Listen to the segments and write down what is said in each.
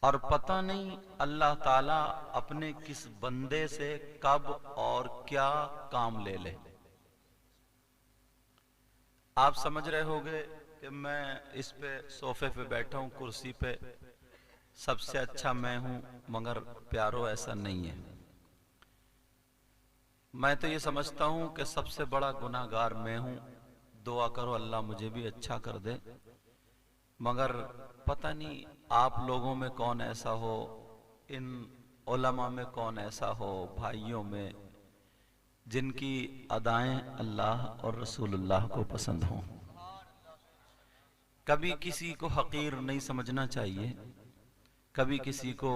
اور پتہ نہیں اللہ تعالیٰ اپنے کس بندے سے کب اور کیا کام لے لے۔ آپ سمجھ رہے ہوگے کہ میں اس پہ صوفے پہ بیٹھا ہوں، کرسی پہ، سب سے اچھا میں ہوں، مگر پیارو ایسا نہیں ہے۔ میں تو یہ سمجھتا ہوں کہ سب سے بڑا گناہ گار میں ہوں، دعا کرو اللہ مجھے بھی اچھا کر دے، مگر پتہ نہیں آپ لوگوں میں کون ایسا ہو، ان علماء میں کون ایسا ہو، بھائیوں میں، جن کی ادائیں اللہ اور رسول اللہ کو پسند ہوں۔ کبھی کسی کو حقیر نہیں سمجھنا چاہیے، کبھی کسی کو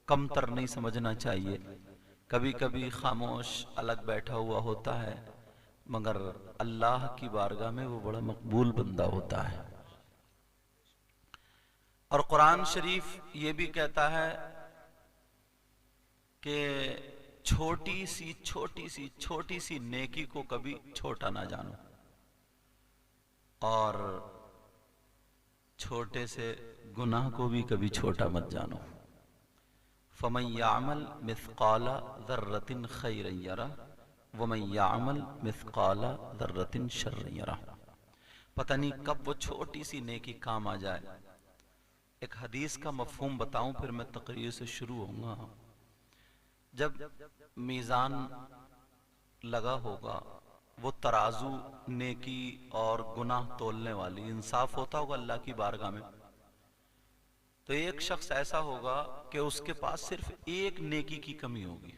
کمتر نہیں سمجھنا چاہیے، کبھی کبھی خاموش الگ بیٹھا ہوا ہوتا ہے، مگر اللہ کی بارگاہ میں وہ بڑا مقبول بندہ ہوتا ہے۔ اور قرآن شریف یہ بھی کہتا ہے کہ چھوٹی سی نیکی کو کبھی چھوٹا نہ جانو، اور چھوٹے سے گناہ کو بھی کبھی چھوٹا مت جانو۔ فَمَن يَعْمَلْ مِثْقَالَ ذَرَّةٍ خَيْرًا يَرَهُ وَمَن يَعْمَلْ مِثْقَالَ ذَرَّةٍ شَرًّا يَرَهُ۔ پتہ نہیں کب وہ چھوٹی سی نیکی کام آ جائے۔ ایک حدیث کا مفہوم بتاؤں پھر میں تقریر سے شروع ہوں گا۔ جب میزان لگا ہوگا، وہ ترازو نیکی اور گناہ تولنے والی، انصاف ہوتا ہوگا اللہ کی بارگاہ میں، تو ایک شخص ایسا ہوگا کہ اس کے پاس صرف ایک نیکی کی کمی ہوگی۔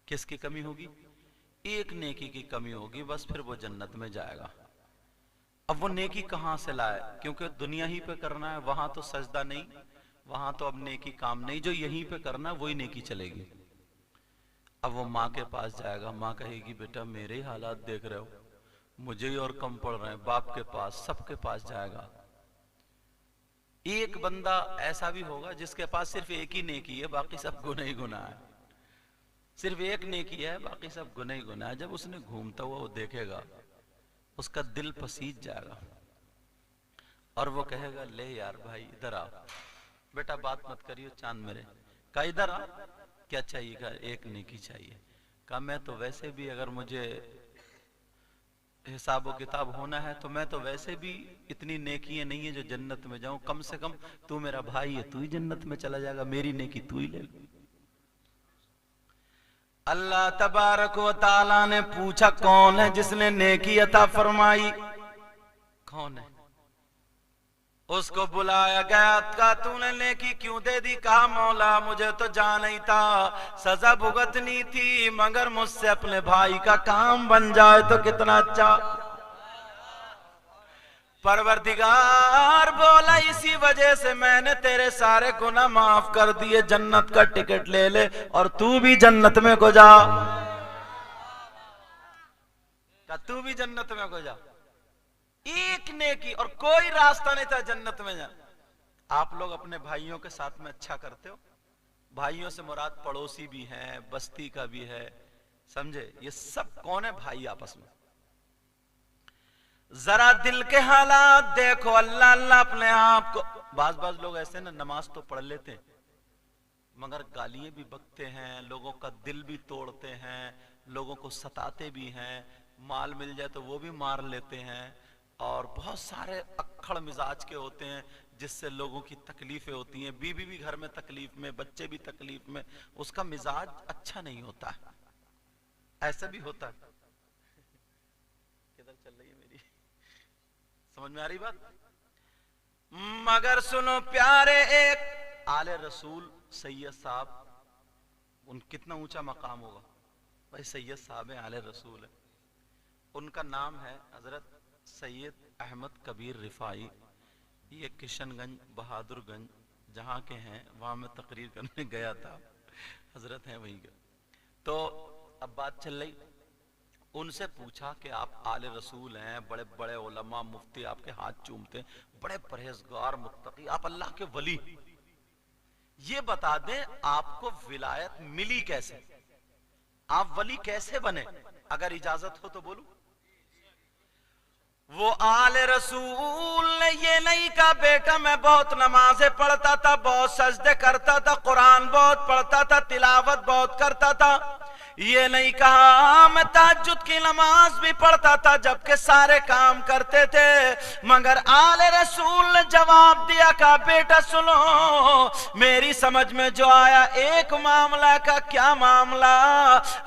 کس کی کمی ہوگی؟ ایک نیکی کی کمی ہوگی، بس پھر وہ جنت میں جائے گا۔ اب وہ نیکی کہاں سے لائے؟ کیونکہ دنیا ہی پہ کرنا ہے، وہاں تو سجدہ نہیں، وہاں تو اب نیکی کام نہیں، جو یہیں پہ کرنا ہے وہی نیکی چلے گی۔ اب وہ ماں کے پاس جائے گا، ماں کہے گی بیٹا میرے حالات دیکھ رہے ہو، مجھے ہی اور کم پڑ رہے ہیں۔ باپ کے پاس، سب کے پاس جائے گا۔ ایک بندہ ایسا بھی ہوگا جس کے پاس صرف ایک ہی نیکی ہے، باقی سب گناہ ہی گناہ ہے۔ صرف ایک نیکی ہے، باقی سب گناہ ہی گناہ ہے۔ جب اس نے گھومتا ہوا وہ دیکھے گا، اس کا دل پسیج جائے گا، اور وہ کہے گا لے یار بھائی ادھر آ، بیٹا بات مت کریو چاند میرے، کہا ادھر آ، کیا چاہیے؟ کہا ایک نیکی چاہیے۔ کہا میں تو ویسے بھی اگر مجھے حساب و کتاب ہونا ہے تو میں تو ویسے بھی اتنی نیکیاں نہیں ہیں جو جنت میں جاؤں، کم سے کم تو میرا بھائی ہے، تو ہی جنت میں چلا جائے گا، میری نیکی تو ہی لے لے۔ اللہ تبارک و تعالیٰ نے پوچھا کون ہے جس نے نیکی عطا فرمائی؟ کون ہے؟ اس کو بلایا گیا، کہا تو نے نیکی کیوں دے دی؟ کہا مولا مجھے تو جان ہی تھا، سزا بھگتنی تھی، مگر مجھ سے اپنے بھائی کا کام بن جائے تو کتنا اچھا۔ پروردگار بولا اسی وجہ سے میں نے تیرے سارے گناہ معاف کر دیے، جنت کا ٹکٹ لے لے اور تو بھی جنت میں کو جا۔ کہا تو بھی جنت میں کو جا۔ ایک نیکی اور کوئی راستہ نہیں تھا جنت میں جا۔ آپ لوگ اپنے بھائیوں کے ساتھ میں اچھا کرتے ہو، بھائیوں سے مراد پڑوسی بھی ہیں، بستی کا بھی ہے، سمجھے؟ یہ سب کون ہے؟ بھائی آپس میں۔ ذرا دل کے حالات دیکھو، اللہ اللہ اپنے آپ کو۔ بعض لوگ ایسے نا نماز تو پڑھ لیتے ہیں مگر گالیاں بھی بکتے ہیں، لوگوں کا دل بھی توڑتے ہیں، لوگوں کو ستاتے بھی ہیں، مال مل جائے تو وہ بھی مار لیتے ہیں، اور بہت سارے اکھڑ مزاج کے ہوتے ہیں جس سے لوگوں کی تکلیفیں ہوتی ہیں، بیوی بھی گھر میں تکلیف میں، بچے بھی تکلیف میں، اس کا مزاج اچھا نہیں ہوتا ہے۔ ایسا بھی ہوتا ہے۔ کدھر چل رہی ہے میری؟ سمجھ میں آ رہی بات؟ مگر سنو پیارے، ایک آل رسول سید صاحب، ان کتنا اونچا مقام ہوگا بھائی، سید صاحب آل رسول ہے، ان کا نام ہے حضرت سید احمد کبیر رفاعی۔ یہ کشن گنج بہادر گنج جہاں کے ہیں، وہاں میں تقریر کرنے گیا تھا، حضرت ہیں وہیں کے۔ تو اب بات چل رہی، ان سے پوچھا کہ آپ آل رسول ہیں، بڑے بڑے علماء مفتی آپ کے ہاتھ چومتے ہیں، بڑے پرہیزگار متقی، آپ اللہ کے ولی، یہ بتا دیں آپ کو ولایت ملی کیسے؟ آپ ولی کیسے بنے؟ اگر اجازت ہو تو بولو۔ वो आले रसूल ने ये नहीं कहा बेटा मैं बहुत नमाजें पढ़ता था, बहुत सजदे करता था, कुरान बहुत पढ़ता था, तिलावत बहुत करता था। ये नहीं कहा मैं तहज्जुद की नमाज भी पढ़ता था, जबकि सारे काम करते थे। मगर आले रसूल ने जवाब दिया, कहा बेटा सुनो, मेरी समझ में जो आया एक मामला का। क्या मामला?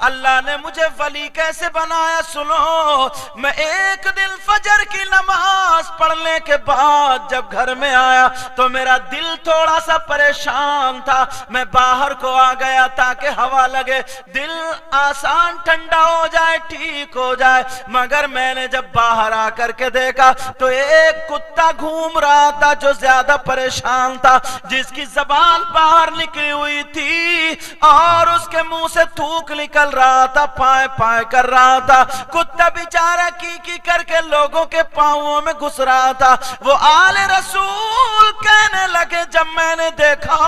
अल्लाह ने मुझे वली कैसे बनाया सुनो। मैं एक दिन फजर की नमाज पढ़ने के बाद जब घर में आया तो मेरा दिल थोड़ा सा परेशान था। मैं बाहर को आ गया ताकि हवा लगे, दिल आसान ठंडा हो जाए, ठीक हो जाए। मगर मैंने जब बाहर आकर के देखा तो एक कुत्ता घूम रहा था जो ज्यादा परेशान था, जिसकी जबान बाहर निकली हुई थी और उसके मुंह से थूक निकल रहा था, पाए पाए कर रहा था। कुत्ता बेचारा की करके लोगों के पांवों में घुस रहा था। वो आले रसूल कहने लगे जब मैंने देखा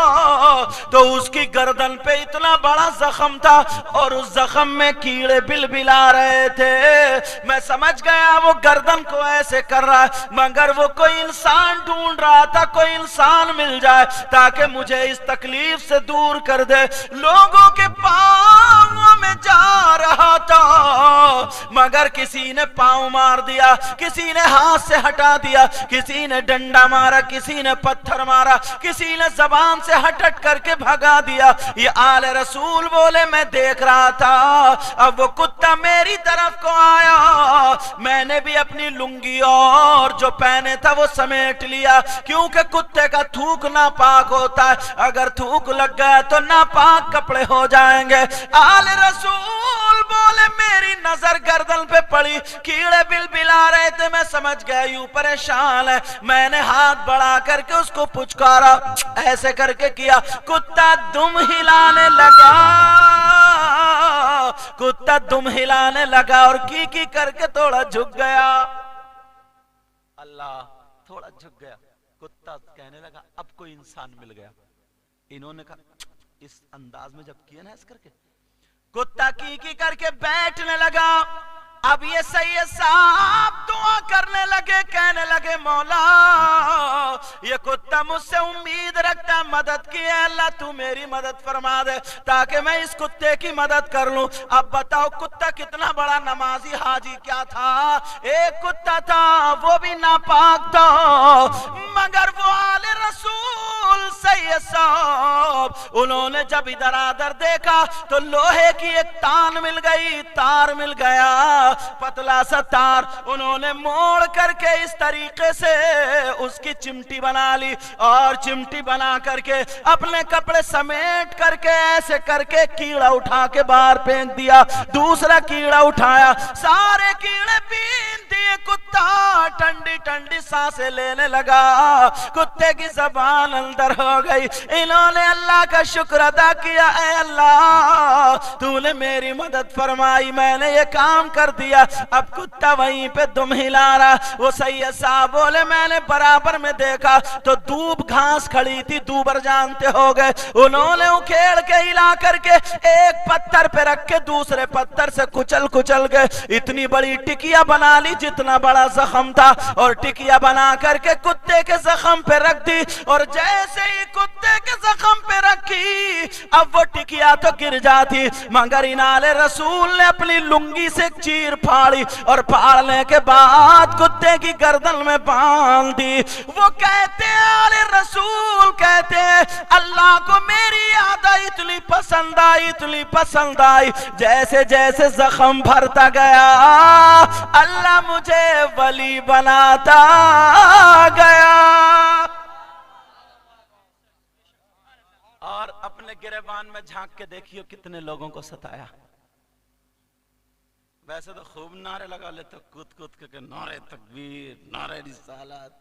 तो उसकी गर्दन पे इतना बड़ा जख्म था और उस जख्म में कीड़े बिलबिला रहे थे। मैं समझ गया वो गर्दन को ऐसे कर रहा है, मगर वो कोई इंसान ढूंढ रहा था, कोई इंसान मिल जाए ताकि मुझे इस तकलीफ से दूर कर दे। लोगों के पांव में जा रहा था मगर किसी ने पांव मार दिया, किसी ने हाथ से हटा दिया, किसी ने डंडा मारा, किसी ने पत्थर मारा, किसी ने जबान से हट करके भगा दिया। ये आले रसूल बोले मैं देख रहा था, अब वो कुत्ता मेरी तरफ को आया, मैंने भी अपनी लुंगी और जो पहने था वो समेट लिया, क्योंकि कुत्ते का थूक नापाक होता है, अगर थूक लग गया तो नापाक कपड़े हो जाएंगे। आले रसूल बोले मेरी नजर गर्दन पे पड़ी, कीड़े बिलबिला रहे थे, मैं समझ गया यूं परेशान है। मैंने हाथ बढ़ा करके उसको पुचकारा, ऐसे करके किया, कुत्ता दुम हिलाने लगा, कुत्ता दुम हिलाने लगा और की करके थोड़ा झुक गया। अल्लाह, थोड़ा झुक गया। कुत्ता कहने लगा अब कोई इंसान मिल गया। इन्होंने कहा इस अंदाज में जब किया ना ऐसे करके, कुत्ता की करके बैठने लगा। अब ये सैयद साहब दुआ करने लगे, कहने लगे मौला ये कुत्ता मुझसे उम्मीद रखता है मदद की है, अल्लाह तू मेरी मदद फरमा दे ताकि मैं इस कुत्ते की मदद कर लूं। अब बताओ कुत्ता कितना बड़ा नमाजी हाजी क्या था, एक कुत्ता था वो भी नापाक था, मगर वो आले रसूल सैयद साहब उन्होंने जब इधर आदर देखा तो लोहे की एक तान मिल गई, तार मिल गया, पतला सा तार, उन्होंने मोड़ करके इस तरीके से उसकी चिमटी बना ली और चिमटी बना करके अपने कपड़े समेट करके ऐसे करके कीड़ा उठा के बाहर फेंक दिया, दूसरा कीड़ा उठाया, सारे कीड़े बीन दिए। कुत्ता ठंडी ठंडी सांसें लेने लगा, कुत्ते की जबान अंदर हो गई। इन्होंने अल्लाह का शुक्र अदा किया, ऐ अल्लाह तूने मेरी मदद फरमाई, मैंने ये काम कर दिया। अब कुत्ता वहीं पे दुम हिला रहा। वो सैयद साहब बोले मैंने बराबर में देखा तो दूब घास खड़ी थी, दूबर जानते हो गए, उन्होंने उखेड़ के हिला करके एक पत्थर पे रख के दूसरे पत्थर से कुचल कुचल गए, इतनी बड़ी टिकिया बना ली जितना बड़ा जख्म था, और टिकिया बना करके कुत्ते के जख्म पे रख दी। और जैसे ही कुत्ते के जख्म पे रखी अब वो टिकिया तो गिर जाती, मगर इनाले रसूल ने अपनी लुंगी से चीर फाड़ी और फाड़ने के बाद कुत्ते की गर्दन में बांध दी। वो कहते हैं आले रसूल कहते हैं अल्लाह को मेरी याद इतनी पसंद आई, इतनी पसंद आई, जैसे जैसे जख्म भरता गया अल्लाह मुझे वली बनाता गया। और अपने गिरेबान में झांक के देखियो कितने लोगों को सताया। वैसे तो खूब नारे लगा लेते, कूद कूद के नारे तकबीर, नारे रिसालत,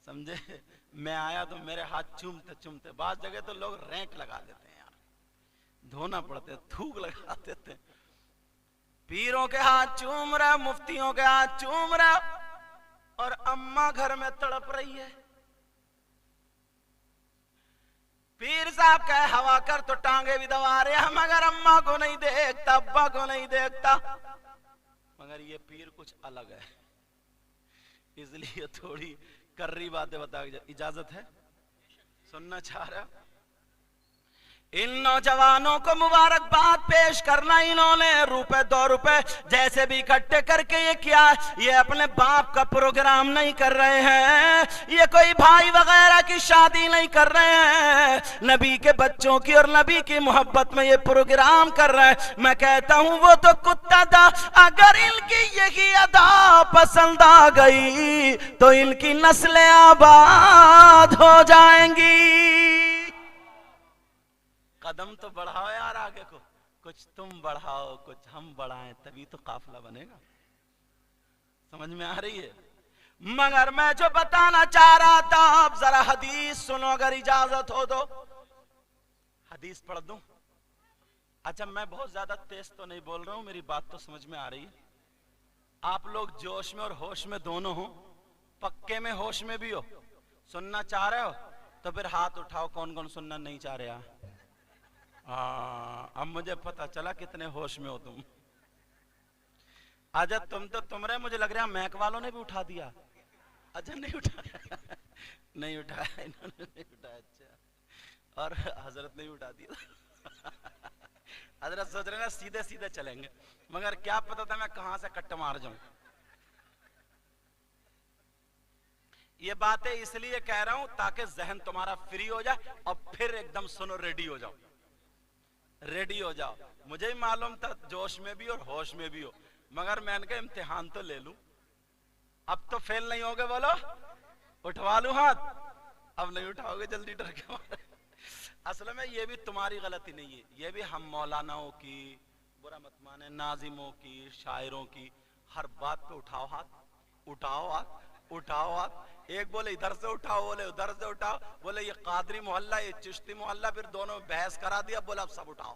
समझे। मैं आया तो मेरे हाथ चूमते चूमते, बाद जगह तो लोग रेंट लगा देते हैं यार, धोना पड़ते, थूक लगा देते। पीरों के हाथ चूम रहा, मुफ्तियों के हाथ चूम रहा, और अम्मा घर में तड़प रही है। पीर साहब कहे हवा कर तो टांगे भी दबा रहे हैं, मगर अम्मा को नहीं देखता, अब्बा को नहीं देखता। मगर ये पीर कुछ अलग है, اس لیے تھوڑی کرری باتیں بتا. اجازت ہے؟ سننا چاہ رہا. ان نوجوانوں کو مبارکباد پیش کرنا انہوں نے روپے 2 روپے جیسے بھی اکٹھے کر کے یہ کیا. یہ اپنے باپ کا پروگرام نہیں کر رہے ہیں, یہ کوئی بھائی وغیرہ کی شادی نہیں کر رہے ہیں, نبی کے بچوں کی اور نبی کی محبت میں یہ پروگرام کر رہے ہیں. میں کہتا ہوں وہ تو کتا تھا, اگر ان کی یہی ادا پسند آ گئی تو ان کی نسلیں آباد ہو جائیں گی. قدم تو بڑھاؤ یار آگے کو, کچھ تم بڑھاؤ کچھ ہم بڑھائیں, تبھی تو قافلہ بنے گا. سمجھ میں آ رہی ہے؟ مگر میں جو بتانا چاہ رہا تھا, آپ ذرا حدیث سنو اگر اجازت ہو تو. حدیث پڑھ دوں؟ اچھا میں بہت زیادہ تیز تو نہیں بول رہا ہوں, میری بات تو سمجھ میں آ رہی ہے. آپ لوگ جوش میں اور ہوش میں دونوں ہوں, پکے میں ہوش میں بھی ہو. سننا چاہ رہے ہو تو پھر ہاتھ اٹھاؤ کون کون سننا نہیں چاہ رہے. اب مجھے پتا چلا کتنے ہوش میں ہو تم. آجا تم تو تم رہے, مجھے لگ رہا میک والوں نے بھی اٹھا دیا. اچھا نہیں اٹھایا, نہیں اٹھایا انہوں نے, نہیں اٹھایا. اچھا, اور حضرت نے بھی اٹھا دیا. حضرت سوچ رہے نا سیدھے سیدھے چلیں گے, مگر کیا پتا تھا میں کہاں سے کٹ مار جاؤں. یہ باتیں اس لیے کہہ رہا ہوں تاکہ ذہن تمہارا فری ہو جائے اور پھر ایک دم سنو, ریڈی ہو جاؤ, ریڈی ہو جاؤ. مجھے ہی معلوم تھا جوش میں بھی اور ہوش میں بھی ہو, مگر میں نے کہا امتحان تو لے لوں. اب تو فیل نہیں ہوگے, بولو اٹھوا لوں ہاتھ. اب نہیں اٹھاؤ گے جلدی ڈر کے مارے. اصل میں یہ بھی تمہاری غلطی نہیں ہے, یہ بھی ہم مولاناؤں کی, برا مت مانے, ناظموں کی, شاعروں کی, ہر بات پہ اٹھاؤ ہاتھ, اٹھاؤ ہاتھ, اٹھاؤ ہاتھ. ایک بولے ادھر سے اٹھاؤ, بولے ادھر سے اٹھاؤ, بولے یہ قادری محلہ یہ چشتی محلہ, پھر دونوں بحث کرا دیا, بولے اب سب اٹھاؤ.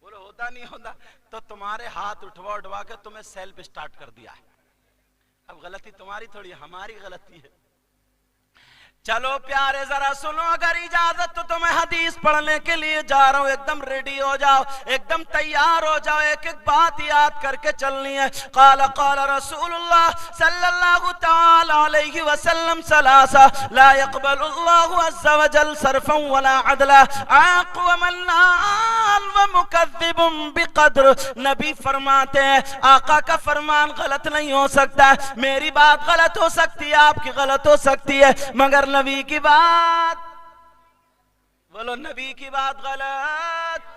بولے ہوتا نہیں ہوتا. تو تمہارے ہاتھ اٹھوا اٹھوا کے تمہیں سیلف سٹارٹ کر دیا ہے. اب غلطی تمہاری تھوڑی, ہماری غلطی ہے. چلو پیارے ذرا سنو, اگر اجازت تو میں حدیث پڑھنے کے لیے جا رہا ہوں. ایک دم ریڈی ہو جاؤ, ایک دم تیار ہو جاؤ, ایک ایک بات یاد کر کے چلنی ہے. قال قال رسول اللہ صلی اللہ تعالی علیہ وسلم ثلاثہ لا يقبل اللہ عز وجل صرفا ولا عدلا عاق ومنان ومکذب بقدر. نبی فرماتے ہیں آقا کا فرمان غلط نہیں ہو سکتا, میری بات غلط ہو سکتی ہے, آپ کی غلط ہو سکتی ہے, مگر نبی کی بات, بولو نبی کی بات غلط,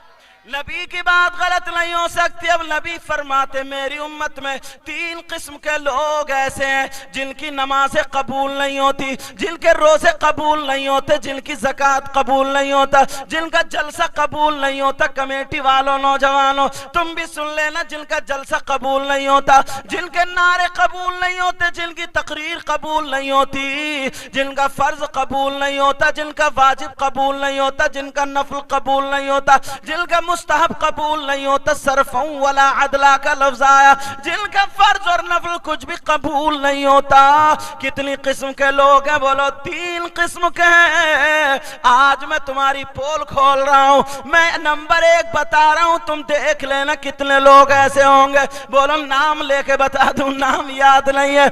نبی کی بات غلط نہیں ہو سکتی. اب نبی فرماتے میری امت میں 3 قسم کے لوگ ایسے ہیں جن کی نمازیں قبول نہیں ہوتی, جن کے روزے قبول نہیں ہوتے, جن کی زکوٰۃ قبول نہیں ہوتا, جن کا جلسہ قبول نہیں ہوتا. کمیٹی والوں, نوجوانوں تم بھی سن لینا, جن کا جلسہ قبول نہیں ہوتا, جن کے نعرے قبول نہیں ہوتے, جن کی تقریر قبول نہیں ہوتی, جن کا فرض قبول نہیں ہوتا, جن کا واجب قبول نہیں ہوتا, جن کا نفل قبول نہیں ہوتا, جن کا مستحب قبول نہیں ہوتا. صرفا ولا عدلا کا لفظ آیا, جن کا فرض اور نفل کچھ بھی قبول نہیں ہوتا. کتنی قسم کے لوگ ہیں, بولو 3 قسم کے ہیں. آج میں تمہاری پول کھول رہا ہوں, میں نمبر 1 بتا رہا ہوں, تم دیکھ لینا کتنے لوگ ایسے ہوں گے. بولو نام لے کے بتا دوں, نام یاد نہیں ہے,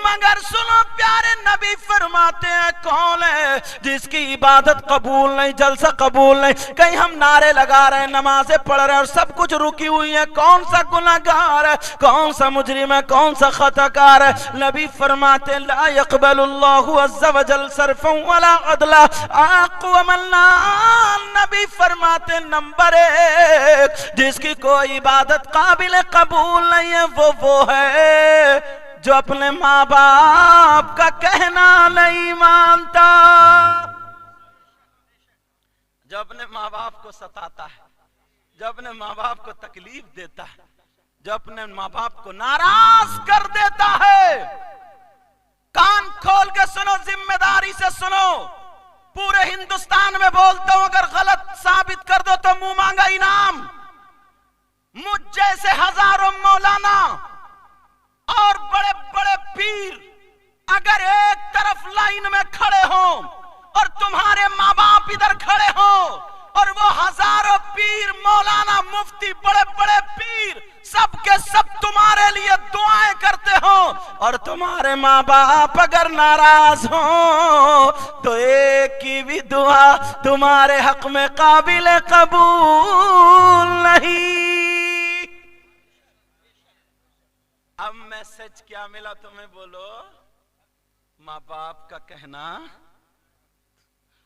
مگر سنو پیارے نبی فرماتے ہیں کون ہے جس کی عبادت قبول نہیں, جلسہ قبول نہیں. کہیں ہم نعرے لگا رہے ہیں, نمازیں پڑھ رہے ہیں اور سب کچھ رکی ہوئی ہے, کون سا گناہگار ہے, کون سا مجرم ہے, کون سا خطا کار ہے. نبی فرماتے لا يقبل اللہ عز وجل صرفا ولا عدلا عاق ومنان. نبی فرماتے نمبر 1 جس کی کوئی عبادت قابل قبول نہیں ہے, وہ ہے جو اپنے ماں باپ کا کہنا نہیں مانتا, جو اپنے ماں باپ کو ستاتا ہے, جو اپنے ماں باپ کو تکلیف دیتا ہے, جو اپنے ماں باپ کو ناراض کر دیتا ہے. کان کھول کے سنو, ذمہ داری سے سنو, پورے ہندوستان میں بولتا ہوں, اگر غلط ثابت کر دو تو منہ مانگا انعام. مجھ جیسے ہزاروں مولانا اور بڑے بڑے پیر اگر ایک طرف لائن میں کھڑے ہوں اور تمہارے ماں باپ ادھر کھڑے ہوں اور وہ ہزاروں پیر, مولانا, مفتی, بڑے بڑے پیر سب کے سب تمہارے لیے دعائیں کرتے ہوں اور तुम्हारे माँ बाप अगर नाराज हो तो एक की भी दुआ तुम्हारे हक में काबिल कबूल नहीं। अब मैसेज क्या मिला तुम्हें बोलो? माँ बाप का कहना,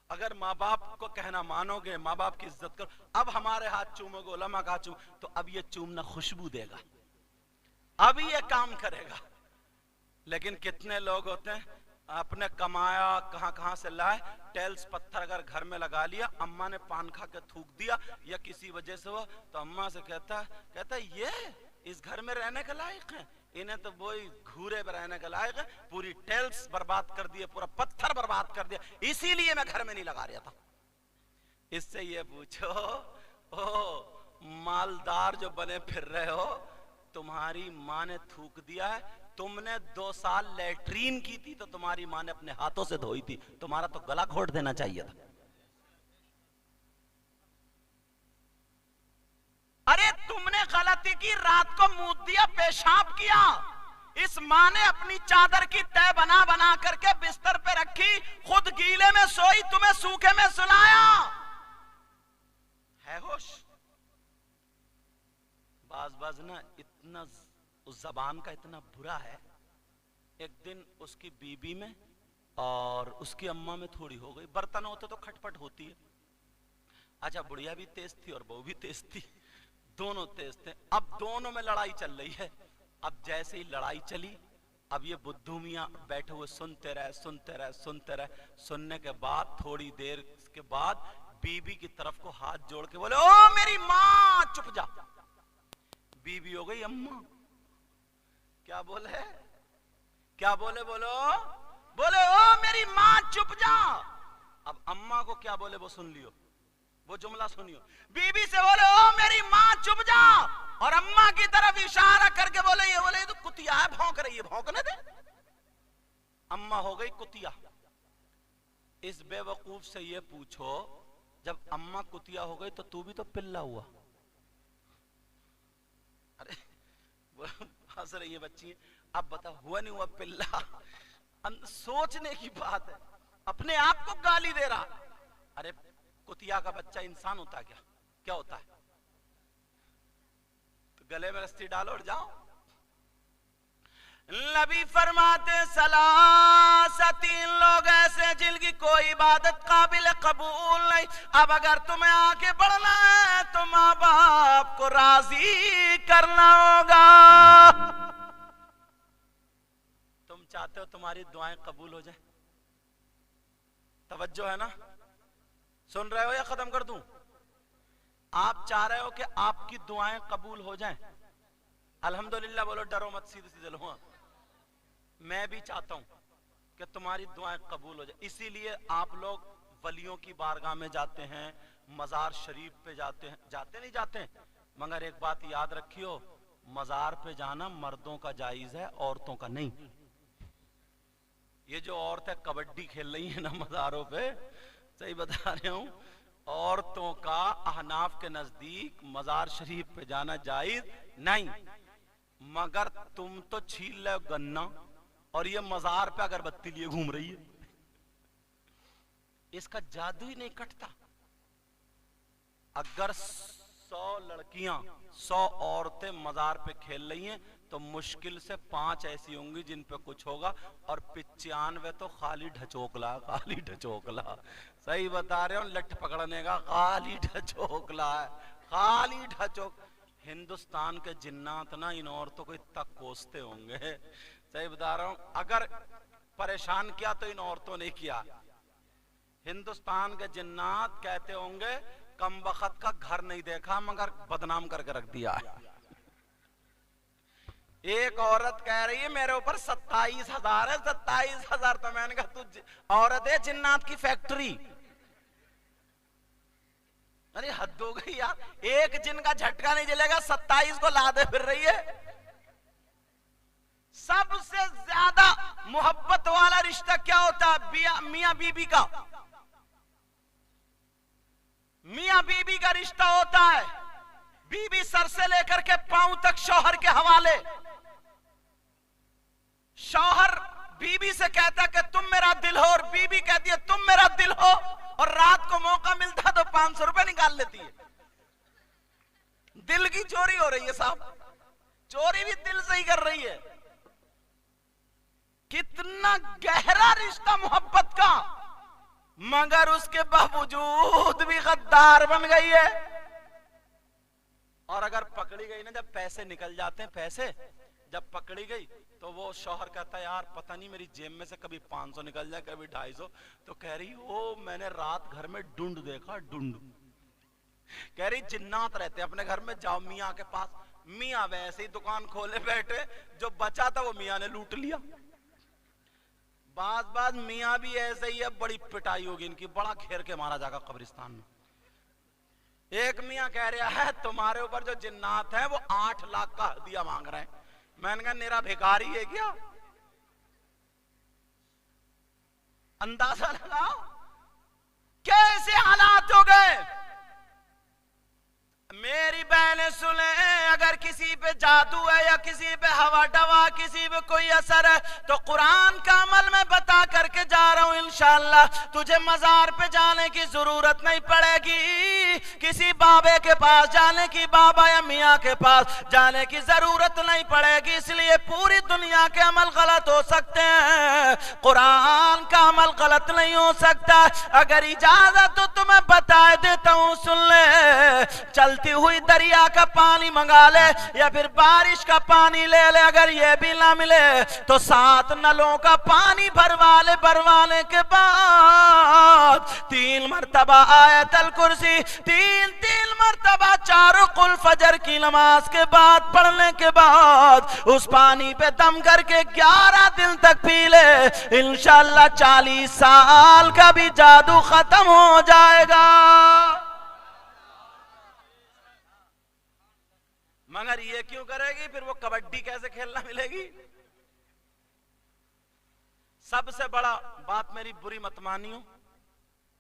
अगर माँ बाप को कहना मानोगे, माँ बाप की इज्जत करो, अब हमारे हाथ चूमोगे, उलमा का चूम, तो अब ये चूमना खुशबू देगा, अब ये काम करेगा। लेकिन कितने लोग होते हैं अपने कमाया कहां से लाए, टेल्स पत्थर अगर घर में लगा लिया, अम्मा ने पान खा के थूक दिया या किसी वजह से हुआ, तो अम्मा से कहता ये इस घर में रहने के लायक है, इन्हें तो वही घूरे में रहने के लायक है, पूरी टेल्स बर्बाद कर दिए, पूरा पत्थर बर्बाद कर दिया, इसीलिए मैं घर में नहीं लगा रहा था। इससे ये पूछो, ओ मालदार जो बने फिर रहे हो, तुम्हारी माँ ने थूक दिया है, तुमने 2 साल लैट्रीन की थी तो तुम्हारी माँ ने अपने हाथों से धोई थी, तुम्हारा तो गला घोट देना चाहिए था। अरे तुमने गलती की, रात को मुंह दिया, पेशाब किया, इस माँ ने अपनी चादर की तह बना बना करके बिस्तर पे रखी, खुद गीले में सोई, तुम्हें सूखे में सुलाया, है होश? बाज ना इतना उस जबान का इतना बुरा है। एक दिन उसकी बीबी में और उसकी अम्मा में थोड़ी हो गई, बर्तन होते तो खटपट होती है। अच्छा, बुढ़िया भी तेज थी और बहू भी तेज थी, दोनों तेज थे। अब दोनों में लड़ाई चल रही है। अब जैसे ही लड़ाई चली, अब ये बुद्धू मियां बैठे हुए सुनते रहे। सुनने के बाद थोड़ी देर के बाद बीबी की तरफ को हाथ जोड़ के बोले, ओ मेरी माँ चुप जा। बीबी हो गई अम्मा। क्या बोले बोलो, बोले ओ मेरी माँ चुप जा। अब अम्मा को क्या बोले वो सुन लियो, वो जुमला सुनियो। बीबी से बोले ओ मेरी माँ चुप जा, और अम्मा की तरफ इशारा करके बोले ये तो कुतिया है, भौंक रही है, भौंकने दे। अम्मा हो गई कुतिया। इस बेवकूफ से ये पूछो, जब अम्मा कुतिया हो गई तो तू भी तो पिल्ला हुआ। अरे हंस रही है बच्ची, अब बता हुआ नहीं हुआ पिल्ला? सोचने की बात है, अपने आप को गाली दे रहा। अरे कुतिया का बच्चा इंसान होता क्या? क्या होता है? तो गले में रस्सी डालो और जाओ। नबी फरमाते सलासा, 3 लोग ऐसे जिनकी कोई इबादत काबिल कबूल नहीं। अब अगर तुम्हें आगे बढ़ना है तो माँ बाप को राजी करना होगा। तुम चाहते हो तुम्हारी दुआएं कबूल हो जाए? तवज्जो है ना? सुन रहे हो या खत्म कर दूं? आप चाह रहे हो कि आपकी दुआएं कबूल हो जाएं? अल्हम्दुलिल्लाह बोलो, डरो मत, सीधे सीधे लो। मैं भी चाहता हूं कि तुम्हारी दुआएं कबूल हो जाए। इसीलिए आप लोग वलियों की बारगाह में जाते हैं, मजार शरीफ पे जाते हैं, जाते हैं, मगर एक बात याद रखियो, मजार पे जाना मर्दों का जायज है, औरतों का नहीं। ये जो औरतें कबड्डी खेल रही है ना मजारों पे, सही बता रहा हूं, औरतों का अहनाफ के नजदीक मजार शरीफ पे जाना जायज नहीं। मगर तुम तो छील रहे हो गन्ना और ये मजार पे अगरबत्ती लिए घूम रही है, इसका जादू ही नहीं कटता। अगर 100 लड़कियां, 100 औरतें मजार पे खेल रही हैं तो मुश्किल से 5 ऐसी होंगी जिन पे कुछ होगा, और 95 तो खाली ढचोकला। सही बता रहे हो, लठ पकड़ने का खाली ढचोकला है, खाली ढचोक। हिंदुस्तान के जिन्नात ना इन औरतों को इतना कोसते होंगे, सही बता रहा हूं। अगर परेशान किया तो इन औरतों ने किया। हिंदुस्तान के जिन्नात कहते होंगे कम वक्त का घर नहीं देखा मगर बदनाम करके रख दिया है। एक औरत कह रही है मेरे ऊपर 27,000 है। 27,000 तो मैंने कहा तू औरत है जिन्नात की फैक्ट्री? अरे हद हो गई यार, एक जिन का झटका नहीं जलेगा, 27 को लादे फिर रही है। सबसे ज्यादा मोहब्बत वाला रिश्ता क्या होता है? मियां बीबी का। मियां बीबी का रिश्ता होता है बीबी सर से लेकर के पांव तक शौहर के हवाले, शौहर बीबी से कहता कि तुम मेरा दिल हो, और बीबी कहती है तुम मेरा दिल हो, और रात को मौका मिलता तो 500 रुपए निकाल लेती है। दिल की चोरी हो रही है साहब, चोरी भी दिल से ही कर रही है। कितना गहरा रिश्ता मोहब्बत का, मगर उसके बावजूद भी गद्दार बन गई है। और अगर पकड़ी गई ना, जब पैसे निकल जाते हैं, पैसे जब पकड़ी गई तो वो शौहर कहता है यार पता नहीं मेरी जेब में से कभी 500 निकल जाए, कभी 250। तो कह रही ओ मैंने रात घर में ढूंढ देखा, ढूंढ। कह रही जिन्नात रहते अपने घर में, जाओ मियाँ के पास। मियाँ वैसे ही दुकान खोले बैठे, जो बचा था वो मियाँ ने लूट लिया। बाद मियाँ भी ऐसे ही है, बड़ी पिटाई होगी इनकी, बड़ा घेर के मारा जाएगा कब्रिस्तान में। एक मियाँ कह रहा है तुम्हारे ऊपर जो जिन्नात है वो 8 लाख का हदिया मांग रहे हैं। मैंने कहा मेरा भिखारी है क्या? अंदाजा लगाओ कैसे हालात हो गए। मेरी बहनें सुने, अगर किसी पे जादू है या किसी पे हवा डवा, किसी पे कोई असर है, तो कुरान का अमल में बता करके जा रहा हूं। इंशाअल्लाह तुझे मजार पे जाने की जरूरत नहीं पड़ेगी, किसी बाबे के पास जाने की, बाबा या मियाँ के पास जाने की जरूरत नहीं पड़ेगी। इसलिए पूरी दुनिया के अमल गलत हो सकते हैं, कुरान का अमल गलत नहीं हो सकता। अगर इजाजत तो तुम्हें बता देता हूं, सुन ले। चलती हुई दरिया का पानी मंगा ले या फिर बारिश का पानी ले ले, अगर ये भी ना मिले तो 7 नलों का पानी भरवाने के बाद 3 मरतबा आयतल कुर्सी, 3 मरतबा 4 कुल फजर की नमाज के बाद पढ़ने के बाद उस पानी पे दम करके 11 दिन तक पी ले, इंशाअल्लाह 40 साल का भी जादू खत्म हो जाएगा। मगर ये क्यों करेगी? फिर वो कबड्डी कैसे खेलना मिलेगी? सबसे बड़ा बात मेरी बुरी मत मानियो,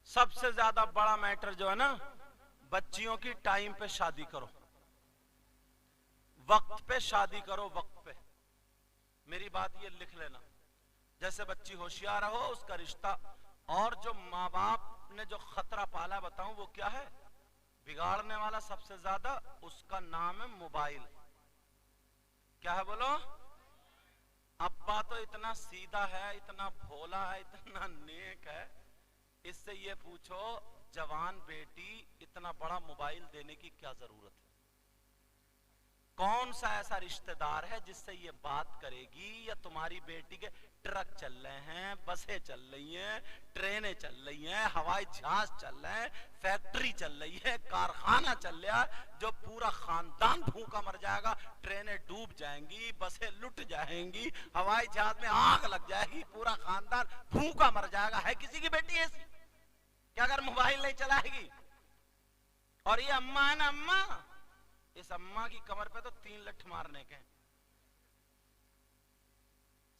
सबसे ज्यादा बड़ा मैटर जो है ना, बच्चियों की टाइम पे शादी करो, वक्त पे शादी करो, वक्त पे। मेरी बात ये लिख लेना, जैसे बच्ची होशियार हो उसका रिश्ता, और जो माँ बाप ने जो खतरा पाला बताऊं वो क्या है, बिगाड़ने वाला सबसे ज्यादा, उसका नाम है मोबाइल। क्या है बोलो? अब्बा तो इतना सीधा है, इतना भोला है, इतना नेक है, इससे ये पूछो जवान बेटी इतना बड़ा मोबाइल देने की क्या जरूरत है? कौन सा ऐसा रिश्तेदार है जिससे ये बात करेगी? या तुम्हारी बेटी के ट्रक चल रहे हैं, बसें चल रही हैं, ट्रेनें चल रही हैं, हवाई जहाज चल रहे हैं, फैक्ट्री चल रही है, कारखाना चल रहा है, जो पूरा खानदान भूखा मर जाएगा, ट्रेनें डूब जाएंगी, बसें लुट जाएंगी, हवाई जहाज में आग लग जाएगी, पूरा खानदान भूखा मर जाएगा। है किसी की बेटी ऐसी क्या अगर मोबाइल नहीं चलाएगी? और ये अम्मा है ना, अम्मा, इस अम्मा की कमर पे तो 3 लठ मारने के।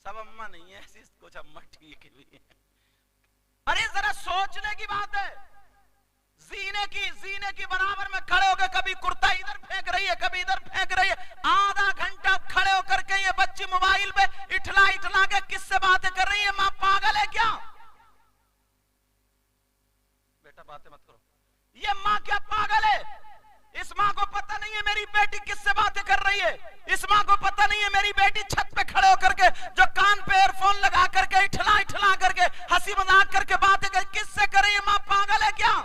सब अम्मा नहीं है ऐसी, कुछ अम्मा ठीक भी है। अरे जरा सोचने की बात है, जीने की बराबर में खड़े होकर कभी कुर्ता इधर फेंक रही है, कभी इधर फेंक रही है, आधा घंटा खड़े होकर के ये बच्ची मोबाइल पे इठला के किससे बातें कर रही है? माँ पागल है क्या? बेटा बातें मत करो। ये माँ क्या पागल है? इस माँ को पता नहीं है मेरी बेटी किससे बातें कर रही है, इस माँ को पता नहीं है मेरी बेटी छत पे खड़े होकर के जो कान पे एयरफोन लगा करके इठला करके हंसी मजाक करके बातें कर किससे कर रही है? माँ पागल है क्या?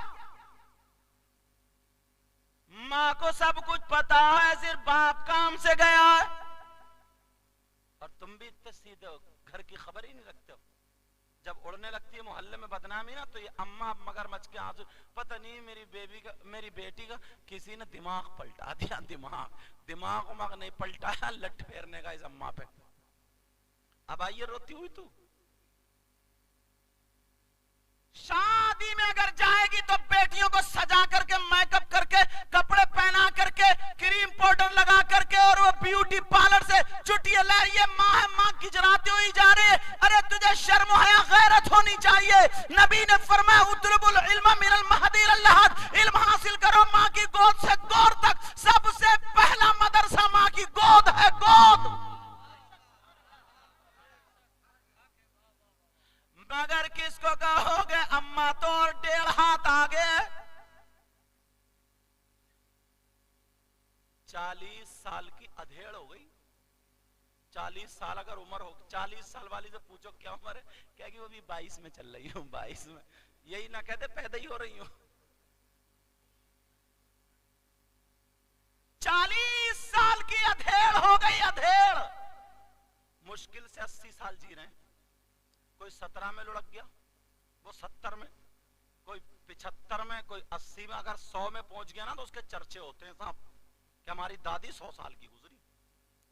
माँ को सब कुछ पता है, सिर्फ बाप काम से गया है। और तुम भी इतने सीधे हो, घर की खबर ही नहीं रखते हो। जब उड़ने लगती है मोहल्ले में बदनामी ना, तो ये अम्मा मगरमच्छ के आंसू, पता नहीं मेरी बेटी का किसी ने दिमाग पलटा दिया। दिमाग नहीं पलटाया, लठ फेरने का इस अम्मा पे। अब आइए रोती हुई तू। शादी में अगर जाएगी तो बेटियों को सजा करके, मेकअप करके, कपड़े पहना करके, क्रीम पाउडर लगा करके, और वो ब्यूटी पार्लर से चुटिया ले, ये माँ है, माँ गिजराती हुई जा रही है। अरे तुझे शर्म हया गैरत होनी चाहिए। नबी ने फरमाया उतलबुल इल्म मिनल महदी इलल लहद, इल्म हासिल करो माँ की गोद से गौर तक। सबसे पहला मदरसा माँ की गोद है, गोद। 40 साल की अधेड़ हो गई। 40 साल अगर उम्र हो, 40 साल वाली से पूछो क्या उम्र है, क्या कि वो भी 22 में चल रही हूँ, 22 में। यही ना कहते पैदा ही हो रही हूँ। 40 साल की अधेड़ हो गई, अधेड़। मुश्किल से 80 साल जी रहे हैं। कोई 17 में लुढ़क गया, वो 70 में, कोई 75 में, कोई 80 में। अगर 100 में पहुंच गया ना तो उसके चर्चे होते हैं साहब कि हमारी दादी 100 साल की गुजरी।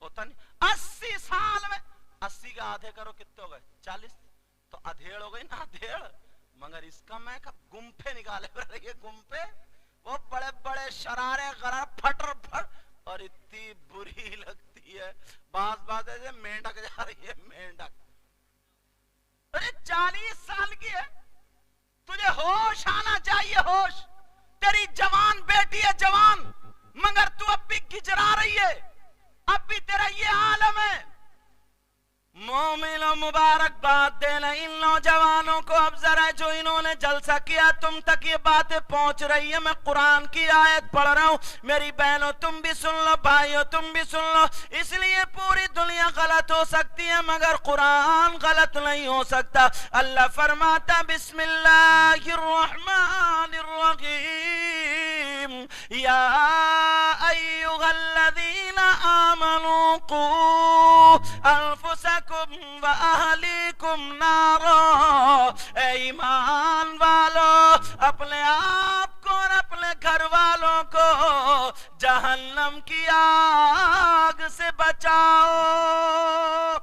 होता नहीं। 80 साल में, 80 का आधे करो कितने हो गए, 40। तो अधेड़ हो गई ना, अधेड़। मगर इसका मैं कब गुम्फे निकाले ये गुम्फे, वो बड़े बड़े शरारे गरा फटर फट, और इतनी बुरी लगती है। बात ऐसे मेंढक जा रही है, मेंढक। अरे 40 साल की है, तुझे होश आना चाहिए, होश। तेरी जवान बेटी है, जवान, मगर तू अब भी गिजरा रही है, अब भी तेरा ये आलम है। मोमिनो मुबारकबाद देना इन नौजवानों को। अब जरा जो इन्होंने जलसा किया, तुम तक ये बातें पहुंच रही है। मैं कुरान की आयत पढ़ रहा हूं, मेरी बहनों तुम भी सुन लो, भाइयों तुम भी सुन लो। इसलिए पूरी दुनिया गलत हो सकती है मगर कुरान गलत नहीं हो सकता। अल्लाह फरमाता बिस्मिल्लाहिर्रहमानिर्रहीम, या अय्युहल्लज़ीना आमनू कू अनफुसकुम व अहलीकुम नारा। ए ईमान वालो, अपने आप को और अपने घर वालों को जहन्नम की आग से बचाओ।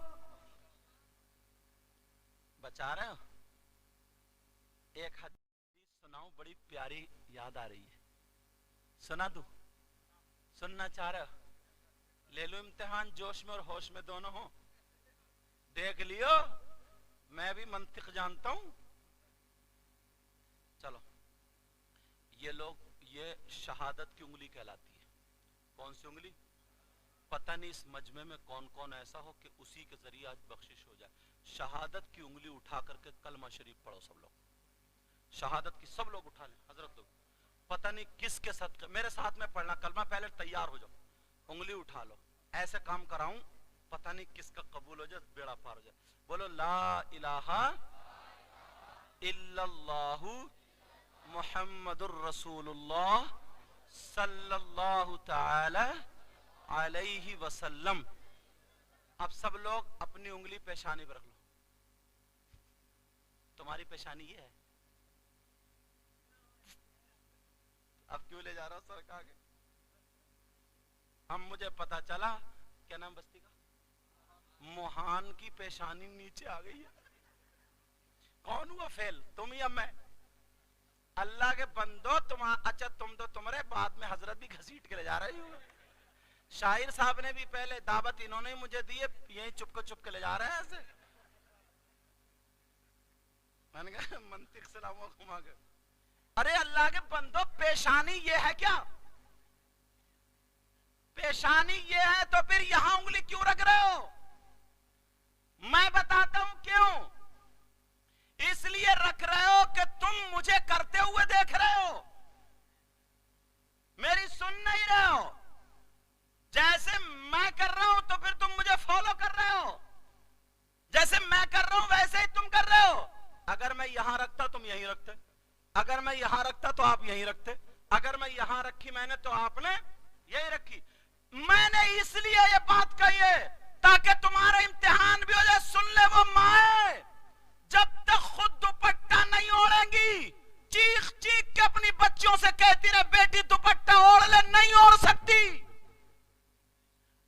बचा रहे हो? एक हदीस सुनाऊं, बड़ी प्यारी याद आ रही है, सुना दूं? सुनना चाह रहे हो? ले लो इम्तिहान, जोश में और होश में दोनों हो। देख लियो, मैं भी मंतिक जानता हूं। चलो, ये लोग, ये शहादत की उंगली कहलाती है। कौन सी उंगली? पता नहीं इस मजमे में कौन कौन ऐसा हो कि उसी के जरिए आज बख्शिश हो जाए। शहादत की उंगली उठा करके कलमा शरीफ पढ़ो सब लोग। शहादत की सब लोग उठा लें, हजरत लोग। पता नहीं किसके साथ, मेरे साथ में पढ़ना कलमा, पहले तैयार हो जाओ, उंगली उठा लो, ऐसे काम कराऊं, पता नहीं किसका कबूल हो जाए, बेड़ा पार हो जाए। बोलो ला इलाहा इल्लल्लाहु मुहम्मदुर रसूलुल्लाह सल्लल्लाहु तआला अलैहि वसल्लम। अब सब लोग अपनी उंगली पेशानी पर रख लो। तुम्हारी पेशानी ये है। अब क्यों ले जा रहा हूं सरकार के? हम, मुझे पता चला, क्या नाम बस्ती का, मोहान की पेशानी नीचे आ गई है। कौन हुआ फेल, तुम या मैं? अल्लाह के बंदो, तुम अच्छा, तुम तो तुम्हारे बाद में हजरत भी घसीट के ले जा रही हो। शाहिर साहब ने भी पहले दावत इन्होंने ही मुझे दी है, यही चुप के ले जा रहे हैं ऐसे। मैंने कहा मंतिक से लाऊंगा घुमा के। अरे अल्लाह के बंदो, पेशानी ये है क्या? पेशानी ये है तो फिर यहां उंगली क्यों रख रहे हो? मैं बताता हूं क्यों। इसलिए रख रहे हो कि तुम मुझे करते हुए देख रहे हो, मेरी सुन नहीं रहे हो। जैसे मैं कर रहा हूं तो फिर तुम मुझे फॉलो कर रहे हो, जैसे मैं कर रहा हूं वैसे ही तुम कर रहे हो। अगर मैं यहां रखता तुम यहीं रखते, अगर मैं यहां रखता तो आप यहीं रखते, अगर मैं यहां रखी मैंने तो आपने यही रखी। मैंने इसलिए ये बात कही है ताकि तुम्हारा इम्तिहान भी हो जाए। सुन ले वो माए, जब तक खुद दुपट्टा नहीं ओढ़ेंगी, चीख चीख के अपनी बच्चियों से कहती रहे बेटी दुपट्टा ओढ़ ले, नहीं ओढ़ सकती।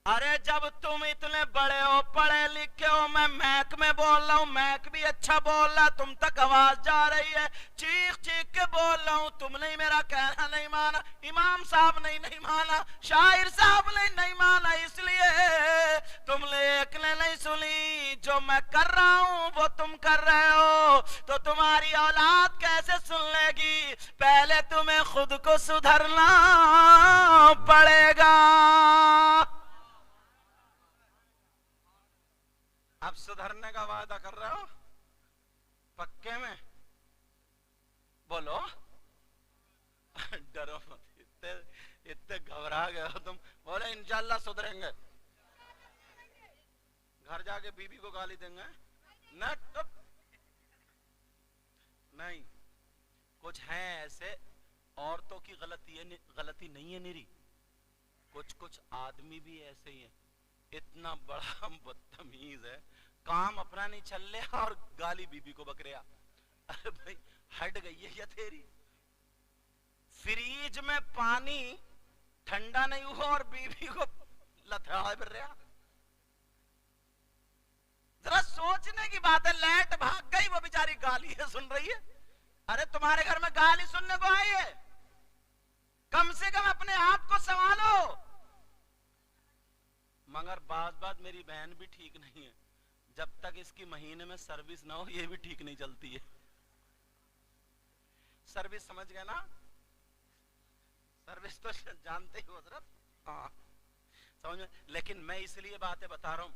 अरे जब तुम इतने बड़े हो, पढ़े लिखे हो, मैं मैक में बोल रहा हूं, मैक भी अच्छा बोल रहा, तुम तक आवाज जा रही है, चीख चीख के बोल रहा हूं, तुमने मेरा कहना नहीं माना, इमाम साहब ने नहीं माना, शाहिर साहब ने नहीं माना, इसलिए तुमने एक ने नहीं सुनी। जो मैं कर रहा हूं वो तुम कर रहे हो, तो तुम्हारी औलाद कैसे सुन लेगी? पहले तुम्हें खुद को सुधरना पड़ेगा। अब सुधरने का वादा कर रहे हो पक्के में? बोलो। डर डरो मत, इतने घबरा गए हो तुम। बोले इंशाल्लाह सुधरेंगे। घर जाके बीबी को गाली देंगे न, तो नहीं। कुछ हैं ऐसे, औरतों की गलती नहीं है निरी, कुछ आदमी भी ऐसे ही हैं। इतना बड़ा बदतमीज है, काम अपना नहीं चल रहा और गाली बीबी को बक रहा। अरे भाई हट गई है क्या तेरी? फ्रिज में पानी ठंडा नहीं हुआ और बीबी को लथड़ा फिर रहा। जरा सोचने की बात है, लाइट भाग गई, वो बेचारी गाली है सुन रही है। अरे तुम्हारे घर में गाली सुनने को आई है, कम से कम अपने आप को संभालो। मगर बात मेरी बहन भी ठीक नहीं है, जब तक इसकी महीने में सर्विस ना हो ये भी ठीक नहीं चलती है। सर्विस समझ गए ना? सर्विस तो जानते ही हो हजरत, हाँ समझ में। लेकिन मैं इसलिए बातें बता रहा हूं,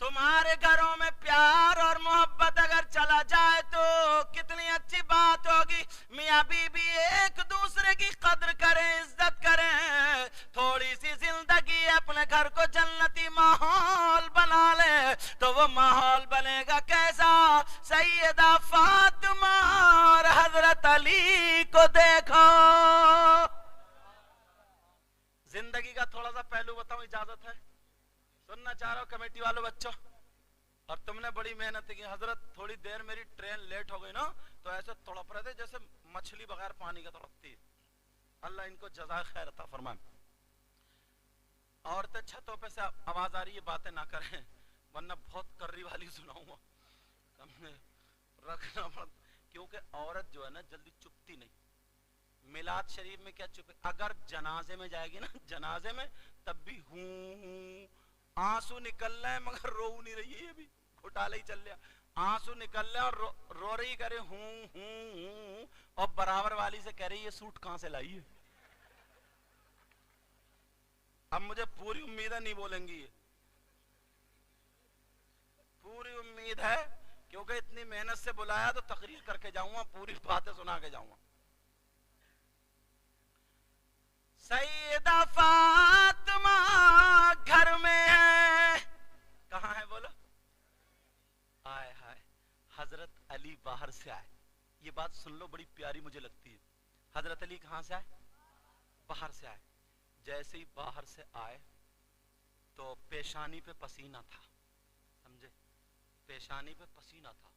तुम्हारे घरों में प्यार और मोहब्बत अगर चला जाए तो कितनी अच्छी बात होगी। मियां बीबी एक दूसरे की कद्र करें, इज्जत करें, थोड़ी सी जिंदगी अपने घर को जन्नती माहौल बना ले तो वो माहौल बनेगा कैसा? सैयदा फातिमा और हजरत अली को देखो। जिंदगी का थोड़ा सा पहलू बताऊं, इजाजत है? सुनना चाह रहा हूं कमेटी वालों बच्चों, और तुमने बड़ी मेहनत की। हजरत थोड़ी देर मेरी ट्रेन लेट हो गई ना तो ऐसे तड़प रहे थे जैसे मछली बगैर पानी का तड़पती है। अल्लाह इनको जज़ाए खैर अता फरमाए। औरतें छतों पे से आवाज आ रही है, बातें ना करें वरना बहुत कर्री वाली सुनाऊंगा, रखना पड़ता। क्योंकि औरत जो है ना जल्दी चुपती नहीं। मिलाद शरीफ में क्या चुप? अगर जनाजे में जाएगी ना, जनाजे में तब भी हूं आंसू निकल रहे हैं मगर रो नहीं रही है, अभी घोटाला ही चल रहा। आंसू निकल रहे और रो रही करे हूं, और बराबर वाली से कह रही है सूट कहां से लाई है। अब मुझे पूरी उम्मीद है नहीं बोलेंगी ये, पूरी उम्मीद है, क्योंकि इतनी मेहनत से बुलाया तो तकरीर करके जाऊंगा, पूरी बातें सुना के जाऊंगा। सैयदा फातिमा घर में है, कहां है बोलो? आए हाय, हजरत अली बाहर से आए। ये बात सुन लो, बड़ी प्यारी मुझे लगती है। हजरत अली कहां से आए? बाहर से आए। जैसे ही बाहर से आए तो पेशानी पे पसीना था, समझे? पेशानी पे पसीना था।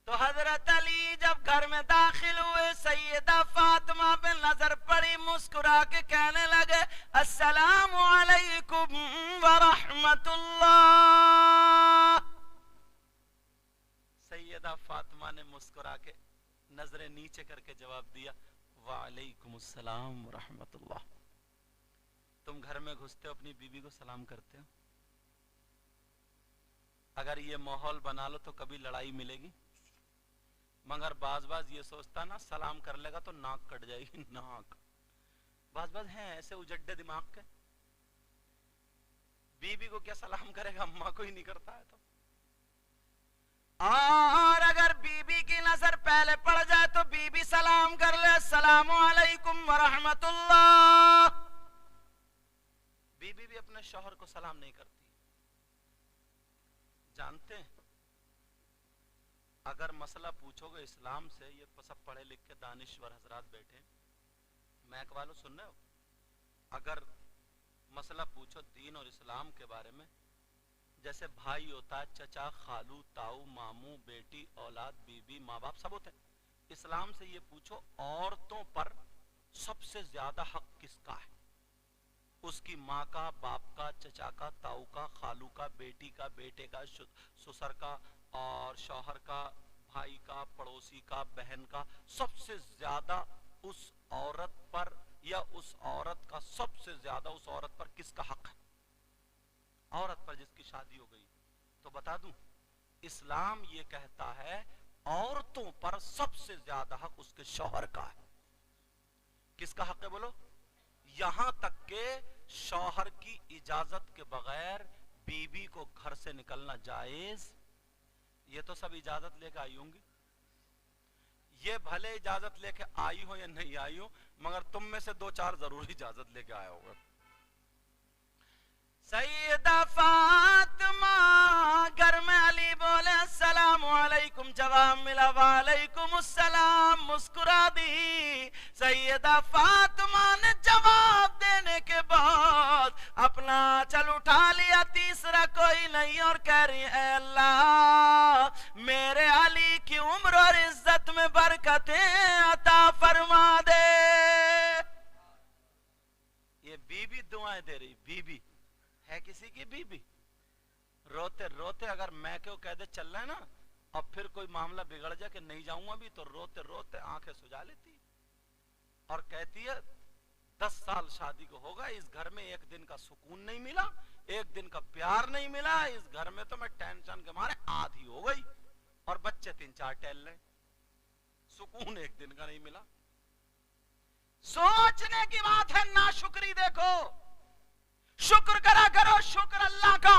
तो हजरत अली जब घर में दाखिल हुए, सैयदा फातिमा पे नजर पड़ी, मुस्कुरा के कहने लगे अस्सलामु अलैकुम व रहमतुल्लाह। सैयदा फातिमा ने मुस्कुरा के नजरें नीचे करके जवाब दिया वालेकुम अस्सलाम व रहमतुल्लाह। तुम घर में घुसते हो अपनी बीबी को सलाम करते हो? अगर ये माहौल बना लो तो कभी लड़ाई मिलेगी। मगर बाज ये सोचता ना सलाम कर लेगा तो नाक कट जाएगी, नाक। बाज हैं ऐसे उजड्डे दिमाग के, बीबी को क्या सलाम करेगा, अम्मा को ही नहीं करता है तो। और अगर बीबी की नजर पहले पड़ जाए तो बीबी सलाम कर ले अस्सलामु अलैकुम व रहमतुल्लाह। बीबी भी अपने शौहर को सलाम नहीं करती। जानते हैं, अगर मसला पूछोगे इस्लाम से, ये सब पढ़े लिख के दानिश्वर हजरात बैठे, मैक वालों सुन रहे हो? अगर मसला पूछो दीन और इस्लाम के बारे में, जैसे भाई होता है, चचा, खालू, ताऊ, मामू, बेटी, औलाद, बीबी, माँ बाप सब होते हैं। इस्लाम से ये पूछो औरतों पर सबसे ज्यादा हक किसका है? उसकी माँ का, बाप का, चचा का, ताऊ का, खालू का, बेटी का, बेटे का, ससुर का और शौहर का, भाई का, पड़ोसी का, बहन का। सबसे ज्यादा उस औरत पर, या उस औरत का सबसे ज्यादा उस औरत पर किसका हक है? औरत पर जिसकी शादी हो गई। तो बता दूं, इस्लाम ये कहता है औरतों पर सबसे ज्यादा हक उसके शौहर का है। किसका हक है बोलो? यहां तक के शौहर की इजाजत के बगैर बीबी को घर से निकलना जायज। ये तो सब इजाजत लेके आई होंगी, ये भले इजाजत लेके आई हो या नहीं आई हो, मगर तुम में से 2-4 जरूर इजाजत लेके आया होगा। सैयदा फातिमा घर में अली बोले अस्सलाम वालेकुम, जवाब मिला वालेकुम अस्सलाम, मुस्कुरा दी। सैयदा फातिमा ने जवाब देने के बाद अपना चल उठा लिया, तीसरा कोई नहीं, और कह रही है अल्लाह मेरे अली की उम्र और इज्जत में बरकतें अता फरमा दे। ये बीबी दुआएं दे रही, बीबी है किसी की बीबी। रोते रोते अगर मैं क्यों कह दे चल रहा है ना, और फिर कोई मामला बिगड़ जाए कि नहीं जाऊंगा भी, तो रोते रोते आंखें सुझा लेती और कहती है 10 साल शादी को होगा, इस घर में एक दिन का सुकून नहीं मिला, एक दिन का प्यार नहीं मिला, इस घर में तो मैं टेंशन के मारे आधी हो गई, और बच्चे 3-4 टहल रहे, सुकून एक दिन का नहीं मिला। सोचने की बात है, नाशुक्री देखो, शुक्र करा करो, शुक्र अल्लाह का।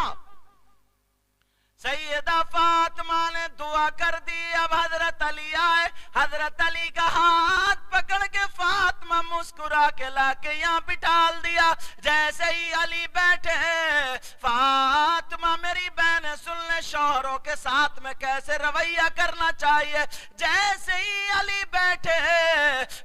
सैयदा फातिमा ने दुआ कर दी। अब हजरत अली आए, हजरत अली का हाथ पकड़ के फातिमा मुस्कुरा के लाके यहाँ बिठाल दिया। जैसे ही अली बैठे, फातिमा मेरी बहन सुन ले शौहरों के साथ में कैसे रवैया करना चाहिए। जैसे ही अली बैठे,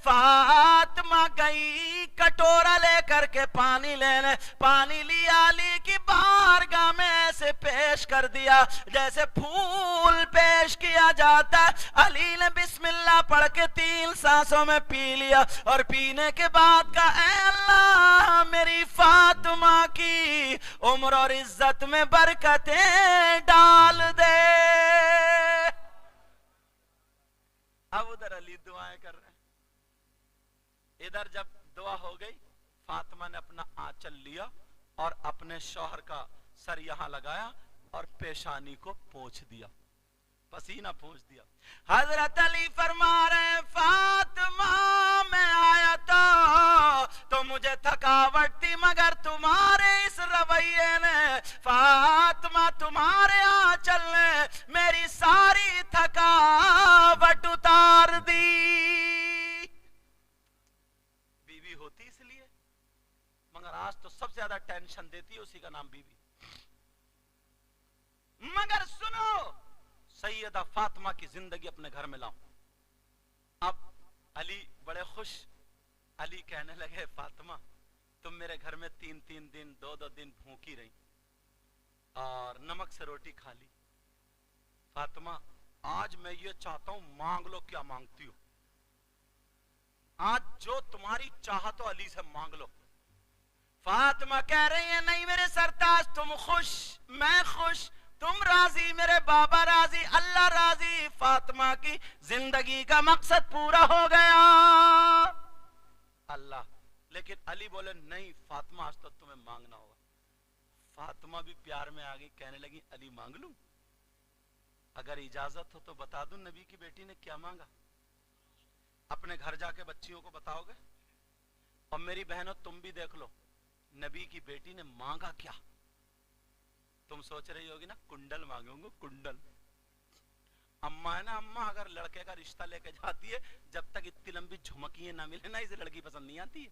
फातिमा गई कटोरा लेकर के पानी लेने, पानी लिया, अली की बारगाह में ऐसे पेश कर दिया जैसे फूल पेश किया जाता। अली ने बिस्मिल्लाह पढ़ के 3 सांसों में पी लिया, और पीने के बाद का ऐ अल्लाह मेरी फातिमा की उम्र और इज्जत में बरकतें डाल दे। अब उधर अली दुआएं कर रहे हैं, इधर जब दुआ हो गई, फातिमा ने अपना आंचल लिया और अपने शौहर का सर यहां लगाया और पेशानी को पोंछ दिया, पसीना पोंछ दिया। हजरत अली फरमा रहे फातिमा मैं आया तो मुझे थकावट थी, मगर तुम्हारे इस रवैये ने, फातिमा तुम्हारे आंचल ने मेरी सारी थकावट उतार दी। बीवी होती इसलिए, मगर आज तो सबसे ज्यादा टेंशन देती है, उसी का नाम बीवी। मगर सुनो, सैयदा फातिमा की जिंदगी अपने घर में लाओ। अब अली बड़े खुश, अली कहने लगे फातिमा तुम मेरे घर में 3-3 दिन 2-2 दिन भूखी रही और नमक से रोटी खा ली। फातिमा आज मैं ये चाहता हूं, मांग लो क्या मांगती हो, आज जो तुम्हारी चाहत हो अली से मांग लो। फातिमा कह रही है नहीं मेरे सरताज, तुम खुश, मैं खुश, तुम राजी, मेरे बाबा राजी, अल्लाह राजी, फातिमा की जिंदगी का मकसद पूरा हो गया। अल्लाह, लेकिन अली बोले नहीं फातिमा आज तो तुम्हें मांगना होगा। फातिमा भी प्यार में आ गई, कहने लगी अली मांग लूं, अगर इजाजत हो तो बता दूं नबी की बेटी ने क्या मांगा। अपने घर जाके बच्चियों को बताओगे, और मेरी बहनों तुम भी देख लो नबी की बेटी ने मांगा क्या। तुम सोच रही होगी ना कुंडल मांगूंगा, कुंडल। अम्मा है ना, अम्मा अगर लड़के का रिश्ता लेके जाती है, जब तक इतनी लंबी झुमकियां ना मिले ना, इसे लड़की पसंद नहीं आती है।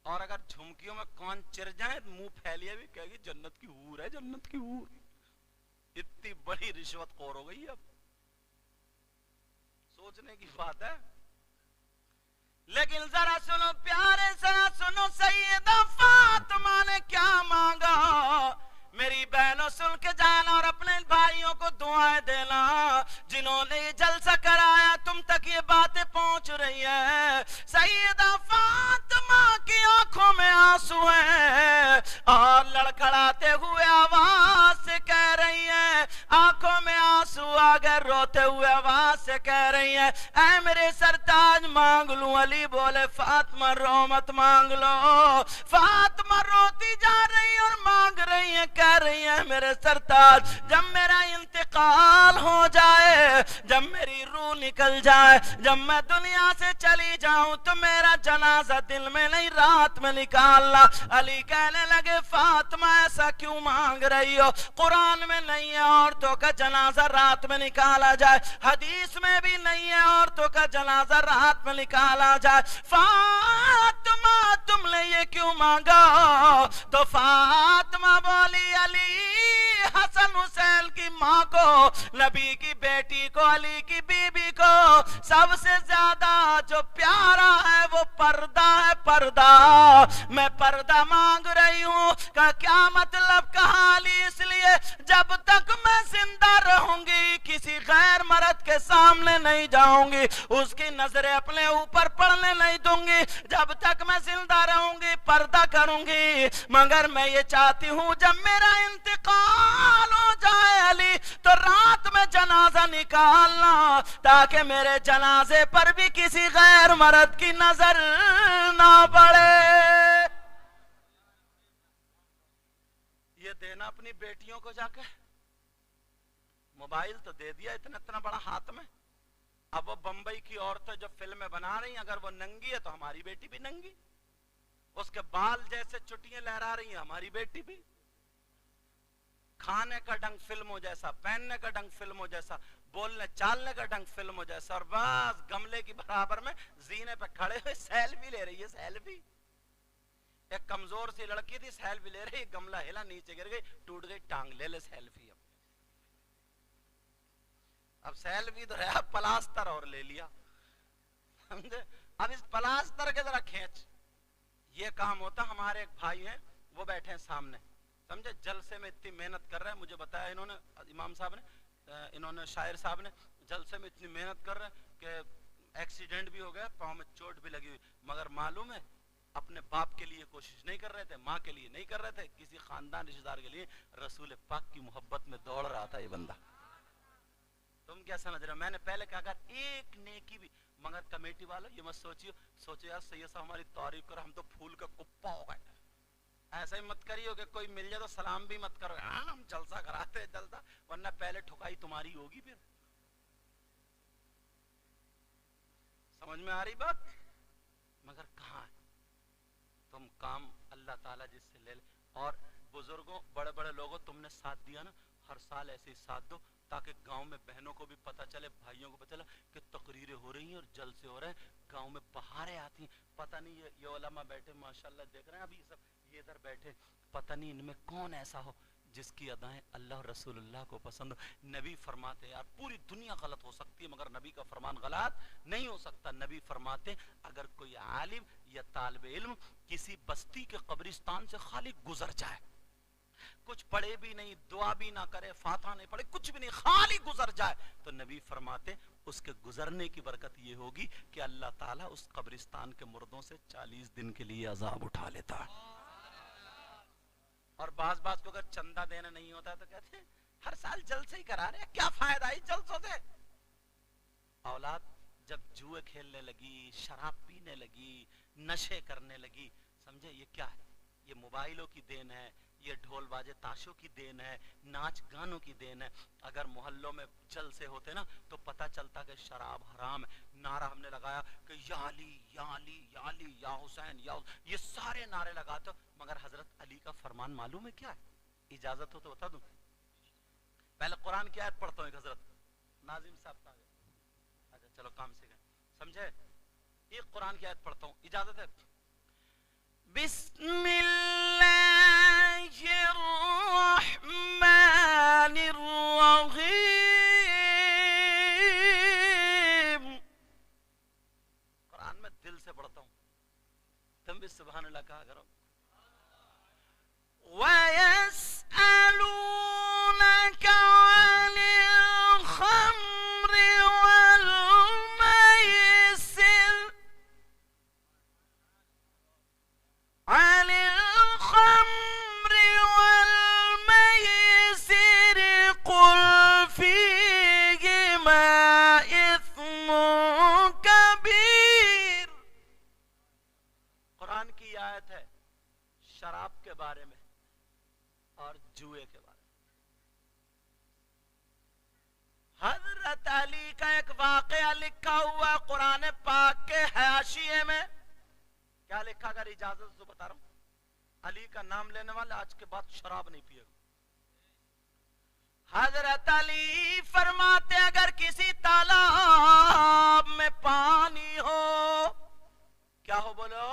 और अगर झुमकियों में कान चिर जाए, मुंह फैलिए भी कहेगी जन्नत की हूर है, जन्नत की हूर। इतनी बड़ी रिश्वत खोर हो गई अब, सोचने की बात है। लेकिन जरा सुनो प्यारे, जरा सुनो, सैयदा फातिमा ने क्या मांगा। मेरी बहनों सुन के जाना और अपने भाइयों को दुआएं देना, जिन्होंने ये जलसा कराया तुम तक ये बातें पहुंच रही है। सैयदा फातिमा की आंखों में आंसू हैं और लड़खड़ाते हुए आवाज से कह रही है, आंखों में आंसू आ गए, रोते हुए आवाज से कह रही है ऐ मेरे सरताज मांग लूं। अली बोले फातिमा रो मत, मांग लो। फातिमा रोती जा रही और मांग रही है, कह रही है मेरे सरताज जब मेरा इंतकाल हो जाए, जब मेरी रूह निकल जाए, जब मैं दुनिया से चली जाऊं, तो मेरा जनाजा दिन में नहीं रात में निकालना। अली कहने लगे फातिमा ऐसा क्यों मांग रही हो, कुरान में नहीं है औरतों का जनाजा रात में निकाला जाए, हदीस में भी नहीं है औरतों का जनाजा रात हाथ में निकाला जाए, फातिमा तुमने ये क्यों मांगा? तो फातिमा बोली अली हसन हुसैन की माँ को, नबी की बेटी को, अली की बीबी को सबसे ज्यादा जो प्यारा है वो पर्दा है, पर्दा। मैं पर्दा मांग रही हूँ। का क्या मतलब? कहा अली इसलिए जब तक मैं जिंदा रहूंगी किसी गैर मर्द के सामने नहीं जाऊंगी, उसकी नजरें अपने ऊपर पड़ने नहीं दूंगी। जब तक मैं जिंदा रहूंगी पर्दा करूंगी, मगर मैं ये चाहती हूँ जब मेरा इंतकाल हो जाए अली तो रात में जनाजा निकालना, ताकि मेरे जनाजे पर भी किसी गैर मर्द की नजर ना पड़े। ये देना अपनी बेटियों को जाकर, मोबाइल तो दे दिया इतना इतना बड़ा हाथ में। अब वो बंबई की औरतें जो फिल्में बना रही हैं, अगर वो नंगी है तो हमारी बेटी भी नंगी, उसके बाल जैसे चुटियां लहरा रही हैं, हमारी बेटी भी। खाने का ढंग फिल्मों जैसा, पहनने का ढंग फिल्मों जैसा, बोलने चालने का ढंग फिल्मों जैसा, और बस गमले की बराबर में जीने पे खड़े हुए सेल्फी ले रही है। सेल्फी, एक कमजोर सी लड़की थी, सेल्फी ले रही, गमला हिला, नीचे गिर गई, टूट गई टांग, ले ले सेल्फी। अब सेल्फी तो है, प्लास्टर और ले लिया, समझे? अब इस प्लास्टर के जरा खींच, ये काम होता। हमारे एक भाई हैं, वो बैठे हैं सामने, समझे, जलसे में इतनी मेहनत कर रहे हैं। मुझे बताया इन्होंने, इमाम साहब ने, इन्होंने शायर साहब ने, जलसे में इतनी मेहनत कर रहे हैं कि एक्सीडेंट भी हो गया, पाँव में चोट भी लगी हुई, मगर मालूम है अपने बाप के लिए कोशिश नहीं कर रहे थे, माँ के लिए नहीं कर रहे थे, किसी खानदान रिश्तेदार के लिए, रसूल पाक की मोहब्बत में दौड़ रहा था ये बंदा। तुम क्या समझ रहे हो? मैंने पहले कहा कर एक नेकी भी, मगर कमेटी वालों ये मत सोचियो, सोचो यार सैयद साहब हमारी तारीफ कर, हम तो फूल का कुप्पा हो गए। ऐसा ही मत करियो कि कोई मिल जाए तो सलाम भी मत करो, हाँ हम जलसा कराते हैं जलसा, वरना पहले ठुकाई तुम्हारी होगी। फिर समझ में आ रही बात? मगर कहाँ है? तुम काम अल्लाह ताला जिससे ले ले। और बुजुर्गों, बड़े बड़े लोगों, तुमने साथ दिया ना, हर साल ऐसे ही साथ दो, ताकि गांव में बहनों को भी पता चले, भाइयों को पता चले कि तकरीरें हो रही हैं और जलसे हो रहे हैं, गांव में बहारें आती हैं। पता नहीं ये उलमा बैठे माशाल्लाह देख रहे हैं, अभी सब ये इधर बैठे, पता नहीं इनमें कौन ऐसा हो जिसकी अदाएं अल्लाह और रसूलुल्लाह को पसंद हो। नबी फरमाते यार पूरी दुनिया गलत हो सकती है, मगर नबी का फरमान गलत नहीं हो सकता। नबी फरमाते अगर कोई आलिम या तालिब इल्म किसी बस्ती के कब्रिस्तान से खाली गुजर जाए, कुछ पढ़े भी नहीं, दुआ भी ना करे, फातिहा नहीं पढ़े, कुछ भी नहीं, खाली गुजर जाए, तो नबी फरमाते उसके गुजरने की बरकत ये होगी कि अल्लाह ताला उस कब्रिस्तान के मुर्दों से 40 दिन के लिए अजाब उठा लेता है। और बाज को अगर चंदा देना नहीं होता तो कहते हैं हर साल जलसे ही करा रहे, क्या फायदा है जलसों से? औलाद जब जुए खेलने लगी, शराब पीने लगी, नशे करने लगी, समझे ये क्या है? ये मोबाइलों की देन है, ये ढोल बाजे ताशों की देन है, नाच गानों की देन है। अगर मोहल्लों में जलसे होते ना तो पता चलता कि शराब हराम है। नारा हमने लगाया कि या अली या अली या अली या हुसैन या, ये सारे नारे लगाते हो, मगर हजरत अली का फरमान मालूम है क्या है? इजाजत हो तो बता दूं? पहले कुरान की आयत पढ़ता हूं, एक हजरत नाजिम साहब का, अच्छा चलो काम से गए, समझे? एक कुरान की आयत पढ़ता हूं, इजाजत है? बिस्मिल्लाहिर्रहमानिर्रहीम। कुरान में दिल से पढ़ता हूं, तुम भी सुभान अल्लाह कहा करो। वयस्अलूनका अनिल खम्रि वल मैसिर, अनिल खम्रि वल मैसिर कुल फीहिमा इस्मुन कबीर। कुरान की आयत है शराब के बारे में और जुए के बारे में। हजरत अली का एक वाकया लिखा हुआ कुरान पाक के हाशिये में। क्या लिखा? अगर इजाजत तो बता रहा हूं, अली का नाम लेने वाले आज के बाद शराब नहीं पिएगा। हजरत अली फरमाते अगर किसी तालाब में पानी हो, क्या हो बोलो,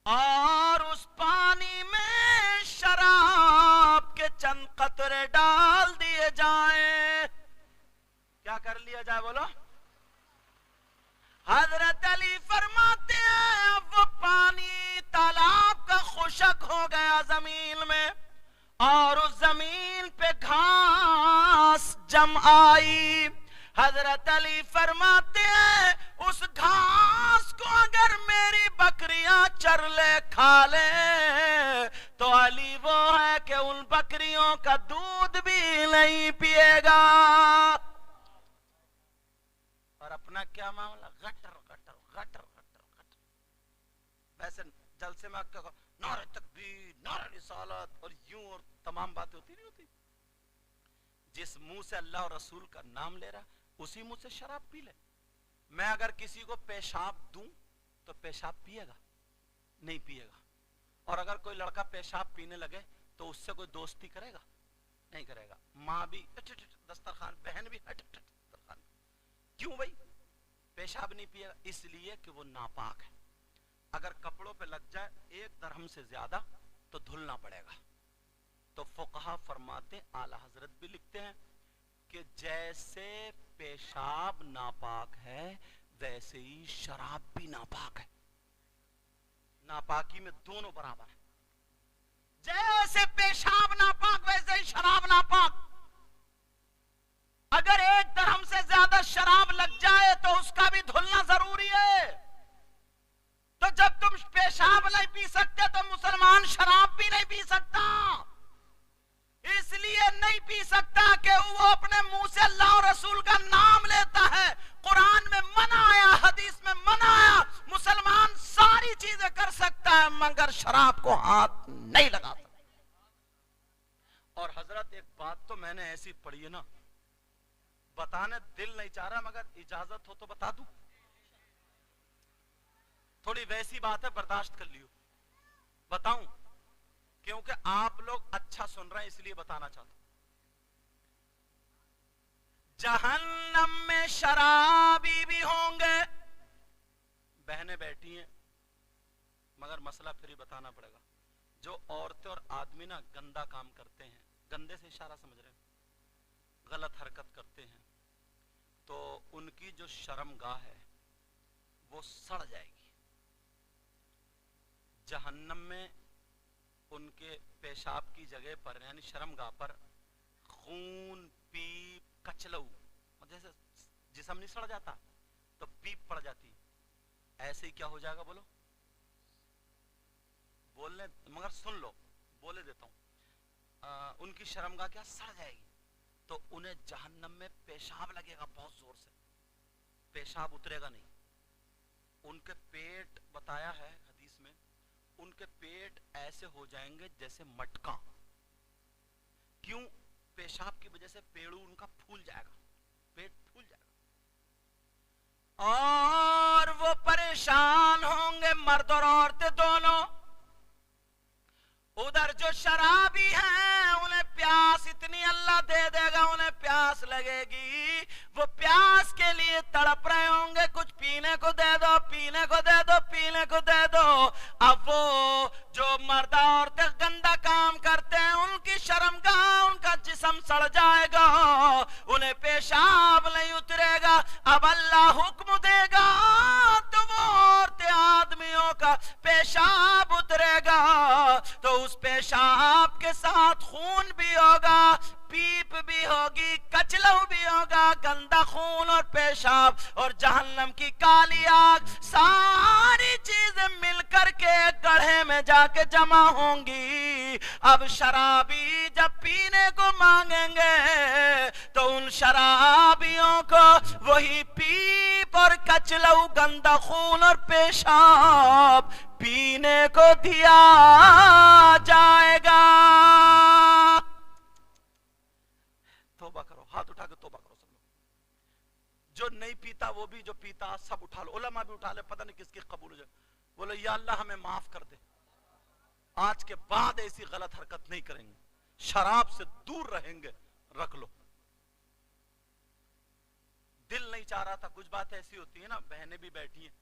और उस पानी में शराब के चंद कतरे डाल दिए जाएं, क्या कर लिया जाए बोलो। हजरत अली फरमाते हैं वो पानी तालाब का खुशक हो गया जमीन में, और उस जमीन पे घास जम आई। हजरत अली फरमाते हैं उस घास को अगर मेरी बकरियां चर ले खा ले तो अली वो है कि उन बकरियों का दूध भी नहीं पिएगा। और अपना क्या मामला, gutter gutter gutter gutter gutter. वैसे जलसे में नारे तकबीर, नारे रिसालत और यूं और तमाम बातें होती नहीं होती। जिस मुंह से अल्लाह और रसूल का नाम ले रहा उसी मुंह से शराब पी ले। मैं अगर किसी को पेशाब दूं तो पेशाब पिएगा नहीं पिएगा, और अगर कोई लड़का पेशाब पीने लगे तो उससे कोई दोस्ती करेगा नहीं करेगा। माँ भी दस्तरखान, बहन भी दस्तरखान। क्यों भाई पेशाब नहीं पिएगा? इसलिए कि वो नापाक है। अगर कपड़ों पे लग जाए 1 दरहम से ज्यादा तो धुलना पड़ेगा। तो फुकहा फरमाते, आला हजरत भी लिखते हैं कि जैसे पेशाब नापाक है वैसे ही शराब भी नापाक है। नापाकी में दोनों बराबर है। जैसे पेशाब नापाक वैसे ही शराब नापाक। अगर 1 दरहम से ज्यादा शराब लग जाए तो उसका भी धुलना जरूरी है। तो जब तुम पेशाब नहीं पी सकते तो मुसलमान शराब भी नहीं पी सकता। इसलिए नहीं पी सकता कि वो अपने मुंह से अल्लाह और रसूल का नाम लेता है। कुरान में मना आया, हदीस में मना आया। मुसलमान सारी चीजें कर सकता है मगर शराब को हाथ नहीं लगा सकता। और हजरत एक बात तो मैंने ऐसी पढ़ी है ना, बताने दिल नहीं चाह रहा मगर इजाजत हो तो बता दूं। थोड़ी वैसी बात है, बर्दाश्त कर लियो। बताऊं क्योंकि आप लोग अच्छा सुन रहे हैं इसलिए बताना चाहता हूं। जहन्नम में शराबी भी होंगे। बहनें बैठी हैं मगर मसला फिर ही बताना पड़ेगा। जो औरतें और आदमी ना गंदा काम करते हैं, गंदे से इशारा समझ रहे हैं, गलत हरकत करते हैं, तो उनकी जो शर्मगाह है वो सड़ जाएगी। जहन्नम में उनके पेशाब की जगह पर यानी शर्मगाह पर खून, पीप, कचलऊ, जैसे जिस्म नहीं सड़ जाता तो पीप पड़ जाती, ऐसे ही क्या हो जाएगा बोलो। बोलने मगर सुन लो, बोले देता हूं। उनकी शर्मगाह क्या सड़ जाएगी, तो उन्हें जहन्नम में पेशाब लगेगा बहुत जोर से, पेशाब उतरेगा नहीं। उनके पेट, बताया है हदीस में, उनके पेट ऐसे हो जाएंगे जैसे मटका। क्यों? पेशाब की वजह से पेड़ू उनका फूल जाएगा, पेट फूल जाएगा। और वो परेशान होंगे मर्द और औरतें दोनों। उधर जो शराबी हैं उन्हें प्यास इतनी अल्लाह दे देगा, उन्हें प्यास लगेगी, वो प्यास के लिए तड़प रहे होंगे, कुछ पीने को दे दो, पीने को दे दो, पीने को दे दो। अब वो जो मर्द औरतें गंदा काम करते हैं उनकी शर्मगाह, उनका जिस्म सड़ जाएगा, उन्हें पेशाब नहीं उतरेगा। अब अल्लाह हुक्म देगा तो वो औरतें आदमियों का पेशाब उतरेगा, तो उस पेशाब के साथ खून भी होगा, पीप भी होगी, कचलऊ भी होगा, गंदा खून और पेशाब और जहन्नम की काली आग, सारी चीजें मिलकर के गड्ढे में जाके जमा होंगी। अब शराबी जब पीने को मांगेंगे तो उन शराबियों को वही पीप और कचलऊ, गंदा खून और पेशाब पीने को दिया जाएगा। तौबा करो, हाथ उठा के तौबा करो सब लोग। जो नहीं पीता वो भी, जो पीता सब उठा लो, उलमा भी उठा ले, पता नहीं किसकी कबूल हो जाए। बोलो या अल्लाह हमें माफ कर दे, आज के बाद ऐसी गलत हरकत नहीं करेंगे, शराब से दूर रहेंगे। रख लो। दिल नहीं चाह रहा था। कुछ बातें ऐसी होती है ना, बहनें भी बैठी हैं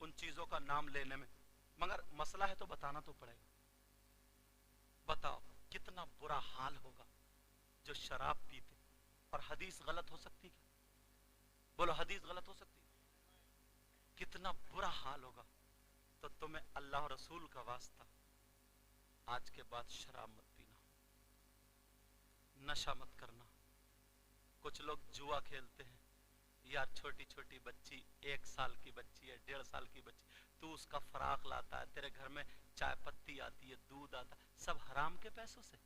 उन चीजों का नाम लेने में, मगर मसला है तो बताना तो पड़ेगा। बताओ कितना बुरा हाल होगा जो शराब पीते। और हदीस गलत हो सकती क्या? बोलो हदीस गलत हो सकती? कितना बुरा हाल होगा। तो तुम्हें अल्लाह और रसूल का वास्ता, आज के बाद शराब मत पीना, नशा मत करना। कुछ लोग जुआ खेलते हैं यार, छोटी छोटी बच्ची, 1 साल की बच्ची है, 1.5 साल की बच्ची, तू उसका फराक लाता है, तेरे घर में चाय पत्ती आती है, दूध आता, सब हराम के पैसों से।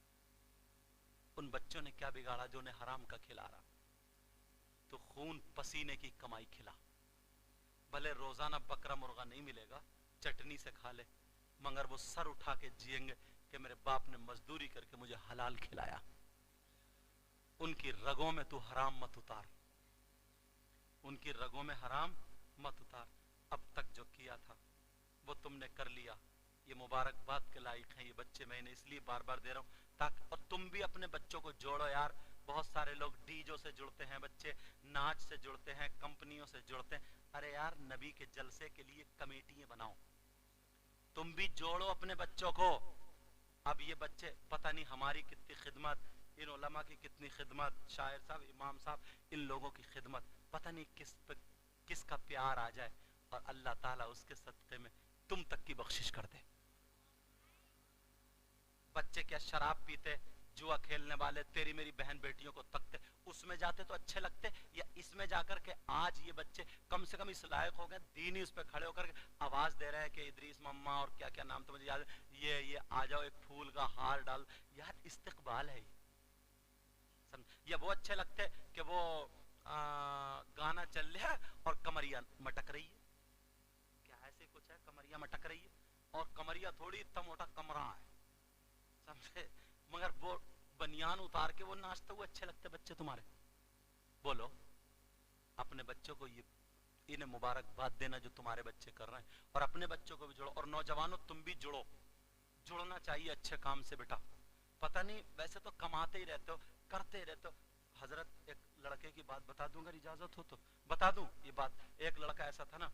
उन बच्चों ने क्या बिगाड़ा जो उन्हें हराम का खिला रहा? तो खून पसीने की कमाई खिला। भले रोजाना बकरा मुर्गा नहीं मिलेगा, चटनी से खा ले, मगर वो सर उठा के जिएंगे कि मेरे बाप ने मजदूरी करके मुझे हलाल खिलाया। उनकी रगों में तू हराम मत उतार, उनकी रगों में हराम मत उतार। अब तक जो किया था वो तुमने कर लिया, ये मुबारकबाद के लायक हैं ये बच्चे। मैं इन्हें इसलिए बार बार दे रहा हूँ ताकि, और तुम भी अपने बच्चों को जोड़ो यार। बहुत सारे लोग डीजो से जुड़ते हैं बच्चे, नाच से जुड़ते हैं, कंपनियों से जुड़ते हैं। अरे यार नबी के जलसे के लिए कमेटियां बनाओ, तुम भी जोड़ो अपने बच्चों को। अब ये बच्चे, पता नहीं हमारी कितनी खिदमत, इन उलमा की कितनी खिदमत, शायर साहब, इमाम साहब, इन लोगों की खिदमत, पता नहीं किसका प्यार आ जाए और अल्लाह ताला उसके सदक़े में तुम तक की बख्शिश कर दे। बच्चे क्या शराब पीते, जुआ खेलने वाले, तेरी मेरी बहन बेटियों को तकते, उसमें जाते तो अच्छे लगते, या इसमें जाकर के आज ये बच्चे कम से कम इस लायक हो गए, दीनी उस पे खड़े होकर के आवाज दे रहे हैं कि इदरीस मम्मा और क्या क्या नाम तो मुझे याद, ये आ जाओ, एक फूल का हार डाल। यार इस्तिकबाल है समझ? या वो अच्छे लगते कि वो गाना चल रहा है और कमरिया मटक रही है, क्या ऐसे कुछ है, कमरिया मटक रही है, और कमरिया थोड़ी इतना मोटा कमरा है, समझे? मगर वो बनियान उतार के वो नाचते हुए अच्छे लगते बच्चे तुम्हारे। बोलो अपने बच्चों को ये, इन्हें मुबारकबाद देना जो तुम्हारे बच्चे कर रहे हैं, और अपने बच्चों को भी जोड़ो। और नौजवानों तुम भी जुड़ो, जुड़ना चाहिए अच्छे काम से बेटा। पता नहीं वैसे तो कमाते ही रहते हो, करते ही रहते हो। हजरत एक लड़के की बात बता दूंगा, इजाजत हो तो बता दूं ये बात। एक लड़का ऐसा था ना,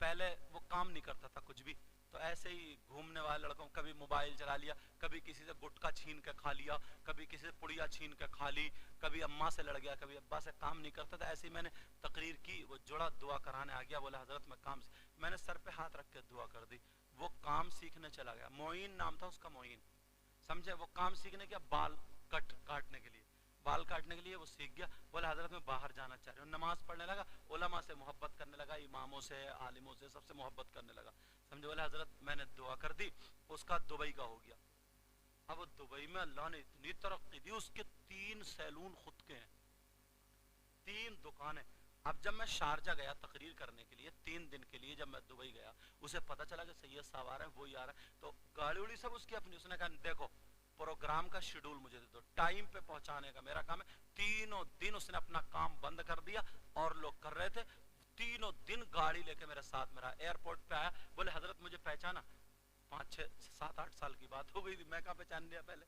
पहले वो काम नहीं करता था कुछ भी, तो ऐसे ही घूमने वाले लड़कों, कभी मोबाइल चला लिया, कभी किसी से गुटखा छीन के खा लिया, कभी किसी से पुड़िया छीन के खा ली, कभी अम्मा से लड़ गया, कभी अब्बा से, काम नहीं करता था। ऐसे ही मैंने तकरीर की, वो जुड़ा दुआ कराने आ गया, बोला हजरत मैं काम, मैंने सर पे हाथ रख के दुआ कर दी। वो काम सीखने चला गया, मोइन नाम था उसका, मोइन, समझे? वो काम सीखने के, बाल काटने के लिए, बाल काटने के लिए वो सीख गया। बोला हजरत मैं बाहर जाना चाह रहा हूँ। नमाज पढ़ने लगा, उलमा से मोहब्बत करने लगा, इमामों से, आलिमों से, सबसे मोहब्बत करने लगा, समझे? बोला हजरत मैंने दुआ कर दी, उसका दुबई का हो गया। अब दुबई में अल्लाह ने इतनी तरक्की दी, उसके 3 सैलून खुद के हैं, 3 दुकानें। अब जब मैं शारजा गया तकरीर करने के लिए 3 दिन के लिए, जब मैं दुबई गया, उसे पता चला कि सैयद साहब आ रहे हैं, वो ही आ रहा है, तो गाड़ी उड़ी सब उसकी अपनी। उसने कहा देखो प्रोग्राम का शेड्यूल मुझे दे दो, टाइम पे पहुंचाने का मेरा काम है। तीनों दिन उसने अपना काम बंद कर दिया, और लोग कर रहे थे, तीनों दिन गाड़ी लेके मेरे साथ में रहा। एयरपोर्ट पे आया, बोले हजरत मुझे पहचाना? 5, 6, 7, 8 साल की बात हो गई थी, मैं कहाँ पहचान लिया पहले?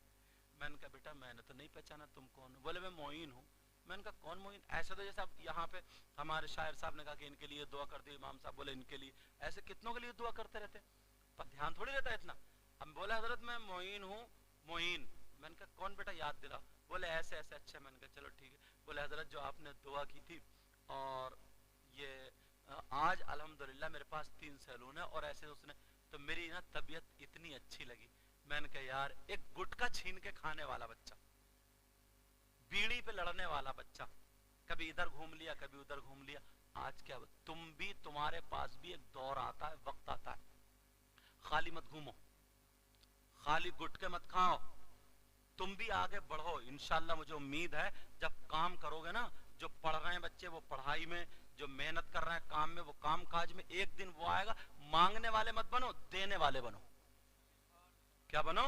मैंने कहा बेटा मैंने तो नहीं पहचाना, तुम कौन हो? बोले मैं मोइन हूँ। मैंने कहा कौन मोइन? ऐसे तो जैसे अब यहाँ पे हमारे शायर साहब ने कहा कि इनके लिए दुआ कर दी, इमाम साहब बोले इनके लिए, ऐसे कितनों के लिए दुआ करते रहते, पर ध्यान थोड़ी रहता है इतना। अब बोले हजरत मैं मोइन हूँ, मोइन। मैंने कहा कौन बेटा, याद दिला। बोले ऐसे ऐसे। अच्छा, मैंने कहा चलो ठीक है। बोले हजरत जो आपने दुआ की थी, और ये आज अल्हम्दुलिल्लाह मेरे पास 3 सैलून है, और ऐसे उसने, तो मेरी ना तबीयत इतनी अच्छी लगी। मैंने कहा यार एक गुटखा छीन के खाने वाला बच्चा, बीड़ी पे लड़ने वाला बच्चा, कभी इधर घूम लिया कभी उधर घूम लिया, आज क्या, तुम भी, तुम्हारे पास भी एक दौर आता है, वक्त आता है, खाली मत घूमो, खाली गुटके मत खाओ, तुम भी आगे बढ़ो। इंशाल्लाह मुझे उम्मीद है जब काम करोगे ना, जो पढ़ रहे हैं बच्चे वो पढ़ाई में, जो मेहनत कर रहे हैं काम में, वो काम काज में, एक दिन वो आएगा। मांगने वाले मत बनो, देने वाले बनो। क्या बनो?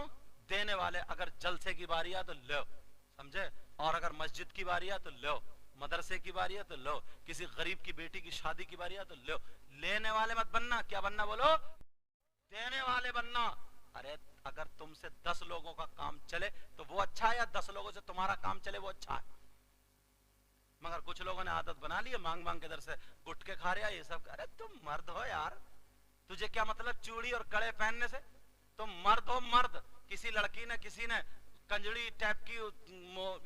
देने वाले। अगर जलसे की बारी है तो लो, समझे? और अगर मस्जिद की बारी है तो लो, मदरसे की बारी है तो लो, किसी गरीब की बेटी की शादी की बारी है तो लो। लेने वाले मत बनना। क्या बनना बोलो? देने वाले बनना। अरे अगर तुमसे 10 लोगों का काम चले तो वो अच्छा है, या 10 लोगों से तुम्हारा काम चले वो अच्छा है? मगर कुछ लोगों ने आदत बना ली है, मांग मांग के इधर से गुटके खा रहे ये सब। अरे तुम मर्द हो यार, तुझे क्या मतलब चूड़ी और कड़े पहनने से? तुम मर्द हो मर्द। किसी लड़की ने किसी ने कंजड़ी टाइप की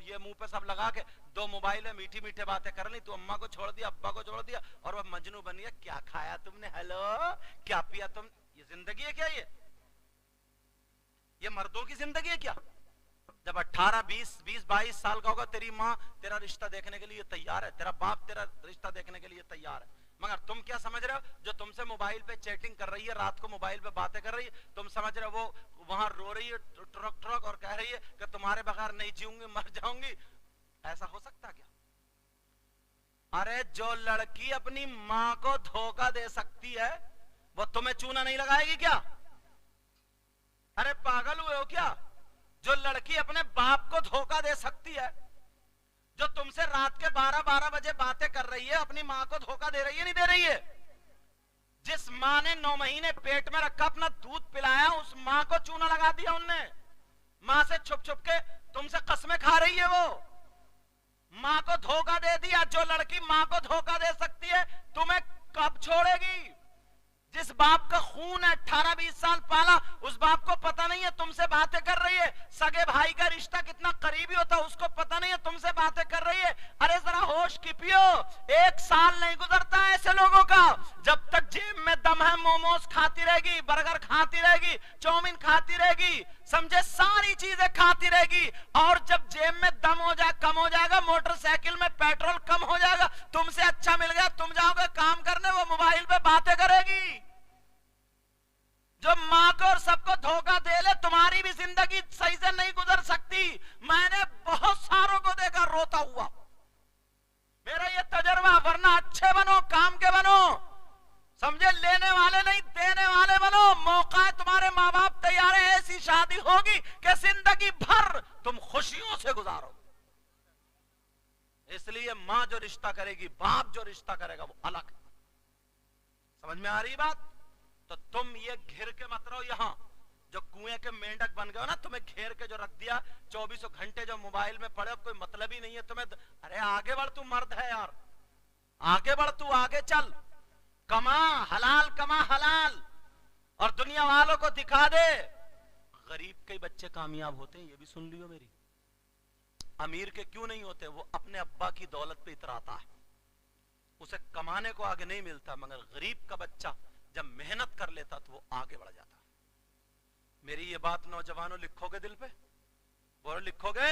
ये मुंह पे सब लगा के 2 मोबाइल है, मीठी मीठी बातें कर ली, तू अम्मा को छोड़ दिया, अब्बा को छोड़ दिया और वह मजनू बन गया। क्या खाया तुमने, हेलो क्या पिया तुम? ये जिंदगी है क्या? ये मर्दों की जिंदगी है क्या? जब 18, 20, 22 साल का होगा तेरी माँ तेरा रिश्ता देखने के लिए तैयार है, तेरा बाप तेरा रिश्ता देखने के लिए तैयार है। मगर तुम क्या समझ रहे हो, जो तुमसे मोबाइल पे चैटिंग कर रही है, रात को मोबाइल पे बातें कर रही है, तुम समझ रहे हो वो वहां रो रही है ट्रक ट्रक और कह रही है कि तुम्हारे बगैर नहीं जीऊंगी, मर जाऊंगी? ऐसा हो सकता क्या? अरे जो लड़की अपनी माँ को धोखा दे सकती है वो तुम्हें चूना नहीं लगाएगी क्या? अरे पागल हुए हो क्या? जो लड़की अपने बाप को धोखा दे सकती है, जो तुमसे रात के 12-12 बजे बातें कर रही है, अपनी माँ को धोखा दे रही है नहीं दे रही है? जिस माँ ने 9 महीने पेट में रखा अपना दूध पिलाया, उस माँ को चूना लगा दिया उनने। माँ से छुप छुप के तुमसे कस्में खा रही है, वो माँ को धोखा दे दिया। जो लड़की माँ को धोखा दे सकती है तुम्हें कब छोड़ेगी? जिस बाप का खून है, 18-20 साल पाला, उस बाप को पता नहीं है तुमसे बातें कर रही है। सगे भाई का रिश्ता कितना करीबी होता है उसको पता नहीं है तुमसे बातें कर रही है। अरे जरा होश की पियो। 1 साल नहीं गुजरता है ऐसे लोगों का जब तक जेब में दम है, मोमोज खाती रहेगी, बर्गर खाती रहेगी, चाउमीन खाती रहेगी, समझे, सारी चीजें खाती रहेगी। और जब जेब में दम हो जाए, कम हो जाएगा, मोटरसाइकिल में पेट्रोल कम हो जाएगा, तुमसे अच्छा मिल गया, तुम जाओगे काम करने, वो मोबाइल पे बातें करेगी। जो माँ को और सबको धोखा दे ले, तुम्हारी भी जिंदगी सही से नहीं गुजर सकती। मैंने बहुत सारों को देखा रोता हुआ, मेरा ये तजर्बा। वरना अच्छे बनो, काम के बनो, समझे, लेने वाले नहीं देने वाले बनो। मौका है, तुम्हारे माँ बाप तैयार है, ऐसी शादी होगी कि जिंदगी भर तुम खुशियों से गुजारो। इसलिए माँ जो रिश्ता करेगी, बाप जो रिश्ता करेगा, वो अलग है। समझ में आ रही बात? तो तुम ये घेर के मत रहो। यहां जो कुएं के मेंढक बन गए हो ना, तुम्हें घेर के जो रख दिया, 24 घंटे जो मोबाइल में पड़े, कोई मतलब ही नहीं है तुम्हें। अरे आगे बढ़, तू मर्द है यार, आगे बढ़, तू आगे चल, कमा हलाल, कमा हलाल, और दुनिया वालों को दिखा दे। गरीब के बच्चे कामयाब होते हैं, ये भी सुन लियो मेरी। अमीर के क्यों नहीं होते? वो अपने अब्बा की दौलत पे इतराता है, उसे कमाने को आगे नहीं मिलता। मगर गरीब का बच्चा जब मेहनत कर लेता तो वो आगे बढ़ जाता। मेरी ये बात नौजवानों लिखोगे दिल पे? बोलो लिखोगे?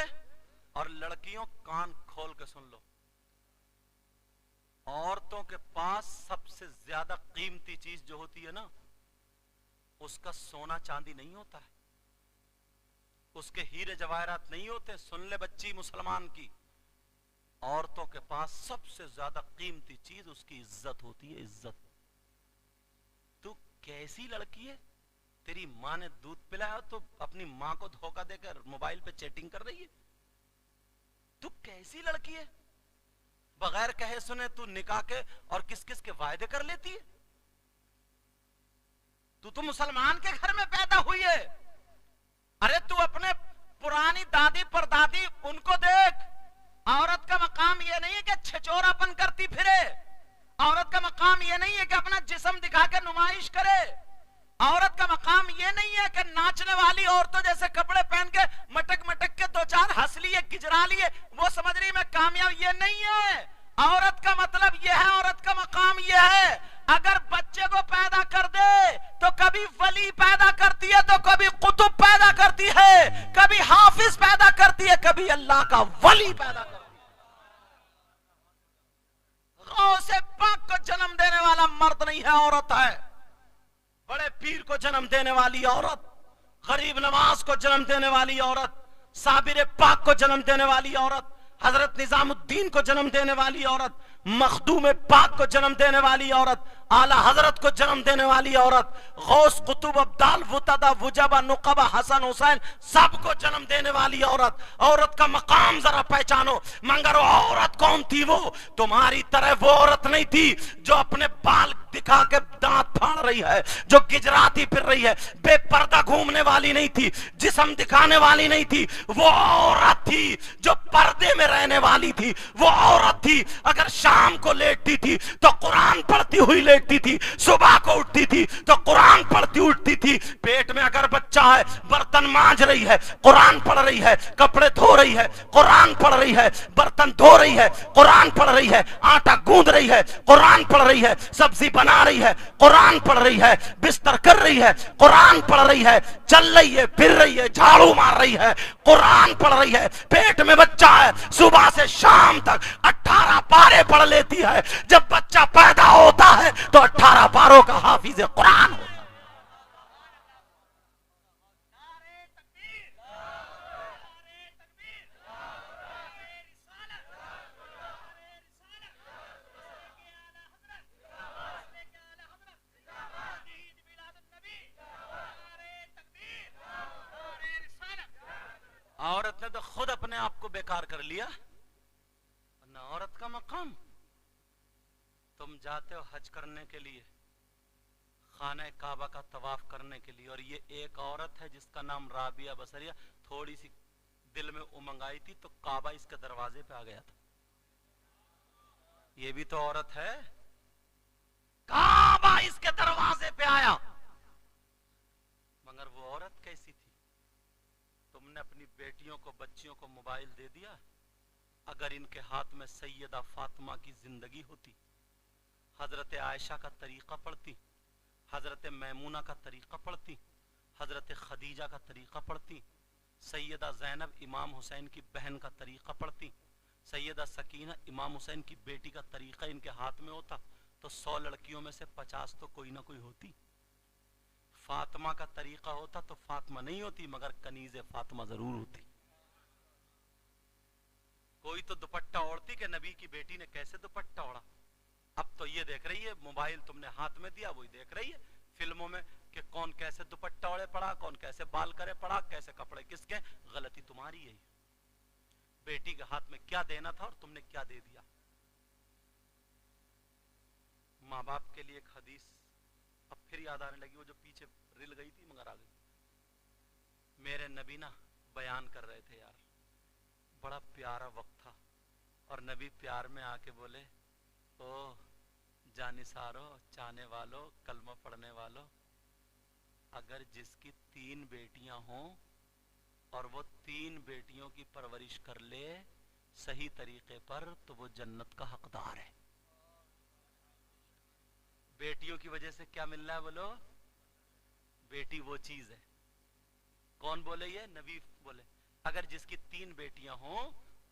और लड़कियों कान खोल के सुन लो, औरतों के पास सबसे ज्यादा कीमती चीज जो होती है ना, उसका सोना चांदी नहीं होता है, उसके हीरे जवाहरात नहीं होते। सुन ले बच्ची मुसलमान की, औरतों के पास सबसे ज्यादा कीमती चीज उसकी इज्जत होती है, इज्जत। तू कैसी लड़की है, तेरी माँ ने दूध पिलाया तो अपनी माँ को धोखा देकर मोबाइल पे चैटिंग कर रही है? तू कैसी लड़की है, बगैर कहे सुने तू निकाह के और किस किस के वायदे कर लेती है? तू तो मुसलमान के घर में पैदा हुई है। अरे तू अपने पुरानी दादी परदादी उनको देख। औरत का मकाम यह नहीं है कि छिचोरापन करती फिरे, औरत का मकाम यह नहीं है कि अपना जिस्म दिखा के नुमाइश करे, औरत का मकाम यह नहीं है कि नाचने वाली औरतों जैसे कपड़े पहन के मटक मटक के 2-4 हंस लिए, गिजरा लिए, वो समझ रही मैं कामयाब, ये नहीं है। औरत का मतलब यह है, औरत का मकाम यह है, अगर बच्चे को पैदा कर दे तो कभी वली पैदा करती है, तो कभी कुतुब पैदा करती है, कभी हाफिज पैदा करती है, कभी अल्लाह का वली पैदा करती है। गौसे पाक को जन्म देने वाला मर्द नहीं है, औरत है। बड़े पीर को जन्म देने वाली औरत, गरीब नवाज को जन्म देने वाली औरत, साबिर पाक को जन्म देने वाली औरत, हजरत निजामुद्दीन को जन्म देने वाली औरत, मखदूम पाक को जन्म देने वाली औरत, आला हजरत को जन्म देने वाली औरत, गौस कुतुब अब्दाल वुतदा वुजबा नुकबा हसन हुसैन सबको जन्म देने वाली औरत। औरत का मकाम जरा पहचानो। मगर वो औरत कौन थी? वो तुम्हारी तरह वो औरत नहीं थी जो अपने बाल दिखा के दांत फाड़ रही है, जो गिजराती फिर रही है, बेपर्दा घूमने वाली नहीं थी, जिस्म दिखाने वाली नहीं थी। वो औरत थी जो पर्दे में रहने वाली थी। वो औरत थी अगर शाम को लेटती थी तो कुरान पढ़ती हुई लेटती थी, सुबह को उठती थी तो कुरान पढ़ती उठती थी। पेट में अगर बच्चा है, बर्तन मांज रही है, कुरान पढ़ रही है, कपड़े धो रही है, कुरान पढ़ रही है, बर्तन धो रही है, कुरान पढ़ रही है, आटा गूंद रही है, कुरान पढ़ रही है, सब्जी बना रही है, कुरान पढ़ रही है, बिस्तर कर रही है, कुरान पढ़ रही है, चल रही है, फिर रही है, झाड़ू मार रही है, कुरान पढ़ रही है। पेट में बच्चा है, सुबह से शाम तक 18 पारे पढ़ लेती है। जब बच्चा पैदा होता है तो 18 पारों का हाफिज कुरान होता है। औरत ने तो खुद अपने आप को बेकार कर लिया। ना औरत का मकाम, तुम जाते हो हज करने के लिए, खाना काबा का तवाफ करने के लिए, और ये एक औरत है जिसका नाम राबिया बसरिया, थोड़ी सी दिल में उमंग आई थी तो काबा इसके दरवाजे पे आ गया था। ये भी तो औरत है, काबा इसके दरवाजे पे आया। मगर वो औरत कैसी थी? तुमने अपनी बेटियों को, बच्चियों को मोबाइल दे दिया। अगर इनके हाथ में सैयदा फातिमा की जिंदगी होती, हजरत आयशा का तरीका पढ़ती, हजरत मैमूना का तरीका पढ़ती, हजरत खदीजा का तरीका पढ़ती, सैयदा ज़ैनब इमाम हुसैन की बहन का तरीका पढ़ती, सैयदा सकीना इमाम हुसैन की बेटी का तरीका इनके हाथ में होता तो 100 लड़कियों में से 50 तो कोई ना कोई होती। फातिमा का तरीका होता तो फातिमा नहीं होती, मगर कनीज़े फातिमा जरूर होती। कोई तो दुपट्टा ओढ़ती कि नबी की बेटी ने कैसे दुपट्टा ओढ़ा। अब तो ये देख रही है, मोबाइल तुमने हाथ में दिया, वही देख रही है फिल्मों में कि कौन कैसे दुपट्टा ओढ़े पड़ा, कौन कैसे बाल करे पड़ा, कैसे कपड़े किसके। गलती तुम्हारी है। बेटी के हाथ में क्या देना था और तुमने क्या दे दिया। माँ बाप के लिए एक हदीस अब फिर याद आने लगी, वो जो पीछे रिल गई थी मगर आ गई। मेरे नबी ना बयान कर रहे थे यार, बड़ा प्यारा वक्त था, और नबी प्यार में आके बोले, ओ जानिसारो, चाहने वालों, कलमा पढ़ने वालों, अगर जिसकी 3 बेटियां हों और वो 3 बेटियों की परवरिश कर ले सही तरीके पर तो वो जन्नत का हकदार है। बेटियों की वजह से क्या मिल रहा है बोलो? बेटी वो चीज है। कौन बोले? ये नबी बोले, अगर जिसकी 3 बेटियां हों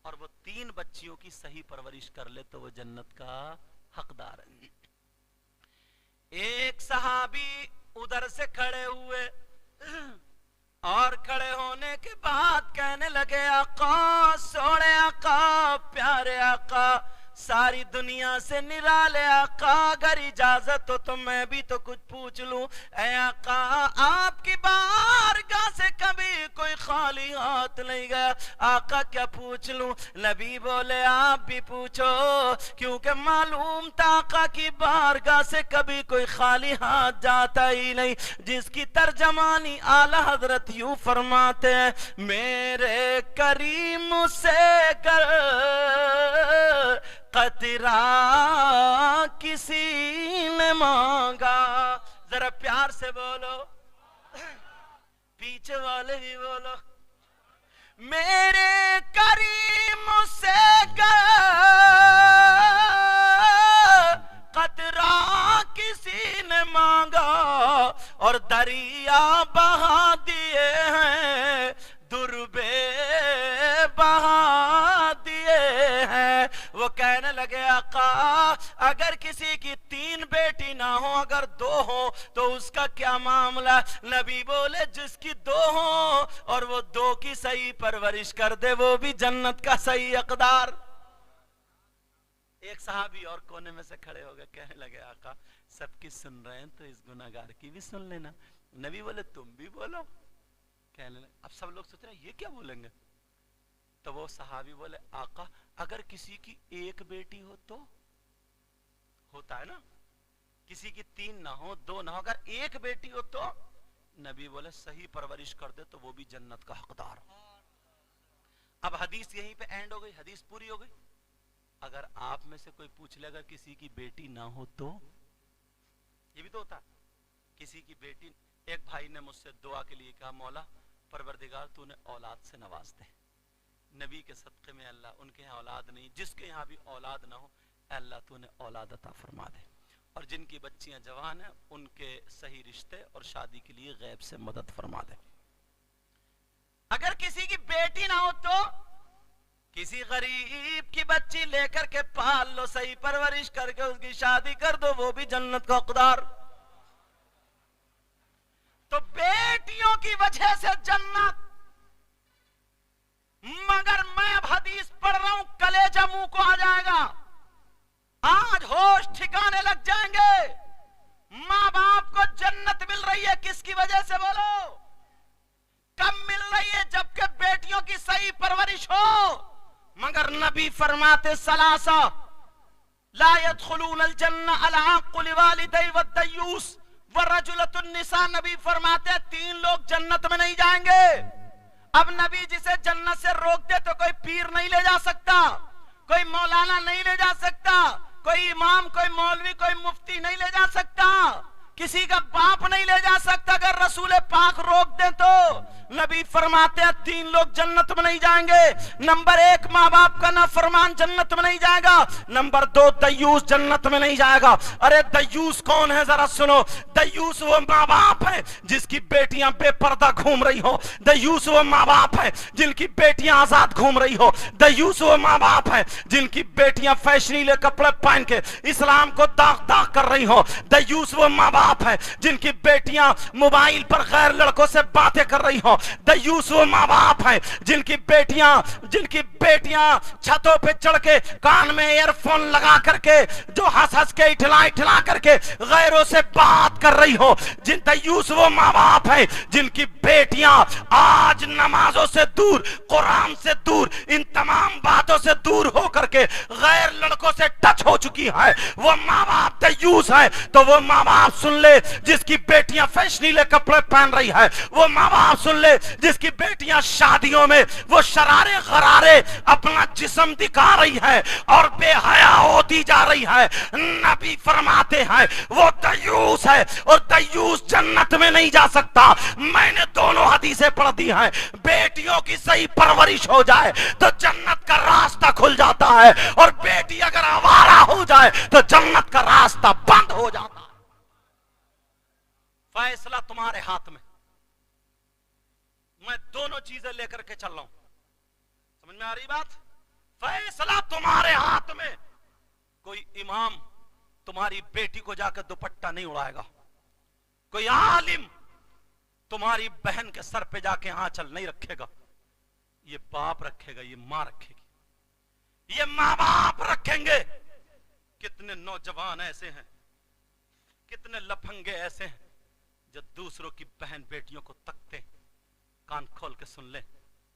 और वो 3 बच्चियों की सही परवरिश कर ले तो वो जन्नत का हकदार है। एक सहाबी उधर से खड़े हुए और खड़े होने के बाद कहने लगे, आका, सोने आका, प्यारे आका, सारी दुनिया से निराले आका, अगर इजाजत हो तो मैं भी तो कुछ पूछ लूं। ऐ आका, आपकी बारगाह से कभी कोई खाली हाथ नहीं गया। आका क्या पूछ लूं? नबी बोले, आप भी पूछो, क्योंकि मालूम था आका की बारगाह से कभी कोई खाली हाथ जाता ही नहीं। जिसकी तर्जमानी आला हजरत यूं फरमाते हैं, मेरे करीम से कर कतरा किसी ने मांगा। जरा प्यार से बोलो, पीछे वाले भी बोलो, मेरे करीम से कतरा किसी ने मांगा और दरिया बहा दिए हैं, दुर्बे बहा दिए हैं। वो कहने लगे, आका, अगर किसी की 3 बेटी ना हो, अगर 2 हो तो उसका क्या मामला? नबी बोले, जिसकी 2 हो और वो 2 की सही परवरिश कर दे वो भी जन्नत का सही हकदार। एक सहाबी और कोने में से खड़े हो गए, कहने लगे, आका, سب کی سن رہے ہیں تو اس گناہگار کی بھی سن لینا. نبی بولے تم بھی بولو. کہنے لگے. اب سب لوگ سوچ رہے ہیں یہ کیا بولیں گے. تو وہ صحابی بولے آقا اگر کسی کی ایک بیٹی ہو تو ہوتا ہے نا, کسی کی 3 نہ ہو 2 نہ ہو, اگر ایک بیٹی ہو تو نبی بولے صحیح پرورش کر دے تو وہ بھی جنت کا حقدار. اب حدیث یہیں پہ اینڈ ہو گئی, حدیث پوری ہو گئی. اگر آپ میں سے کوئی پوچھ لے اگر کسی کی بیٹی نہ ہو تو, یہ بھی تو ہوتا ہے کسی کی بیٹی. ایک بھائی نے مجھ سے دعا کے لیے کہا مولا پروردگار تو نے اولاد سے نواز دے. نبی کے صدقے میں اللہ, ان کے یہاں اولاد نہیں, جس کے یہاں بھی اولاد نہ ہو اللہ تو نے اولاد عطا فرما دے. اور جن کی بچیاں جوان ہیں ان کے صحیح رشتے اور شادی کے لیے غیب سے مدد فرما دے. اگر کسی کی بیٹی نہ ہو تو کسی غریب کی بچی لے کر کے پال لو, صحیح پرورش کر کے اس کی شادی کر دو, وہ بھی جنت کا حقدار. تو بیٹیوں کی وجہ سے جنت. مگر میں اب حدیث پڑھ رہا ہوں, کلیجہ منہ کو آ جائے گا, آج ہوش ٹھکانے لگ جائیں گے. ماں باپ کو جنت مل رہی ہے کس کی وجہ سے بولو, کب مل رہی ہے جبکہ بیٹیوں کی صحیح پرورش ہو. مگر نبی فرماتے ثلاثہ لا يدخلون الجنہ العاق لوالدی والدیوس ورجلۃ النساء. نبی فرماتے 3 لوگ جنت میں نہیں جائیں گے. اب نبی جسے جنت سے روک دے تو کوئی پیر نہیں لے جا سکتا, کوئی مولانا نہیں لے جا سکتا, کوئی امام, کوئی مولوی, کوئی مفتی نہیں لے جا سکتا, کسی کا باپ نہیں لے جا سکتا. اگر رسول پاک روک دیں تو نبی فرماتے ہیں 3 لوگ جنت میں نہیں جائیں گے. نمبر 1 ماں باپ کا نافرمان جنت میں نہیں جائے گا. نمبر 2 دیوس جنت میں نہیں جائے گا. ارے دیوس کون ہے ذرا سنو. دیوس وہ ماں باپ ہے جس کی بیٹیاں بے پردہ گھوم رہی ہو. دیوس وہ ماں باپ ہے جن کی بیٹیاں آزاد گھوم رہی ہو. دیوس وہ ماں باپ ہے جن کی بیٹیاں فیشنیلے کپڑے پہن کے اسلام کو داغ داغ کر رہی ہو. دیوس وہ ماں باپ ہے جن کی بیٹیاں موبائل پر غیر لڑکوں سے باتیں کر رہی ہو. دیوس وہ ماں باپ ہے جن کی بیٹیاں چھتوں پہ چڑھ کے کان میں ایئر فون لگا کر کے جو ہنس ہنس کے اٹھلا کر کے غیروں سے بات کر رہی ہو. دیوس وہ ماں باپ ہے جن کی بیٹیاں آج نمازوں سے دور, قرآن سے دور, ان تمام باتوں سے دور ہو کر کے غیر لڑکوں سے ٹچ ہو چکی ہے. وہ ماں باپ دیوس ہے. تو وہ ماں باپ سن لے جس کی بیٹیاں فیشنیلے کپڑے پہن رہی ہے. وہ ماں باپ سن لے جس کی بیٹیاں شادیوں میں وہ شرارے غرارے اپنا جسم دکھا رہی ہے اور بے حیا ہوتی جا رہی ہے. نبی فرماتے ہیں وہ دیوس ہے اور دیوس جنت میں نہیں جا سکتا. میں نے دونوں حدیثیں پڑھ دی ہیں. بیٹیوں کی صحیح پرورش ہو جائے تو جنت کا راستہ کھل جاتا ہے, اور بیٹی اگر آوارہ ہو جائے تو جنت کا راستہ بند ہو جاتا ہے. فیصلہ تمہارے ہاتھ میں. میں دونوں چیزیں لے کر کے چل رہا ہوں, سمجھ میں آ رہی بات. فیصلہ تمہارے ہاتھ میں. کوئی امام تمہاری بیٹی کو جا کے دوپٹہ نہیں اڑائے گا. کوئی عالم تمہاری بہن کے سر پہ جا کے آنچل نہیں رکھے گا. یہ باپ رکھے گا, یہ ماں رکھے گی, یہ ماں باپ رکھیں گے. کتنے نوجوان ایسے ہیں, کتنے لفنگے ایسے ہیں جو دوسروں کی بہن بیٹیوں کو تکتے. کان کھول کے سن لے,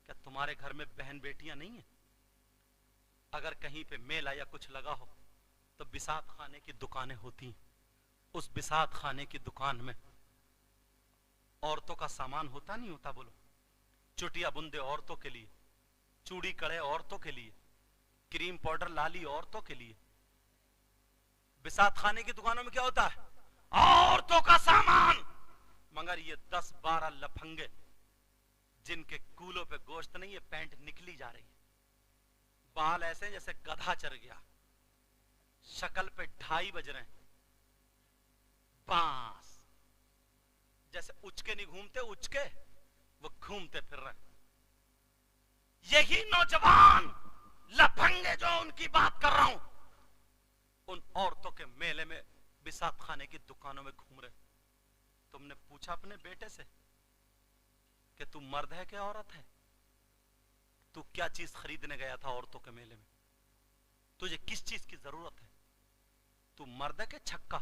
کیا تمہارے گھر میں بہن بیٹیاں نہیں ہیں؟ اگر کہیں پہ میلہ یا کچھ لگا ہو تو بساط خانے کی دکانیں ہوتی ہیں. اس بساط خانے کی دکان میں عورتوں کا سامان ہوتا نہیں ہوتا؟ بولو. چٹیا بندے عورتوں کے لیے, چوڑی کڑے عورتوں کے لیے, کریم پاؤڈر لالی عورتوں کے لیے. بساط خانے کی دکانوں میں کیا ہوتا ہے؟ عورتوں کا سامان. مگر یہ 10-12 لفنگے جن کے کولوں پہ گوشت نہیں, یہ پینٹ نکلی جا رہی ہے, بال ایسے جیسے گدھا چر گیا, شکل پہ 2:30 بج رہے ہیں, بانس جیسے اچکے نہیں گھومتے, اچکے وہ گھومتے پھر رہے. یہی نوجوان لفنگے جو ان کی بات کر رہا ہوں, ان عورتوں کے میلے میں بساط خانے کی دکانوں میں گھوم رہے. تم نے پوچھا اپنے بیٹے سے کہ تو مرد ہے کہ عورت ہے؟ تو کیا چیز خریدنے گیا تھا عورتوں کے میلے میں؟ تجھے کس چیز کی ضرورت ہے؟ تو مرد ہے کہ چھکا؟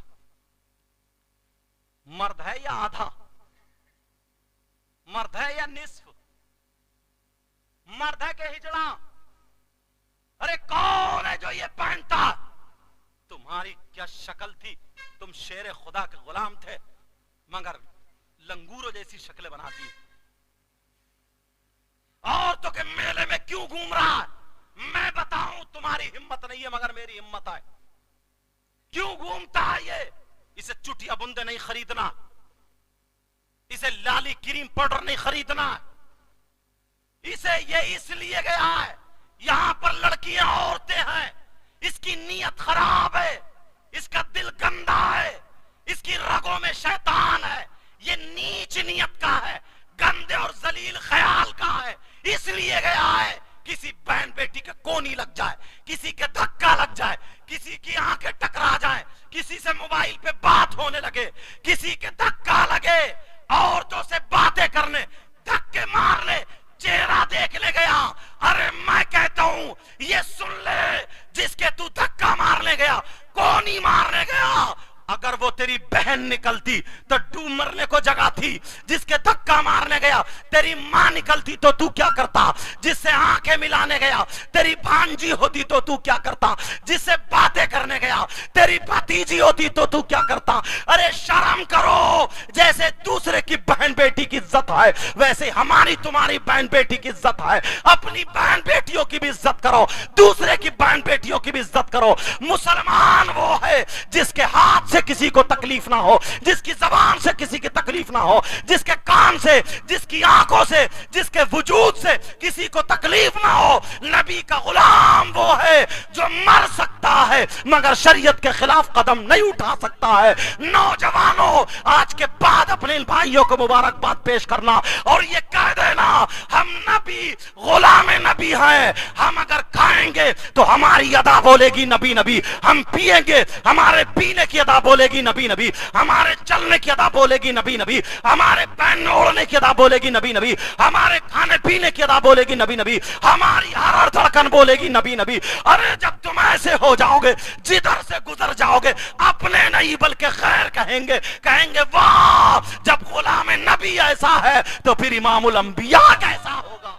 مرد ہے یا آدھا؟ مرد ہے یا نصف؟ مرد ہے کہ ہجڑا؟ ارے کون ہے جو یہ پہنتا؟ تمہاری کیا شکل تھی، تم شیر خدا کے غلام تھے، مگر لنگوروں جیسی شکلیں بنا دی. اور تو کہ میلے میں کیوں گھوم رہا ہے؟ میں بتاؤں تمہاری ہمت نہیں ہے مگر میری ہمت ہے. کیوں گھومتا ہے یہ؟ اسے چٹیا بندے نہیں خریدنا، اسے لالی کریم پاؤڈر نہیں خریدنا، اسے یہ اس لیے گیا ہے یہاں پر لڑکیاں عورتیں ہیں، اس کی نیت خراب ہے، اس کا دل گندا ہے، اس کی رگوں میں شیطان ہے، یہ نیچ نیت کا ہے، گندے اور ذلیل خیال کا ہے، اس لیے گیا ہے کسی بہن بیٹی کے کونی لگ جائے، کسی کے دھکا لگ جائے، کسی کی آنکھیں ٹکرا جائیں، کسی سے موبائل پہ بات ہونے لگے، کسی کے دھکا لگے، عورتوں سے باتیں کرنے، دھکے مارنے، چہرہ دیکھ لے گیا. ارے میں کہتا ہوں یہ سن لے، جس کے تو دھکا مارنے گیا، کونی مارنے گیا، اگر وہ تیری بہن نکلتی تو ڈوب مرنے کو جگہ تھی. جس کے دھکا مارنے گیا تیری ماں نکلتی تو تو کیا کرتا؟ جس سے آنکھیں ملانے گیا تیری بھانجی ہوتی تو تو کیا کرتا؟ جس سے باتیں کرنے گیا تیری بھتیجی ہوتی تو تو کیا کرتا؟ ارے شرم کرو. جیسے دوسرے کی بہن بیٹی کی عزت ہے ویسے ہماری تمہاری بہن بیٹی کی عزت ہے. اپنی بہن بیٹیوں کی بھی عزت کرو، دوسرے کی بہن بیٹیوں کی بھی عزت کرو. مسلمان وہ ہے جس کے ہاتھ سے کسی کو تکلیف نہ ہو، جس کی زبان سے کسی کی تکلیف نہ ہو، جس کے کان سے، جس کی آنکھوں سے، جس کے وجود سے کسی کو تکلیف نہ ہو. نبی کا غلام وہ ہے جو مر سکتا ہے مگر شریعت کے خلاف قدم نہیں اٹھا سکتا ہے. نوجوانوں آج کے بعد اپنے بھائیوں کو مبارکباد پیش کرنا اور یہ کہہ دینا ہم نبی غلام نبی ہیں. ہم اگر کھائیں گے تو ہماری ادا بولے گی نبی نبی، ہم پیئیں گے ہمارے پینے کی ادا بولے گی نبی نبی، ہمارے چلنے کی ادا بولے گی نبی نبی، ہمارے پہننے اوڑھنے کی ادا بولے گی نبی نبی، ہمارے کھانے پینے کی ادا بولے گی نبی نبی، ہماری ہر ہر دھڑکن بولے گی نبی نبی. ارے جب تم ایسے ہو جاؤ گے جدھر سے گزر جاؤ گے اپنے نہیں بلکہ خیر کہیں گے، کہیں گے واہ جب غلام نبی ایسا ہے تو پھر امام الانبیاء کیسا ہوگا.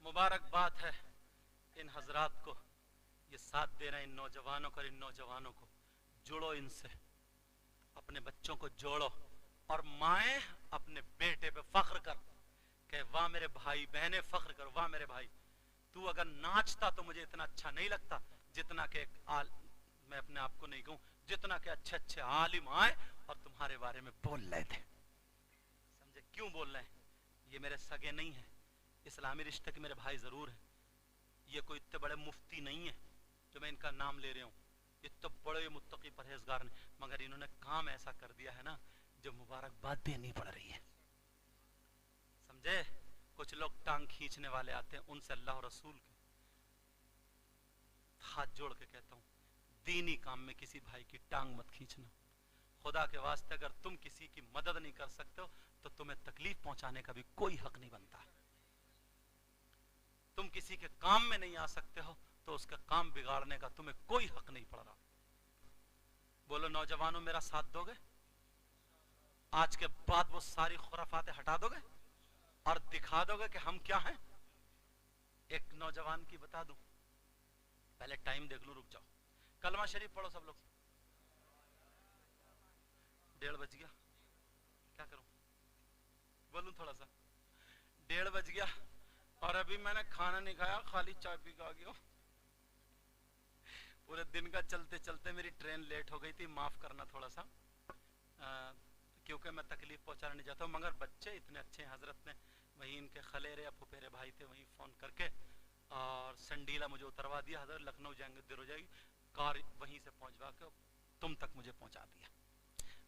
مبارکباد ہے ان حضرات کو، یہ ساتھ دے رہے ہیں ان نوجوانوں کو. ان نوجوانوں کو جوڑو، ان سے اپنے بچوں کو جوڑو، اور مائیں اپنے بیٹے پہ فخر کر کہ واہ میرے بھائی، بہنیں فخر کر واہ میرے بھائی. تو اگر ناچتا تو مجھے اتنا اچھا نہیں لگتا جتنا کہ میں اپنے آپ کو نہیں کہوں، جتنا کہ اچھے اچھے عالم آئے اور تمہارے بارے میں بول رہے تھے. سمجھے کیوں بول رہے ہیں؟ یہ میرے سگے نہیں ہیں، اسلامی رشتے کے میرے بھائی ضرور ہیں. یہ کوئی اتنے بڑے مفتی نہیں ہے جو میں ان کا نام لے رہا ہوں، اتنے بڑے متقی پرہیزگار نے، مگر انہوں نے کام ایسا کر دیا ہے نا جو مبارکباد دینی پڑ رہی ہے. سمجھے؟ کچھ لوگ ٹانگ کھینچنے والے آتے ہیں، ان سے اللہ اور رسول کے ہاتھ جوڑ کے کہتا ہوں دینی کام میں کسی بھائی کی ٹانگ مت کھینچنا. خدا کے واسطے اگر تم کسی کی مدد نہیں کر سکتے ہو تو تمہیں تکلیف پہنچانے کا بھی کوئی حق نہیں بنتا. تم کسی کے کام میں نہیں آ سکتے ہو تو اس کا کام بگاڑنے کا تمہیں کوئی حق نہیں پڑ رہا. بولو نوجوانوں میرا ساتھ دو گے؟ آج کے بعد وہ ساری خرافاتیں ہٹا دو گے اور دکھا دو گے کہ ہم کیا ہیں؟ ایک نوجوان کی بتا دوں، پہلے ٹائم دیکھ لوں، رک جاؤ. کلمہ شریف پڑھو سب لوگ. 1:30 بج گیا، کیا کروں؟ بولوں تھوڑا سا. 1:30 بج گیا اور ابھی میں نے کھانا نہیں کھایا، خالی چائے پی کے آ گیا. پورے دن کا چلتے چلتے میری ٹرین لیٹ ہو گئی تھی، معاف کرنا تھوڑا سا، کیونکہ میں تکلیف پہنچانا نہیں چاہتا ہوں. مگر بچے اتنے اچھے ہیں، حضرت نے وہیں ان کے خلیرے یا پھپھیرے بھائی تھے، وہیں فون کر کے اور سنڈیلا مجھے اتروا دیا. حضرت لکھنؤ جائیں گے، دیر ہو جائے گی، کار وہیں سے پہنچوا کے تم تک مجھے پہنچا دیا.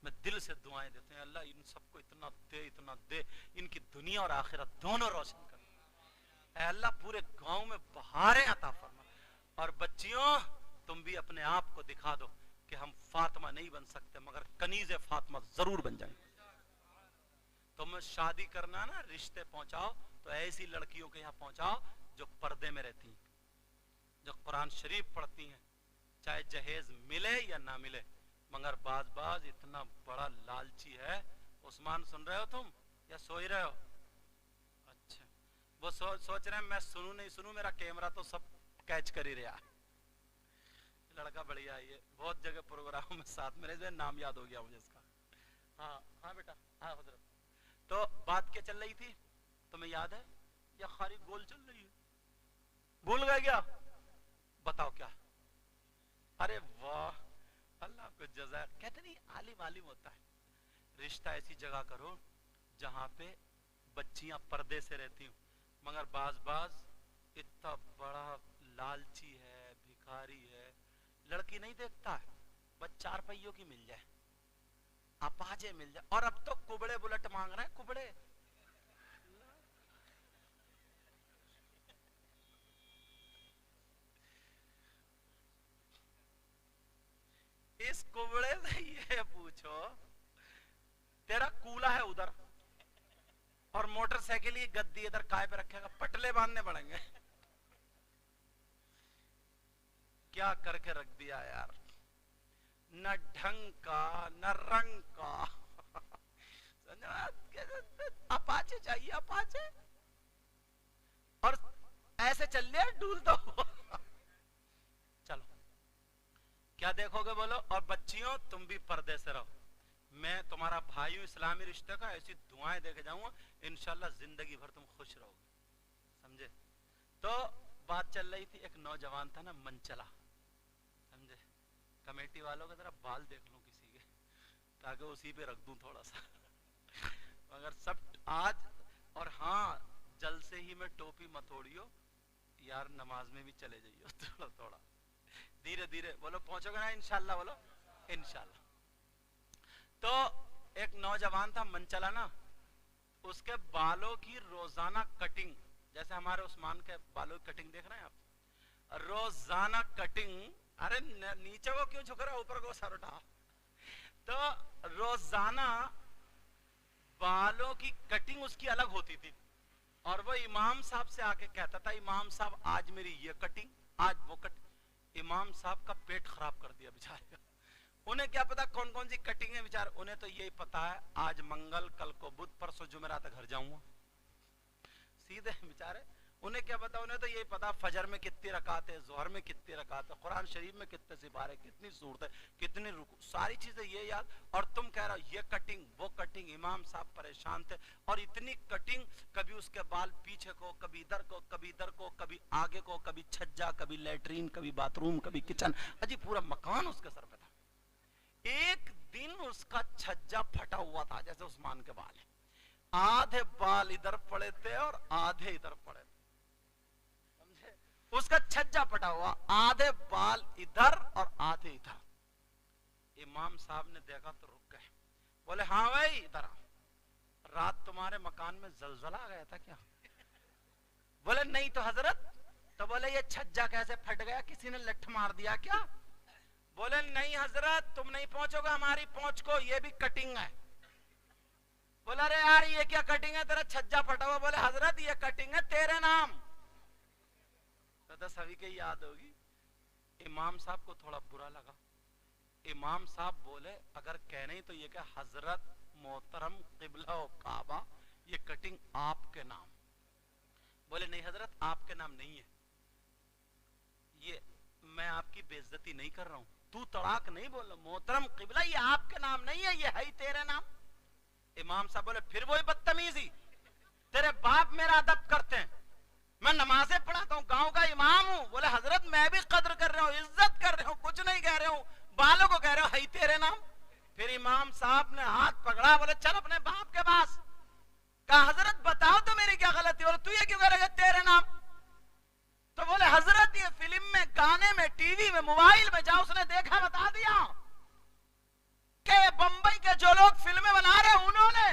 میں دل سے دعائیں دیتے ہیں اللہ ان سب کو اتنا دے، اتنا دے، ان کی دنیا اور آخرت دونوں روشن کر. اے اللہ پورے گاؤں میں بہاریں عطا فرما، اور بچیوں تم بھی اپنے آپ کو دکھا دو کہ ہم فاطمہ نہیں بن سکتے مگر کنیز فاطمہ ضرور بن جائیں. تم شادی کرنا نا رشتے پہنچاؤ تو ایسی لڑکیوں کے یہاں پہنچاؤ جو پردے میں رہتی ہیں, جو قرآن شریف پڑھتی ہیں, چاہے جہیز ملے یا نہ ملے. مگر باز اتنا بڑا لالچی ہے. عثمان سن رہے ہو تم یا سوئی رہے ہو؟ اچھا وہ سوچ رہے ہیں میں سنوں نہیں سنوں, میرا کیمرہ تو سب کیچ کر ہی رہا. لڑکا بڑھیا ہے, یہ بہت جگہ پروگرام میں ساتھ میرے نام یاد ہو گیا مجھے اس کا. ہاں ہاں بیٹا ہاں حضرت. تو بات کیا چل رہی تھی تمہیں یاد ہے یا خالی گول چل رہی ہے؟ بھول گئے کیا؟ بتاؤ کیا. ارے واہ اللہ کو جزائے. کہتے نہیں عالم ہوتا ہے. رشتہ ایسی جگہ کرو جہاں پہ بچیاں پردے سے رہتی ہوں. مگر باز اتنا بڑا لالچی ہے, بھکاری ہے, لڑکی نہیں دیکھتا ہے بس 4 پہیوں کی مل جائے, اپاجے مل جائے. اور اب تو کبڑے بلٹ مانگ رہے ہیں, کبڑے. اس کبڑے سے یہ پوچھو تیرا کولا ہے ادھر اور موٹر سائیکل کی گدی ادھر کائے پہ رکھے گا, پٹلے باندھنے پڑیں گے. کیا کر کے رکھ دیا یار, نہ ڈھنگ کا نہ رنگ کا. اپاچے چاہیے, اپاچے, اور ایسے چل لیا ڈول دو. چلو کیا دیکھو گے بولو. اور بچیوں تم بھی پردے سے رہو. میں تمہارا بھائی ہوں اسلامی رشتے کا, ایسی دعائیں دے کے جاؤں گا انشاءاللہ زندگی بھر تم خوش رہو گے. سمجھے؟ تو بات چل رہی تھی, ایک نوجوان تھا نا منچلا, سمجھے؟ کمیٹی والوں کا ذرا بال دیکھ لوں کسی کے تاکہ اسی پہ رکھ دوں تھوڑا سا. مگر سب آج, اور ہاں جل سے ہی میں ٹوپی مت اوڑیو یار, نماز میں بھی چلے جائیو تھوڑا تھوڑا دھیرے دھیرے. بولو پہنچو گے نا انشاءاللہ, بولو انشاءاللہ. تو ایک نوجوان تھا منچلا نا, اس کے بالوں کی روزانہ کٹنگ, جیسے ہمارے عثمان کے بالوں کی کٹنگ دیکھ رہے ہیں آپ, روزانہ کٹنگ. ارے نیچے کو کیوں جھک رہا, اوپر کو سر اٹھا. تو روزانہ بالوں کی کٹنگ اس کی الگ ہوتی تھی, اور وہ امام صاحب سے آ کے کہتا تھا امام صاحب آج میری یہ کٹنگ, آج وہ کٹنگ. امام صاحب کا پیٹ خراب کر دیا بیچارے کا. انہیں کیا پتا کون کون سی کٹنگ ہے بیچارے, انہیں تو یہی پتا ہے آج منگل, کل کو بدھ, پرسوں جمعرات گھر جاؤں گا. سیدھے بیچارے, انہیں کیا پتا, انہیں تو یہی پتا فجر میں کتنی رکعت ہے, ظہر میں کتنی رکعت ہے, قرآن شریف میں کتنے سپارے, کتنی سورت ہے, کتنی رکوع, ساری چیزیں یہ یاد. اور تم کہہ رہا ہو یہ کٹنگ وہ کٹنگ. امام صاحب پریشان تھے, اور اتنی کٹنگ, کبھی اس کے بال پیچھے کو, کبھی ادھر کو, کبھی ادھر کو, کبھی آگے کو, کبھی چھجا, کبھی لیٹرین, کبھی باتھ روم, کبھی کچن. اجی پورا مکان اس کے سر پہ تھا. ایک دن اس کا چھجا پھٹا ہوا تھا جیسے عثمان کے بال ہیں, آدھے بال ادھر پڑے تھے اور آدھے ادھر پڑے تھے. سمجھے؟ اس کا چھجا پھٹا ہوا, آدھے بال ادھر اور آدھے ادھر. امام صاحب نے دیکھا تو رک گئے, بولے ہاں بھائی ادھر آ, رات تمہارے مکان میں زلزلہ آ گیا تھا کیا؟ بولے نہیں تو حضرت. تو بولے یہ چھجا کیسے پھٹ گیا, کسی نے لٹھ مار دیا کیا؟ بولے نہیں حضرت تم نہیں پہنچو گے ہماری پہنچ کو, یہ بھی کٹنگ ہے. بولا ارے یار یہ کیا کٹنگ ہے, تیرا چھجا پھٹا ہوا. بولے حضرت یہ کٹنگ ہے تیرے نام. تو سبھی کے یاد ہوگی. امام صاحب کو تھوڑا برا لگا. امام صاحب بولے اگر کہنے ہی تو یہ کہ حضرت محترم قبلہ و کعبہ, یہ کٹنگ آپ کے نام. بولے نہیں حضرت آپ کے نام نہیں ہے, یہ میں آپ کی بے عزتی نہیں کر رہا ہوں, تو تڑاک نہیں بول رہا, محترم قبلہ یہ آپ کے نام نہیں ہے, یہ ہے ہی تیرے نام. امام صاحب بولے پھر وہی بدتمیزی, تیرے باپ میرا ادب کرتے ہیں, میں نمازیں پڑھاتا ہوں, گاؤں کا امام ہوں. بولے حضرت میں بھی قدر کر رہا ہوں, عزت کر رہا ہوں, کچھ نہیں کہہ رہا ہوں, بالوں کو کہہ رہا ہوں ہے ہی تیرے نام. پھر امام صاحب نے ہاتھ پکڑا, بولے چل اپنے باپ کے پاس. کہا حضرت بتاؤ تو میری کیا غلطی. بولے تو یہ کیوں کہہ رہا ہے تیرے نام. تو بولے حضرت یہ فلم میں, گانے میں, ٹی وی میں, موبائل میں جا, اس نے دیکھا بتا دیا کہ بمبئی کے جو لوگ فلمیں بنا رہے انہوں نے,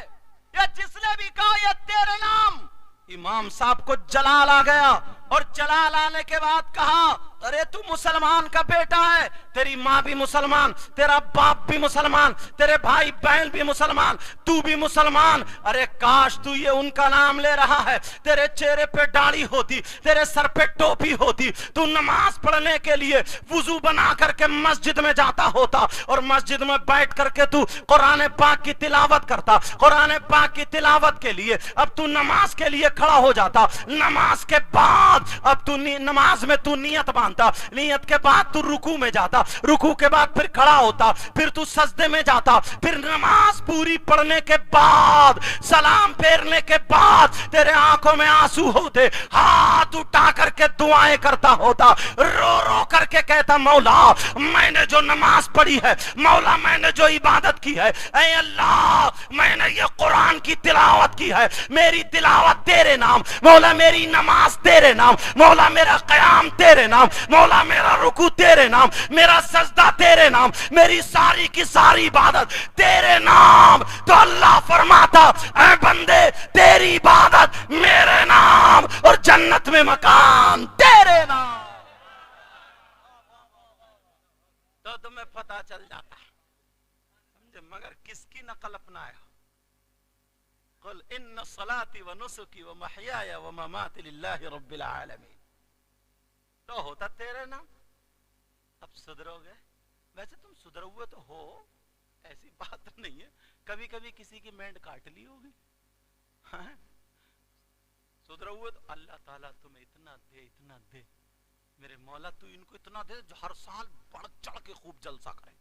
یا جس نے بھی کہا یہ تیرے نام. امام صاحب کو جلال آ گیا, اور جلال آنے کے بعد کہا ارے अरे तू मुसलमान का बेटा है, तेरी माँ भी मुसलमान, तेरा बाप भी मुसलमान, तेरे भाई बहन भी मुसलमान, तू भी मुसलमान। अरे काश तू ये उनका नाम ले रहा है, तेरे चेहरे पे दाढ़ी होती, तेरे सर पे टोपी होती, तू नमाज पढ़ने के लिए वुजू बना करके मस्जिद में जाता होता और मस्जिद में बैठ करके तू कुरान पाक की तिलावत करता। कुरान पाक की तिलावत के लिए अब तू नमाज के लिए खड़ा हो जाता। नमाज के बाद अब तू नमाज में तू नियत बांधता, नियत के बाद तू रुकू में जाता, रुकू के बाद फिर खड़ा होता, फिर तू सजदे में जाता, फिर नमाज पूरी पढ़ने के बाद सलाम फेरने के बाद तेरे आंखों में आंसू होते, हाथ उठा करके दुआएं करता होता, रो रो करके कहता मौला मैंने जो नमाज पढ़ी है, मौला मैंने जो इबादत की है, ऐ अल्लाह मैंने ये कुरान की तिलावत की है, मेरी तिलावत तेरे नाम, मौला मेरी नमाज तेरे नाम, मौला मेरा क़याम तेरे नाम, मौला मेरा रुकू तेरे नाम, मेरा सजदा तेरे नाम, मेरी सारी की सारी इबादत तेरे नाम। तो अल्लाह फरमाता ऐ बंदे तेरी इबादत मेरे नाम और जन्नत में मकान तेरे नाम। तो तुम्हें पता चल जाता है, समझे, मगर किसकी नकल अपनाया? कुल इन्न सलाती व नुसुकी व महयाया व ममाती लिल्लाहि रब्बिल आलमीन। तो होता तेरे नाम। अब सुधरोगे? वैसे तुम सुधरे हुए तो हो, ऐसी बात नहीं है, कभी कभी किसी की मेंढ काट ली होगी, हाँ? सुधरे हुए तो अल्लाह ताला तुम्हें इतना दे मेरे मौला, तू इनको इतना दे जो हर साल बढ़ चढ़ के खूब जलसा करे।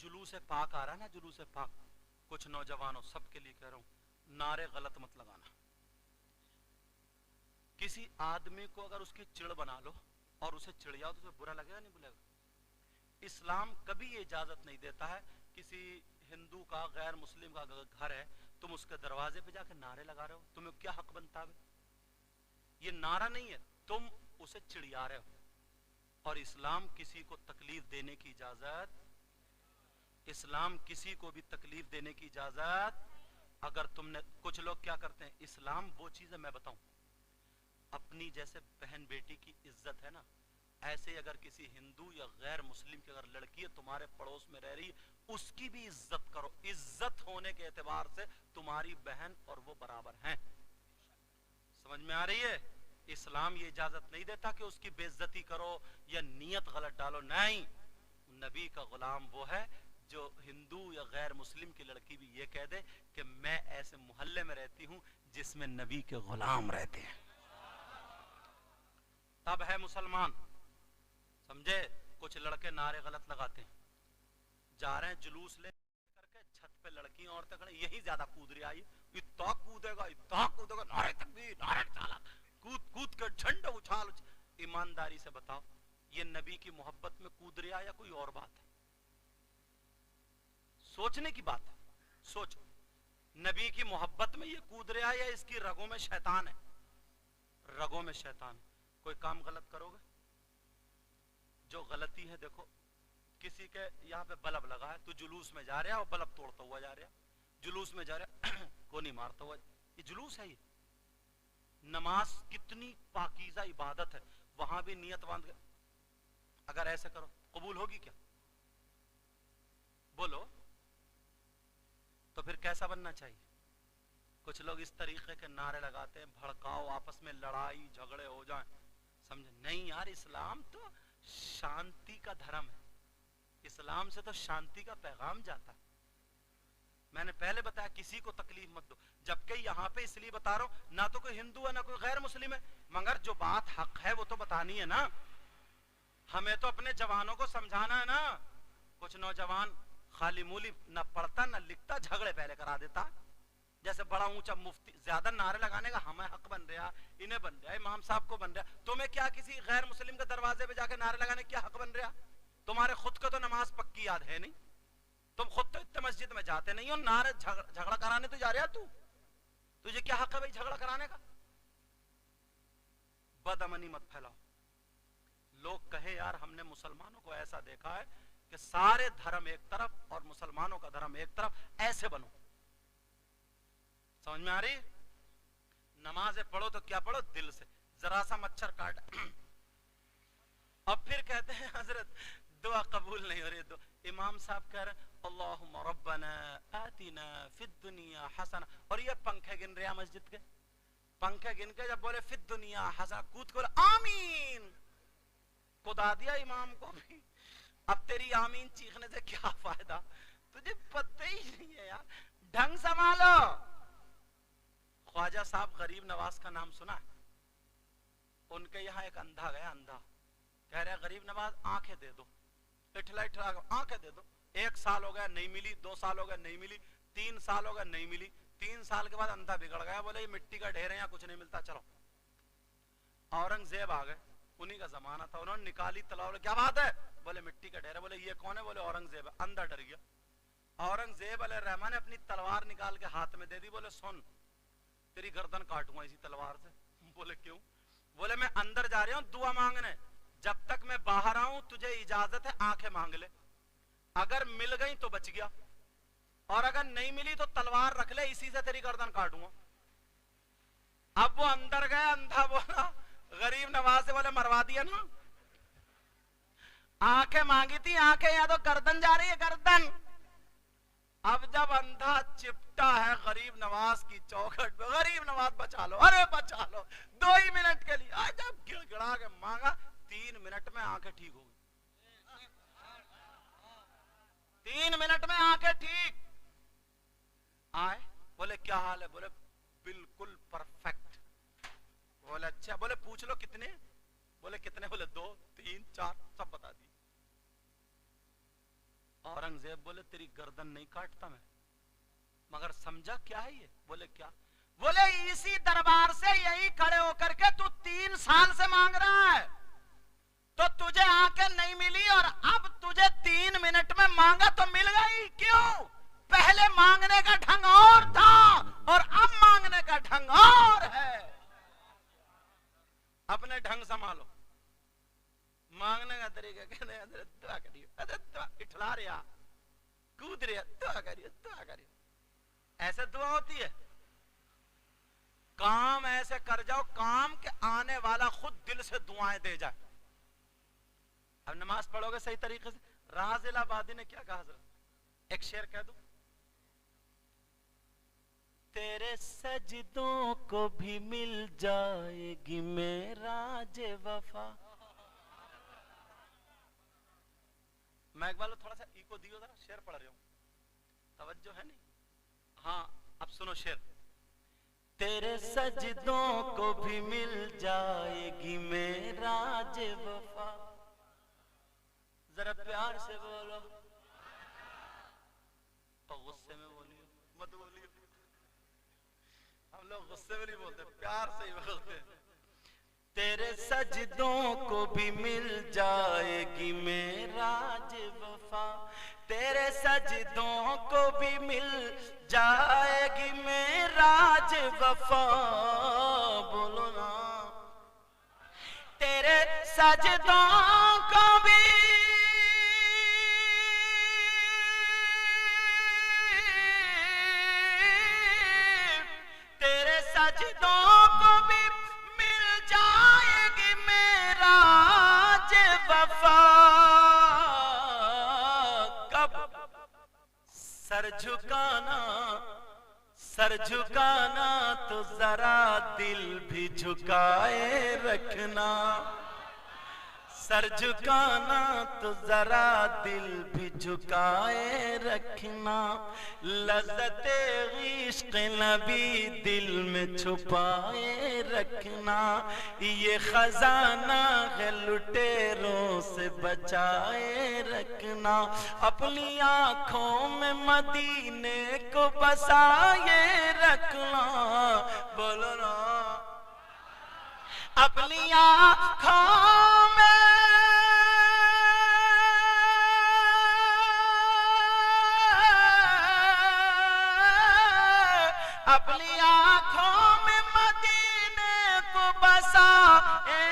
जुलूस पाक आ रहा है ना, जुलूस पाक, कुछ नौजवानों सबके लिए कह रहा हूं, नारे गलत मत लगाना। किसी आदमी को अगर उसकी चिड़ बना लो और उसे चिड़ियाओ तो उसे बुरा लगेगा नहीं बुलेगा? इस्लाम कभी ये इजाजत नहीं देता है किसी हिंदू का, गैर मुस्लिम का घर है, तुम उसके दरवाजे पे जाके नारे लगा रहे हो, तुम्हें क्या हक बनता है? ये नारा नहीं है, तुम उसे चिड़िया रहे हो। और इस्लाम किसी को तकलीफ देने की इजाजत, इस्लाम किसी को भी तकलीफ देने की इजाजत, अगर तुमने, कुछ लोग क्या करते हैं, इस्लाम वो चीज है, मैं बताऊं, अपनी जैसे बहन बेटी की इज्जत है ना, ऐसे अगर किसी हिंदू या गैर मुस्लिम की अगर लड़की है तुम्हारे पड़ोस में रह रही है, उसकी भी इज्जत करो। इज्जत होने के एतबार से तुम्हारी बहन और वो बराबर हैं। समझ में आ रही है? इस्लाम ये इजाजत नहीं देता कि उसकी बेइज्जती करो या नियत गलत डालो, नहीं। नबी का गुलाम वो है जो हिंदू या गैर मुस्लिम की लड़की भी ये कह दे कि मैं ऐसे मोहल्ले में रहती हूं जिसमें नबी के गुलाम रहते हैं, तब है मुसलमान। समझे? कुछ लड़के नारे गलत लगाते हैं, जा रहे हैं जुलूस ले करके, छत पे लड़की औरतें खड़े, यही ज्यादा कूद रही आई, इतना कूदेगा, नारे तकबीर, नारे रिसालत, कूद कूद कर झंडा उछाल। ईमानदारी से बताओ, ये नबी की मोहब्बत में कूद रहा या कोई और बात है? सोचने की बात है, सोचो, नबी की मोहब्बत में ये कूद रहा है या इसकी रगों में शैतान है? रगों में शैतान। कोई काम गलत करोगे, जो गलती है, देखो किसी के यहाँ पे बल्ब लगा है, तू जुलूस में जा रहा है और बल्ब तोड़ता हुआ जा रहा है, जुलूस में जा रहा है को नहीं मारता हुआ, ये जुलूस है? ये नमाज कितनी पाकीज़ा इबादत है, वहां भी नियत बांध के अगर ऐसे करो, कबूल होगी क्या? बोलो। तो फिर कैसा बनना चाहिए? कुछ लोग इस तरीके के नारे लगाते हैं, भड़काओ, आपस में लड़ाई झगड़े हो जाएं। समझे? नहीं यार, इस्लाम तो शांति का धर्म है, इस्लाम से तो शांति का पैगाम जाता है। मैंने पहले बताया किसी को तकलीफ मत दो, जबकि यहाँ पे इसलिए बता रहा हूं, ना तो कोई हिंदू है ना कोई गैर मुस्लिम है, मगर जो बात हक है वो तो बतानी है ना। हमें तो अपने जवानों को समझाना है ना। कुछ नौजवान खाली मूली ना पढ़ता ना लिखता, झगड़े पहले करा देता, जैसे बड़ा ऊंचा मुफ्ती, ज्यादा नारे लगाने का हमें हक बन रहा, इन्हें बन रहा, इमाम साहब को बन रहा, तुम्हें क्या किसी गैर मुस्लिम के दरवाजे पे जाके नारे लगाने क्या हक बन रहा? तुम्हारे खुद को तो नमाज पक्की याद है नहीं, तुम खुद तो इतने मस्जिद में जाते नहीं हो, नारे झगड़ा कराने तो जा रहा तू, तुझे क्या हक है भाई झगड़ा कराने का? बदअमनी मत फैलाओ। लोग कहे यार हमने मुसलमानों को ऐसा देखा है कि सारे धर्म एक तरफ और मुसलमानों का धर्म एक तरफ, ऐसे बनो। समझ में आ रही? नमाजें पढ़ो तो क्या पढ़ो? दिल से। जरा सा मच्छर काट اور پھر کہتے ہیں حضرت دعا قبول نہیں ہو رہی. امام صاحب کہہ رہے ہیں اللہم ربنا آتنا فی الدنیا حسنہ, اور یہ پنکھے گن رہے ہیں مسجد کے, پنکھے گن کے جب بولے فی الدنیا حسنہ کود کو آمین, خدا دیا امام کو بھی. اب تیری آمین چیخنے سے کیا فائدہ, تجھے پتہ ہی نہیں ہے یار, ڈھنگ سنبھالو. خواجہ صاحب غریب نواز کا نام سنا ہے؟ ان کے یہاں ایک اندھا گیا, اندھا کہہ رہے غریب نواز آنکھیں دے دو, اٹھلا اٹھلا آنکھیں دے دو. 1 سال ہو گیا نہیں ملی, 2 سال ہو گیا نہیں ملی, 3 سال ہو گیا نہیں ملی. 3 سال کے بعد اندھا بگڑ گیا, بولے یہ مٹی کا ڈھیر ہے یہاں کچھ نہیں ملتا, چلو. اورنگزیب آ گئے, انہی کا زمانہ تھا, انہوں نے نکالی تلوار, کیا بات ہے, بولے مٹی کا ڈھیر ہے. بولے یہ کون ہے, بولے اورنگزیب ہے. اندھا ڈر گیا. اورنگزیب علیہ الرحمن نے اپنی تلوار نکال کے ہاتھ میں دے دی, بولے سن تیری گردن کاٹوں گا اسی تلوار سے. بولے کیوں؟ بولے میں اندر جا رہا ہوں دعا مانگنے, جب تک میں باہر آؤں تجھے اجازت ہے آنکھیں مانگ لے, اگر مل گئی تو بچ گیا, اور اگر نہیں ملی تو تلوار رکھ لے, اسی سے تیری گردن کاٹوں گا. اب وہ اندر گیا, اندھا بولا غریب نواز سے, بولے مروا دیا نا, آنکھیں مانگی تھی, آنکھیں یا تو گردن جا رہی ہے, گردن. اب جب اندھا چپٹا ہے غریب نواز کی چوکھٹ پہ, غریب نواز بچا لو, ارے بچا لو, 2 ہی منٹ کے لیے. جب گڑ گڑا کے مانگا, 3 منٹ میں آنکھیں ٹھیک ہو گئی. 3 منٹ میں آنکھیں ٹھیک. آئے, بولے کیا حال ہے, بولے بالکل پرفیکٹ. بولے اچھا, بولے پوچھ لو کتنے, بولے کتنے, بولے 2 3 4 سب بتا دی. اورنگزیب بولے تیری گردن نہیں کاٹتا میں, مگر سمجھا کیا ہے یہ, بولے کیا, بولے اسی دربار سے یہی کھڑے ہو کر کے تو 3 سال سے مانگ رہا ہے, تو تجھے آنکھیں نہیں ملی, اور اب تجھے 3 منٹ میں مانگا تو مل گئی. کیوں؟ پہلے مانگنے کا ڈھنگ اور تھا, اور اب مانگنے کا ڈھنگ اور ہے. اپنے ڈھنگ سنبھالو, مانگنے کا طریقہ کہتے ہیں حضرت دعا کریے, حضرت دعا اٹھلا رہا, کود رہا, دعا کریے, دعا کریے. ایسے دعا ہوتی ہے؟ کام ایسے کر جاؤ کام کہ آنے والا خود دل سے دعائیں دے جائے. اب نماز پڑھو گے صحیح طریقے سے. راز الآبادی نے کیا کہا حضرت, ایک شعر کہہ دوں, تیرے سجدوں کو بھی مل جائے گی معراج وفا. میں ایک بار تھوڑا سا ایکو دیو, ذرا شعر پڑھ رہا ہوں, توجہ ہے نہیں؟ ہاں اب سنو شعر. تیرے سجدوں کو بھی مل جائے گی معراج وفا. ذرا پیار سے بولو, تو غصے میں بولیو مت بولیو, ہم لوگ غصے میں نہیں بولتے, پیار سے ہی بولتے. تیرے سجدوں کو بھی مل جائے گی معراج وفا, تیرے سجدوں کو بھی مل جائے گی معراج وفا. بولو نا, تیرے سجدوں کو بھی سجدوں کو بھی مل جائے گی معراج وفا. کب سر جھکانا, سر جھکانا تو ذرا دل بھی جھکائے رکھنا, سر جھکانا تو ذرا دل بھی جھکائے رکھنا. لذت عشق نبی دل میں چھپائے رکھنا, یہ خزانہ ہے لٹیروں سے بچائے رکھنا. اپنی آنکھوں میں مدینے کو بسائے رکھنا. بولو نا, اپنی آنکھوں میں اپنی آنکھوں میں مدینے کو بسائے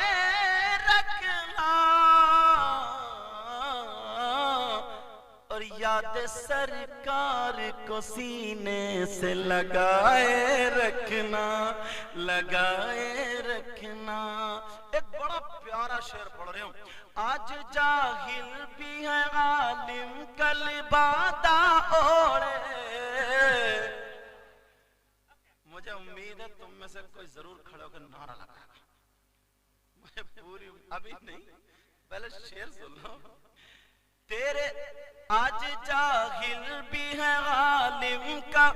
رکھنا. اور یاد سرکار کو سینے سے لگائے رکھنا, لگائے رکھنا. ایک بڑا پیارا شعر پڑھ رہے ہوں, آج جاہل بھی ہے عالم کا لبادہ اوڑے. مجھے امید ہے تم میں سے کوئی ضرور کھڑے ہو کر نعرہ لگائے گا. مجھے پوری ابھی نہیں، پہلے شعر سن لو. تیرے آج جاہل بھی ہے عالم کا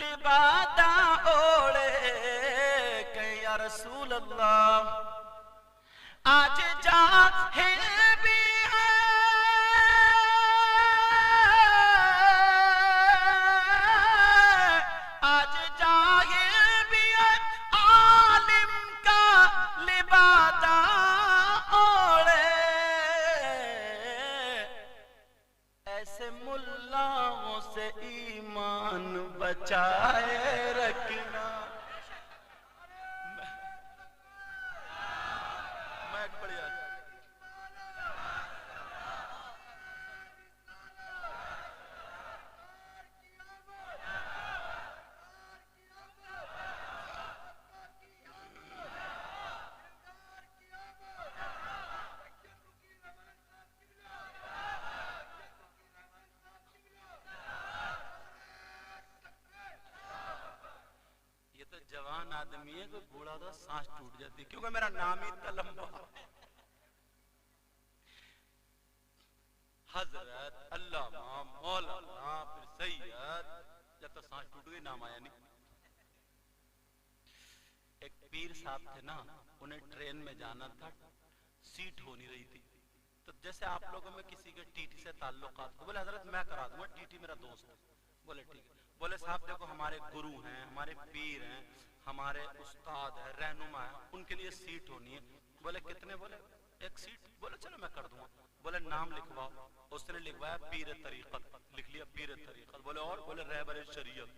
لبادہ اوڑے کہ یا رسول اللہ. آج جاہل بھی ہے آج جاہل بھی ہے عالم کا لبادہ اوڑے. ایسے ملاؤں سے ایمان بچائے رکھنا. جوان آدمی ہے، کوئی بوڑھا تو سانس ٹوٹ جاتی کیونکہ میرا نام ہی اتنا لمبا. حضرت علامہ مولانا پھر سید، جب تک سانس ٹوٹ گئی نام آیا نہیں. ایک پیر صاحب تھے نا، انہیں ٹرین میں جانا تھا، سیٹ ہو نہیں رہی تھی. تو جیسے آپ لوگوں میں کسی کے ٹی ٹی سے تعلقات کو، بولے حضرت میں کرا دوں گا، ٹی ٹی میرا دوست ہے. بولے ٹھیک ہے. بولے صاحب دیکھو ہمارے گرو ہیں، ہمارے پیر ہیں، ہمارے استاد ہیں، رہنما ہیں، ان کے لیے سیٹ ہونی ہے. بولے کتنے؟ بولے ایک سیٹ. بولے چلو میں کر دوں گا. بولے نام لکھواؤ. اس نے لکھوایا پیر طریقت، لکھ لیا پیر طریقت. بولے اور؟ بولے رہبر شریعت.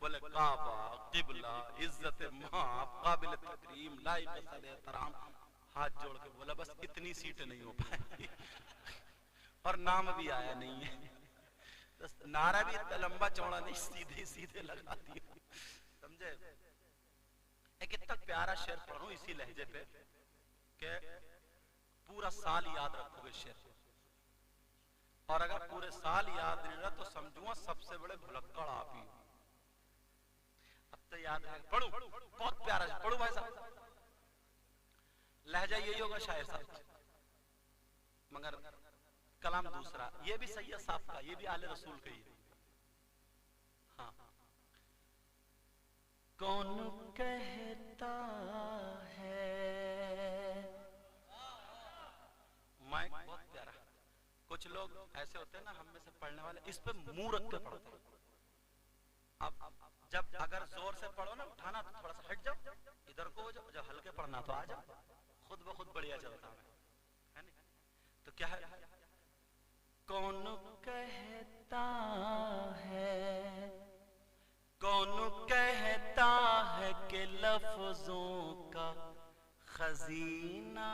بولے کعبہ، قبلہ، عزت ماں، قابل تکریم، لائق صد احترام. ہاتھ جوڑ کے بولا بس اتنی سیٹیں نہیں ہو پائیں اور نام بھی آیا نہیں ہے. نعرہ بھی اتنا لمبا چوڑا نہیں، سیدھے سیدھے لگا دیا. سمجھے؟ ایک اتنا پیارا شعر پڑھوں اسی لہجے پہ کہ پورا سال یاد رکھو گے شعر، اور اگر پورے سال یاد نہیں رہا تو سمجھوں گا سب سے بڑے بھلکڑ آپ ہی. اب تو یاد ہے. پڑھوں؟ بہت پیارا شعر پڑھوں بھائی صاحب. لہجہ یہی ہوگا شاعر صاحب، مگر کلام دوسرا. یہ بھی سید صاحب کا، یہ بھی آل رسول کا ہی ہے. ہاں. کون کہتا ہے، مائک بہت پیارا. کچھ لوگ ایسے ہوتے ہیں نا ہم میں سے پڑھنے والے، اس پہ منہ رکھ کے پڑھتے ہیں. اب جب اگر زور سے پڑھو نا، اٹھانا تو تھوڑا سا ہٹ جاؤ، ادھر کو ہو جاؤ. جب ہلکے پڑھنا تو آ جاؤ، خود بخود بڑھیا چلتا ہے. تو کیا ہے؟ کون کہتا ہے، کون کہتا ہے کہ لفظوں کا خزینہ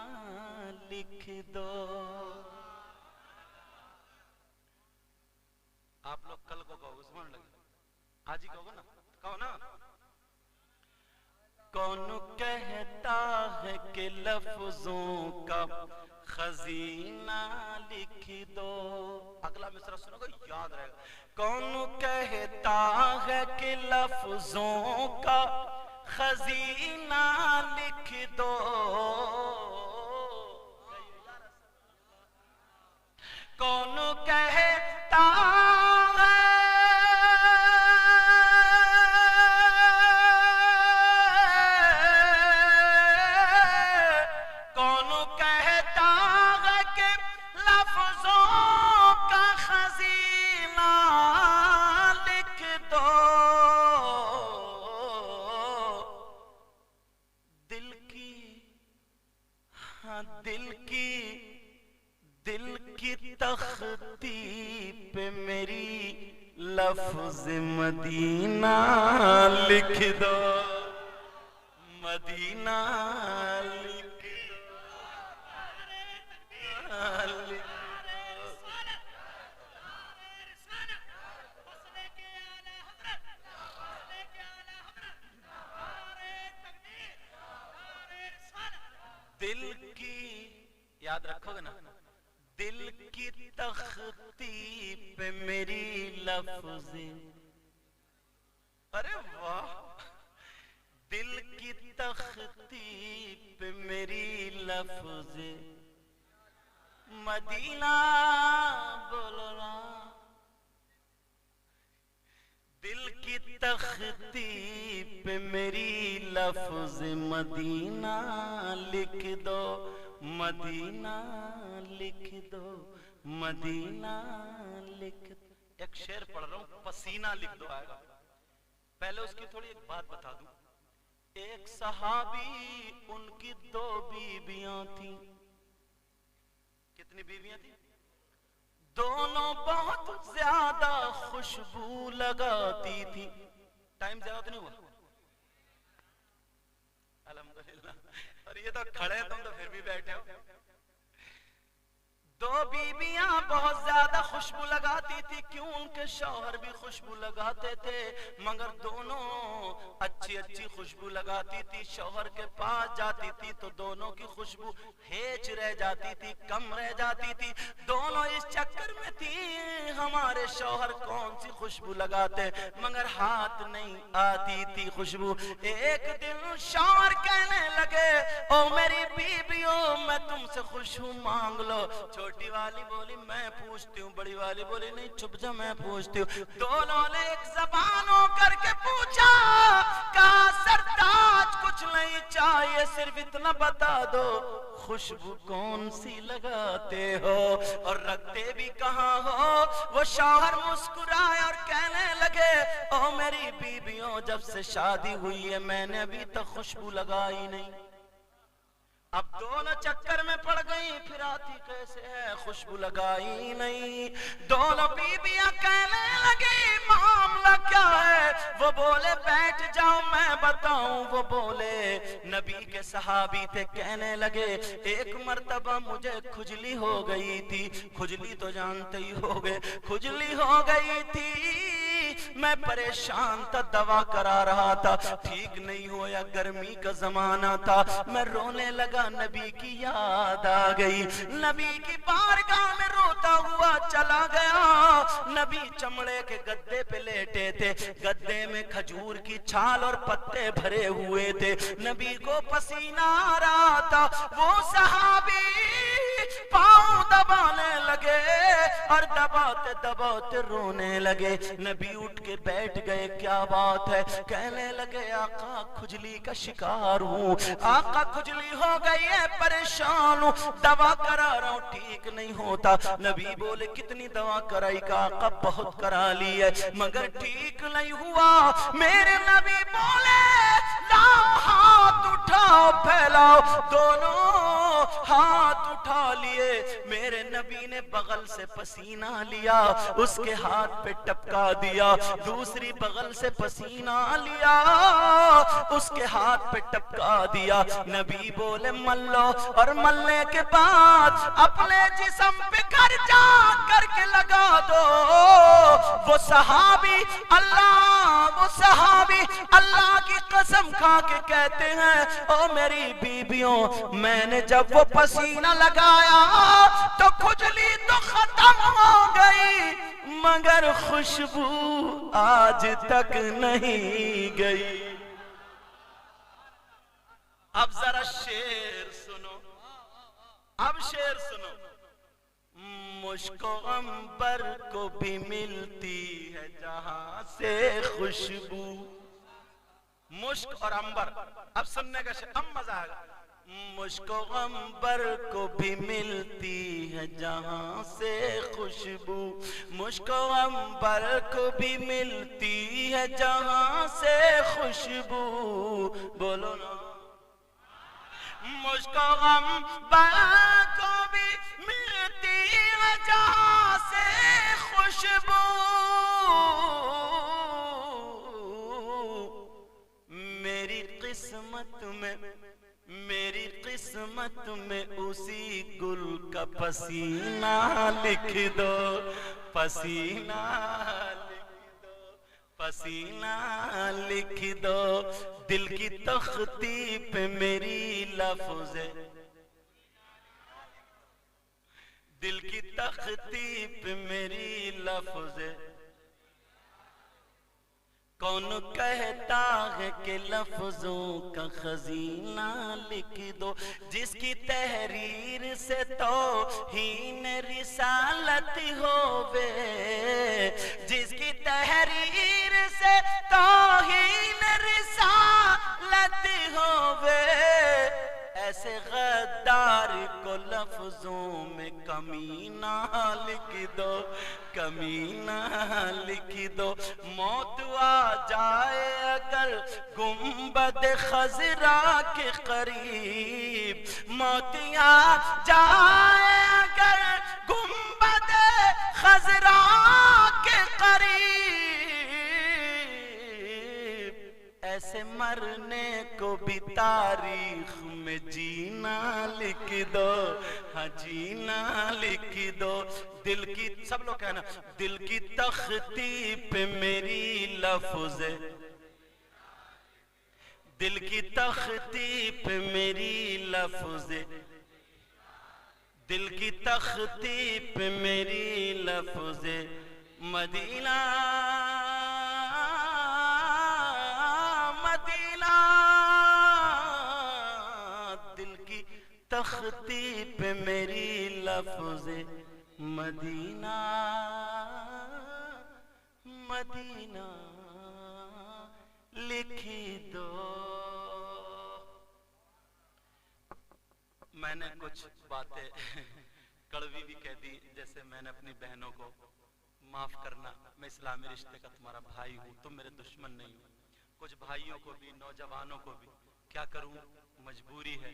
لکھ دو. آپ لوگ کل کو کہو سمجھ لگے، آج ہی کہو نا، کہو نا. کون کہتا ہے کہ لفظوں کا خزینہ لکھ دو. اگلا مصرع سنو گے یاد رہے گا. کون کہتا ہے کہ لفظوں کا خزینہ لکھ دو. کون کہتا ہے، کون کہتا ہے کہ لفظوں کا خزینہ لکھ دو. دل کی، ہاں دل کی، دل کی تختی پہ میری لفظ مدینہ لکھ دو. مدینہ لکھ دو. دل کی، یا یاد رکھو گے نا؟ دل کی تختی پہ میری لفظ، ارے واہ، دل کی تختی پہ میری لفظ مدینہ بولنا، دل کی تختی پہ میری لفظ مدینہ لکھ دو، مدینہ لکھ دو، مدینہ لکھ دو۔ ایک شعر پڑھ رہا ہوں، پسینہ لکھ دو آئے گا، پہلے اس کی تھوڑی ایک بات بتا دوں۔ ایک صحابی، ان کی 2 بیویاں تھیں۔ کتنی بیویاں تھیں؟ دونوں بہت زیادہ خوشبو لگاتی تھی۔ ٹائم زیادہ تو نہیں ہوا؟ الحمدللہ۔ اور یہ تو کھڑے تم تو پھر بھی بیٹھے ہو۔ 2 بیویاں بہت زیادہ خوشبو لگاتی تھی، کیوں؟ ان کے شوہر بھی خوشبو لگاتے تھے، مگر دونوں اچھی اچھی خوشبو لگاتی تھی۔ شوہر کے پاس جاتی تھی تو دونوں کی خوشبو ہیچ رہ جاتی تھی، کم رہ جاتی تھی۔ دونوں اس چکر میں تھی ہمارے شوہر کون سی خوشبو لگاتے، مگر ہاتھ نہیں آتی تھی خوشبو۔ ایک دن شوہر کہنے لگے، او میری بیویوں، میں تم سے خوشبو مانگ لو۔ چھوٹی والی بولی میں پوچھتی ہوں، بڑی والی بولی نہیں چپ جا میں پوچھتی ہوں۔ دونوں نے ایک زبان ہو کر کے پوچھا، کہا سرتاج کچھ نہیں چاہیے، صرف اتنا بتا دو خوشبو کون سی لگاتے ہو اور رکھتے بھی کہاں ہو۔ وہ شوہر مسکرائے اور کہنے لگے، او میری بیویوں، جب سے شادی ہوئی ہے میں نے ابھی تک خوشبو لگائی نہیں۔ اب دونوں چکر میں پڑ گئی، پھر آتی کیسے ہے، خوشبو لگائی نہیں۔ دونوں بیویاں کہنے لگی معاملہ کیا ہے؟ وہ بولے بیٹھ جاؤ میں بتاؤں۔ وہ بولے نبی کے صحابی تھے، کہنے لگے ایک مرتبہ مجھے کھجلی ہو گئی تھی۔ کھجلی تو جانتے ہی ہوگے، کھجلی ہو گئی تھی، میں پریشان تھا، دوا کرا رہا تھا، ٹھیک نہیں ہوا، گرمی کا زمانہ تھا، میں رونے لگا، نبی کی یاد آ گئی، نبی کی بارگاہ میں روتا ہوا چلا گیا۔ نبی چمڑے کے گدے پہ لیٹے تھے، گدے میں کھجور کی چھال اور پتے بھرے ہوئے تھے، نبی کو پسینہ آ رہا تھا۔ وہ صحابی پاؤں دبانے لگے اور دباتے دباتے رونے لگے۔ نبی اٹھ کے بیٹھ گئے، کیا بات ہے؟ کہنے لگے آقا کھجلی کا شکار ہوں، آقا کھجلی ہو گئی ہے، پریشان ہوں، دوا کرا رہا ہوں ٹھیک نہیں ہوتا۔ نبی بولے کتنی دوا کرائی؟ کا آقا بہت کرا لی ہے مگر ٹھیک نہیں ہوا۔ میرے نبی بولے لاؤ ہاتھ اٹھاؤ پھیلاؤ، دونوں ہاتھ اٹھا لیے۔ میرے نبی نے بغل سے پسینہ لیا، اس کے ہاتھ پہ ٹپکا دیا، دوسری بغل سے پسینہ لیا، اس کے ہاتھ پہ ٹپکا دیا۔ نبی بولے مل لو، اور ملنے کے بعد اپنے جسم پہ گھر جا کر کے لگا دو۔ وہ صحابی اللہ کی قسم کھا کے کہتے ہیں، او میری بیویوں، میں نے جب وہ پسینہ لگایا تو کھجلی تو ختم ہو گئی مگر خوشبو آج تک نہیں گئی۔ اب ذرا شعر سنو، اب شعر سنو۔ مشک و عنبر کو بھی ملتی ہے جہاں سے خوشبو، مشک اور عنبر، اب سننے کا اب مزہ آئے گا۔ مشک و عنبر کو بھی ملتی ہے جہاں سے خوشبو، مشک و عنبر کو بھی ملتی ہے جہاں سے خوشبو، بولو نا۔ مشک و عنبر کو بھی ملتی ہے جہاں سے خوشبو، میری قسمت میں اسی گل کا پسینہ لکھ دو، پسینہ لکھ دو، پسینہ لکھ دو، دل کی تختی پہ میری لفظ دل کی تختی پہ میری لفظ کون کہتا ہے کہ لفظوں کا خزینہ لکھ دو، جس کی تحریر سے توہین رسالت ہووے، جس کی تحریر سے توہین رسالت ہووے، ایسے غدار کو لفظوں میں کمینہ لکھ دو، کمینہ لکھ دو۔ موت آ جائے اگر گنبد خضرا کے قریب، موت آ جائے اگر گنبد خضرا کے قریب، ایسے مرنے کو بھی تاریخ میں جینا لکھ دو، ہاں جینا لکھ دو۔ دل کی، سب لوگ کہنا، دل کی تختی پہ میری لفظ، دل کی تختی پہ میری لفظ، دل کی تختی پہ میری لفظ مدینہ، مدینہ، دل کی تختی پہ میری لفظ مدینہ، مدینہ لکھ دو۔ میں نے کچھ باتیں کڑوی بھی کہہ دی، جیسے میں نے اپنی بہنوں کو معاف کرنا، میں اسلامی رشتے کا تمہارا بھائی ہوں، تم میرے دشمن نہیں ہو۔ کچھ بھائیوں کو بھی، نوجوانوں کو بھی کیا کروں، مجبوری ہے،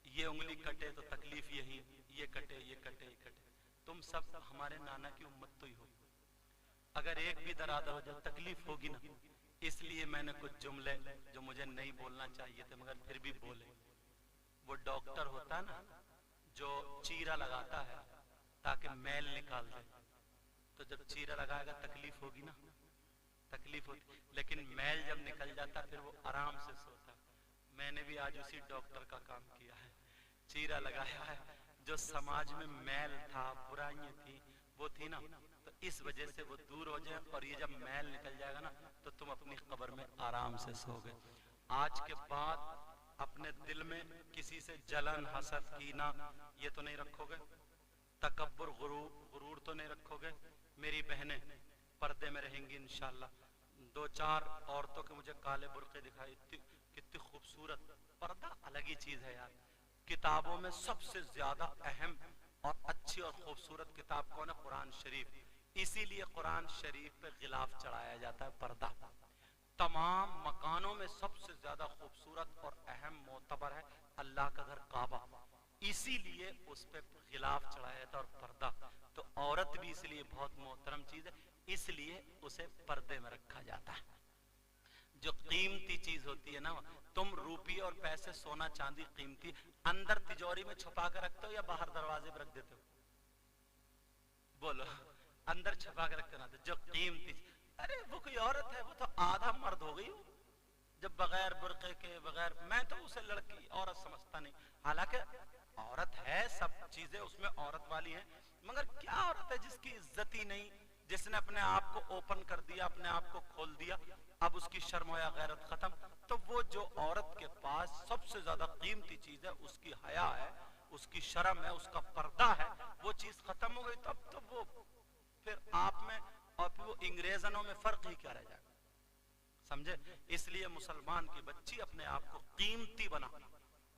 یہ انگلی کٹے تو تکلیف یہی، یہ کٹے یہ کٹے یہ کٹے۔ تم سب ہمارے نانا کی امت تو ہی ہو، اگر ایک بھی درادر ہو جائے تکلیف ہوگی نا۔ اس لیے میں نے کچھ جملے جو مجھے نہیں بولنا چاہیے تھے مگر پھر بھی بولے۔ وہ ڈاکٹر ہوتا نا جو چیرا لگاتا ہے تاکہ میل نکال دے، تو جب چیرا لگائے گا تکلیف ہوگی نا، تکلیف ہوتی، لیکن میل جب نکل جاتا پھر وہ آرام سے سوتا۔ میں نے بھی آج اسی ڈاکٹر کا کام کیا ہے، چیرا لگایا ہے۔ جو سماج میں میل تھا، برائیاں تھی، وہ تھی نا، تو اس وجہ سے وہ دور ہو جائے، اور یہ جب میل نکل جائے گا نا تو تم اپنی قبر میں آرام سے سو گئے۔ آج کے بعد اپنے دل میں کسی سے جلن، حسد، کینہ یہ تو نہیں رکھو گے، تکبر، غرور تو نہیں رکھو گے۔ میری بہنیں پردے میں رہیں گی انشاءاللہ۔ دو چار عورتوں کے مجھے کالے برقعے دکھائی، کتنی خوبصورت، پردہ الگ ہی چیز ہے یار۔ کتابوں میں سب سے زیادہ اہم اور اچھی اور خوبصورت کتاب کون ہے؟ قرآن شریف۔ اسی لیے قرآن شریف پہ غلاف چڑھایا جاتا ہے، پردہ۔ تمام مکانوں میں سب سے زیادہ خوبصورت اور اہم معتبر ہے اللہ کا گھر کعبہ، اسی لیے اس پہ غلاف چڑھایا جاتا ہے اور پردہ۔ تو عورت بھی اس لیے بہت محترم چیز ہے، اس لیے اسے پردے میں رکھا جاتا ہے۔ جو قیمتی چیز ہوتی ہے نا، تم روپی اور پیسے، سونا چاندی قیمتی، اندر تجوری میں چھپا کر رکھتے ہو یا باہر دروازے پر رکھ دیتے ہو؟ بولو، اندر چھپا کر رکھتے نا، جو قیمتی، ارے وہ کوئی عورت ہے، وہ تو آدھا مرد ہو گئی ہو جب بغیر برقعے کے، بغیر، میں تو اسے لڑکی عورت سمجھتا نہیں، حالانکہ عورت ہے، سب چیزیں اس میں عورت والی ہیں، مگر کیا عورت ہے جس کی عزت ہی نہیں، جس نے اپنے آپ کو اوپن کر دیا، اپنے آپ کو کھول دیا، اب اس کی شرم و غیرت ختم۔ تو وہ جو عورت کے پاس سب سے زیادہ قیمتی چیز ہے، اس کی حیا ہے، اس کی شرم ہے، اس کا پردہ ہے، وہ چیز ختم ہو گئی، تب تو وہ پھر آپ میں اور پھر وہ انگریزنوں میں فرق ہی کیا رہ جائے گا، سمجھے؟ اس لیے مسلمان کی بچی اپنے آپ کو قیمتی بنا،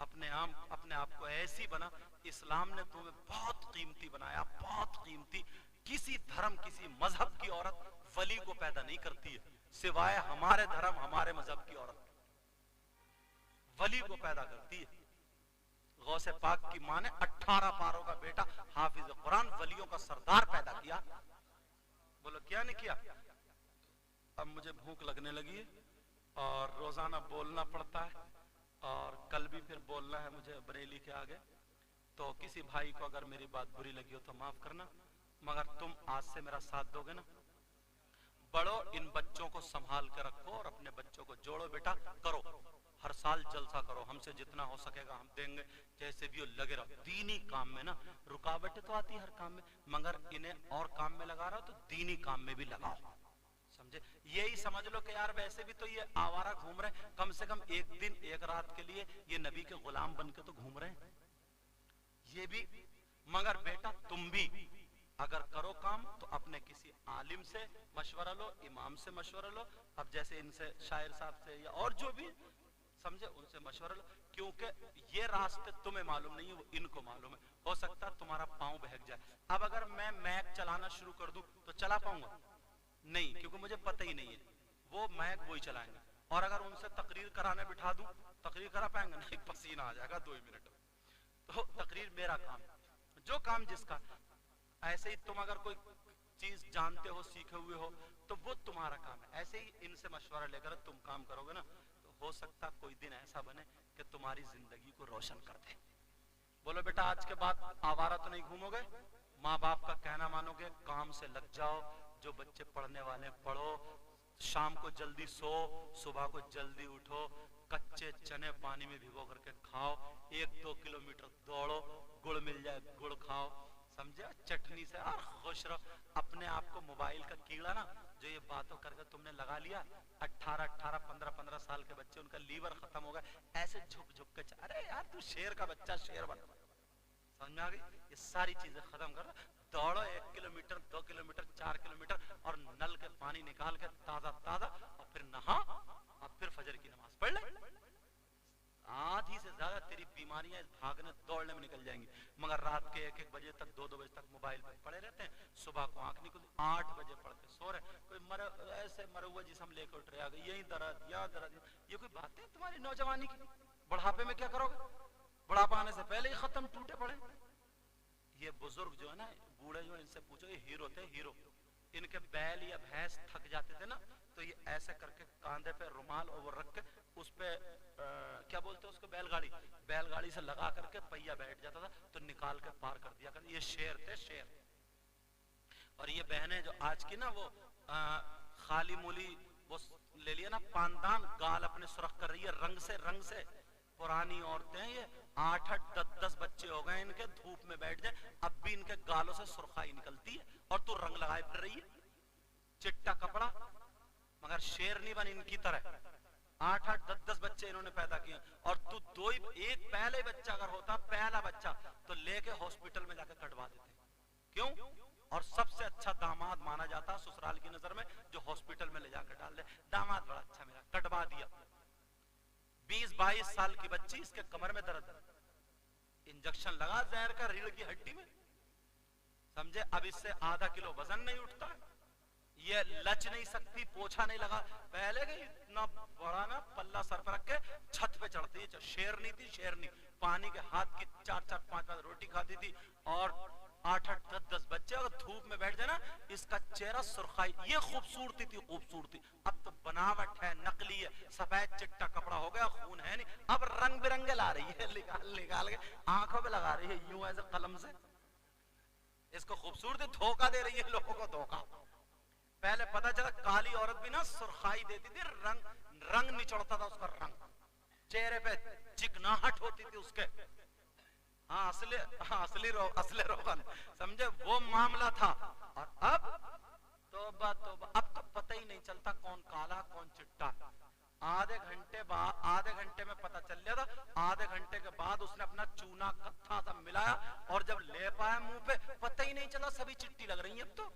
اپنے آپ کو ایسی بنا، اسلام نے تمہیں بہت قیمتی بنایا، بہت قیمتی۔ کسی دھرم، کسی مذہب کی عورت ولی کو پیدا نہیں کرتی ہے سوائے ہمارے دھرم، ہمارے مذہب کی عورت ولی کو پیدا کرتی ہے۔ غوث پاک کی ماں نے 18 پاروں کا بیٹا حافظ قرآن، ولیوں کا سردار پیدا کیا۔ بولو کیا نہیں کیا؟ اب مجھے بھوک لگنے لگی ہے اور روزانہ بولنا پڑتا ہے، اور کل بھی پھر بولنا ہے مجھے بریلی کے آگے، تو کسی بھائی کو اگر میری بات بری لگی ہو تو معاف کرنا، مگر تم آج سے میرا ساتھ دو گے نا؟ بڑوں، ان بچوں کو سنبھال کے رکھو اور اپنے بچوں کو جوڑو، بیٹا کرو، ہر سال جلسہ کرو، ہم سے جتنا ہو سکے گا ہم دیں گے، جیسے بھی ہو لگے رہو دینی کام میں نا۔ رکاوٹیں تو آتی ہر کام میں، مگر انہیں اور کام میں لگا رہا ہو تو دینی کام میں بھی لگاؤ، سمجھے؟ یہی سمجھ لو کہ یار ویسے بھی تو یہ آوارہ گھوم رہے ہیں، کم سے کم ایک دن ایک رات کے لیے یہ نبی کے غلام بن کے تو گھوم رہے ہیں یہ بھی۔ مگر بیٹا تم بھی اگر کرو کام تو اپنے کسی عالم سے مشورہ لو، امام سے مشورہ لو، اب جیسے ان سے شاعر صاحب سے یا اور جو بھی سمجھے ان سے مشورہ لو، کیونکہ یہ راستے تمہیں معلوم نہیں ہے، وہ ان کو معلوم ہے، ہو سکتا ہے تمہارا پاؤں بہک جائے۔ اب اگر میں میک چلانا شروع کر دوں تو چلا پاؤں گا؟ نہیں، کیونکہ مجھے پتہ ہی نہیں ہے، وہ میک وہی چلائیں گے۔ اور اگر ان سے تقریر کرانے بٹھا دوں، تقریر کرا پائیں گے؟ نہیں، پسینہ آ جائے گا 2 منٹ۔ تو تقریر میرا کام، جو کام جس کا۔ ایسے ہی تم اگر کوئی چیز جانتے ہو، سیکھے ہوئے ہو، تو وہ تمہارا کام ہے۔ ایسے ہی ان سے مشورہ لے کر تم کام کرو گے نا، تو ہو سکتا کوئی دن ایسا بنے کہ تمہاری زندگی کو روشن کر دے۔ بولو بیٹا آج کے بعد آوارہ تو نہیں گھومو گے، ماں باپ کا کہنا مانو گے، کام سے لگ جاؤ، جو بچے پڑھنے والے پڑھو، شام کو جلدی سو، صبح کو جلدی اٹھو، کچے چنے پانی میں بھگو کر کے کھاؤ، 1-2 کلومیٹر دوڑو، گڑ مل جائے گڑ کھاؤ، سمجھے؟ چٹنی سے اور خوش رہو۔ اپنے آپ کو موبائل کا کیڑا نا جو یہ باتوں کر کے تم نے لگا لیا، 18 15 سال کے بچے ان کا لیور ختم ہو گیا، ایسے جھک جھک کے ارے یار تو شیر کا بچہ شیر بن، سمجھ میں آ گئی؟ یہ ساری چیزیں ختم کر دوڑو، 1 کلومیٹر 2 کلومیٹر 4 کلومیٹر، اور نل کے پانی نکال کے تازہ تازہ، اور پھر نہا، اور پھر فجر کی نماز پڑھ لے۔ آدھی سے زیادہ تیری بیماریاں اس بھاگنے دوڑنے میں نکل جائیں گی۔ مگر رات کے 1-1 بجے تک 2-2 بجے تک موبائل پہ پڑے رہتے ہیں، صبح کو آنکھ نکل 8 بجے پڑھ کے سو رہے، کوئی ایسے مرے ہوئے جسم لے کے اٹھ رہے، آگے یہی درد یا درد۔ یہ کوئی بات ہے تمہاری نوجوانی کی؟ بڑھاپے میں کیا کرو گے؟ بڑھاپا آنے سے پہلے ہی ختم، ٹوٹے پڑے۔ یہ بزرگ جو ہے نا، بوڑھے جو، ان سے پوچھو، یہ ہیرو تھے، ہیرو۔ ان کے بیل یا بھینس تھک جاتے تھے نا، تو یہ ایسے کر کے کاندھے پہ رومال اور وہ رکھ کے اس پہ کیا بولتے ہیں اس کو، بیل گاڑی، بیل گاڑی سے لگا کر کے پہیا بیٹھ جاتا تھا تو نکال کے پار کر دیا کرتے۔ یہ شیر تھے، شیر۔ اور یہ بہنیں جو آج کی نا وہ خالی مولی وہ لے لیا نا، پاندان گال اپنے سرخ کر رہی ہے رنگ سے، رنگ سے۔ پرانی عورتیں ہیں یہ، 8-10 بچے ہو گئے ان کے، دھوپ میں بیٹھ جائے اب بھی ان کے گالوں سے سرخائی نکلتی ہے، اور تو رنگ لگائے پھر رہی ہے، چٹا کپڑا۔ مگر شیر نہیں بن ان کی طرح، 8-10 بچے انہوں نے پیدا کیے، اور تو دو ہی، ایک پہلے بچہ اگر ہوتا، پہلا بچہ تو لے کے ہاسپٹل میں جا کے کٹوا دیتے۔ کیوں؟ اور سب سے اچھا داماد مانا جاتا سسرال کی نظر میں جو ہاسپٹل میں لے جا کے ڈال دے، داماد بڑا اچھا میرا، کٹوا دیا۔ 20-22 سال کی بچی، اس کے کمر میں درد، انجیکشن لگا زہر کا ریڑھ کی ہڈی میں، سمجھے؟ اب اس سے آدھا کلو وزن نہیں اٹھتا، یہ لچ نہیں سکتی، پوچھا نہیں لگا۔ پہلے کہ اتنا بڑا نا پلہ سر پر رکھ کے چھت پہ چڑھتی ہے، شیرنی تھی، شیرنی، پانی کے ہاتھ کی 4-4-5 روٹی کھاتی تھی، اور 8-10 بچے اگر دھوپ میں بیٹھ جائے نا، اس کا چہرہ سرخائی، یہ خوبصورتی تھی، خوبصورتی۔ اب تو بناوٹ ہے، نقلی ہے، سفید چٹا کپڑا ہو گیا، خون ہے نہیں، اب رنگ برنگے لا رہی ہے، نکال کے آنکھوں پہ لگا رہی ہے یوں ایسے قلم سے، اس کو خوبصورتی، دھوکہ دے رہی ہے لوگوں کو، دھوکہ۔ پہلے پتہ چلا کالی عورت بھی نا سرخائی دیتی تھی، رنگ نچوڑتا تھا اس کا، رنگ چہرے پہ چکناہٹ ہوتی تھی اس کے، ہاں اصلی روغن، سمجھے؟ وہ معاملہ تھا۔ اور اب توبہ توبہ، اب تو پتہ ہی نہیں چلتا کون کالا کون چٹا۔ آدھے گھنٹے میں پتہ چل لیا تھا، آدھے گھنٹے کے بعد اس نے اپنا چونا کتھا سا ملایا، اور جب لے پایا منہ پہ پتہ ہی نہیں چلا، سبھی چٹی لگ رہی ہیں اب تو۔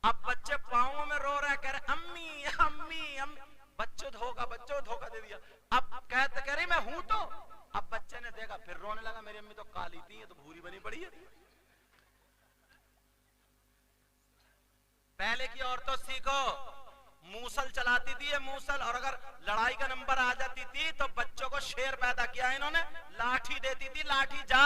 اب بچے پاؤں میں رو رہے، کہہ رہے امی امی امی، بچوں دھوکہ دے دیا۔ اب کہہ رہی میں ہوں تو، اب بچے نے دیکھا پھر رونے لگا، میری امی تو کالی تھی، یہ تو بھوری بنی پڑی ہے۔ پہلے کی عورتوں سیکھو، موسل چلاتی تھی یہ موسل، اور اگر لڑائی کا نمبر آ جاتی تھی تو بچوں کو شیر پیدا کیا انہوں نے، لاٹھی دیتی تھی، لاٹھی جا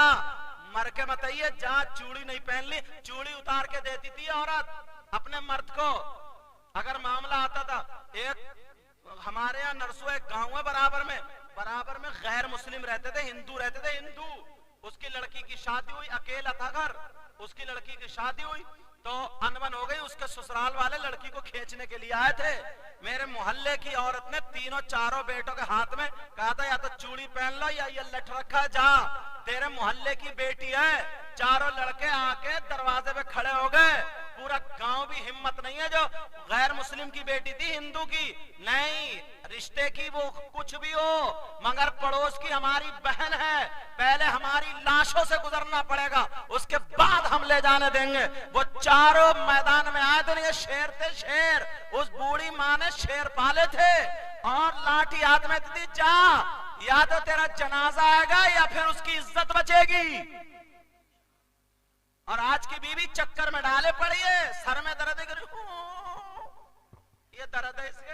مر کے مت آئیے، جا چوڑی نہیں پہن لی، چوڑی اتار کے دیتی تھی عورت اپنے مرد کو۔ اگر معاملہ آتا تھا، ایک ہمارے یہاں نرسو ایک گاؤں ہے برابر میں غیر مسلم رہتے تھے، ہندو رہتے تھے، ہندو، اس کی لڑکی کی شادی ہوئی، اکیلا تھا گھر، اس کی لڑکی کی شادی ہوئی تو انبن ہو گئی، اس کے سسرال والے لڑکی کو کھینچنے کے لیے آئے تھے. میرے محلے کی عورت نے تینوں چاروں بیٹوں کے ہاتھ میں کہا تھا یا تو چوڑی پہن لو یا یہ لٹ رکھا جا، تیرے محلے کی بیٹی ہے. چاروں لڑکے آ کے دروازے پہ کھڑے ہو گئے. پورا گاؤں بھی ہمت نہیں ہے، جو غیر مسلم کی بیٹی تھی ہندو کی نہیں، رشتے کی وہ کچھ بھی ہو مگر پڑوس کی ہماری بہن ہے، پہلے ہماری لاشوں سے گزرنا پڑے گا اس کے بعد ہم لے جانے دیں گے. وہ چاروں میدان میں آئے تھے، یہ شیر تھے شیر. اس بوڑھی ماں نے شیر پالے تھے اور لاٹھی ہاتھ میں دی، جا یا تو تیرا جنازہ آئے گا یا پھر اس کی عزت بچے گی. اور آج کی بیوی چکر میں ڈالے پڑی ہے، سر میں درد ہے، یہ درد ہے اس کے،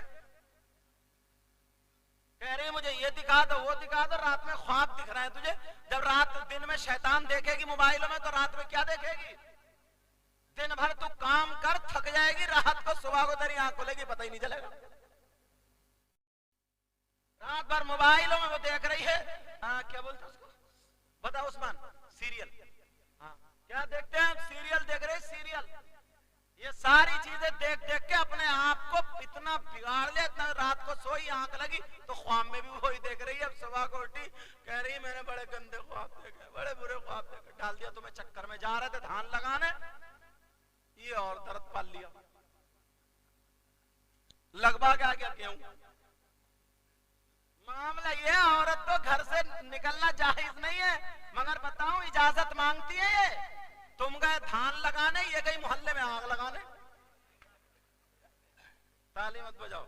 کہہ رہی مجھے یہ دکھا دو وہ دکھا دو. رات میں خواب دکھ رہے ہیں تجھے، جب رات دن میں شیطان دیکھے گی موبائلوں میں تو رات میں کیا دیکھے گی؟ دن بھر تو کام کر تھک جائے گی، رات کو صبح کو تیری آنکھ کھلے گی پتہ ہی نہیں چلے گا. رات بھر موبائلوں میں وہ دیکھ رہی ہے. کیا بولتے اس کو بتا عثمان؟ سیریل. کیا دیکھتے ہیں؟ سیریل دیکھ رہے، سیریل. یہ ساری چیزیں دیکھ دیکھ کے اپنے آپ کو اتنا بگاڑ لیا، اتنا رات کو سوئی آنکھ لگی تو خواب میں بھی وہی دیکھ رہی ہے. اب صبح کو اٹھی کہہ رہی میں نے بڑے گندے خواب دیکھے، بڑے برے خواب دیکھے. ڈال دیا تمہیں چکر میں، جا رہے تھے دھان لگانے، یہ اور درد پال لیا. لگوا کیا کیا کیوں؟ معاملہ یہ عورت تو گھر سے نکلنا جائز نہیں ہے مگر بتاؤں اجازت مانگتی ہے. یہ تم گئے دھان لگانے، یہ گئی محلے میں آگ لگانے. تالی مت بجاؤ،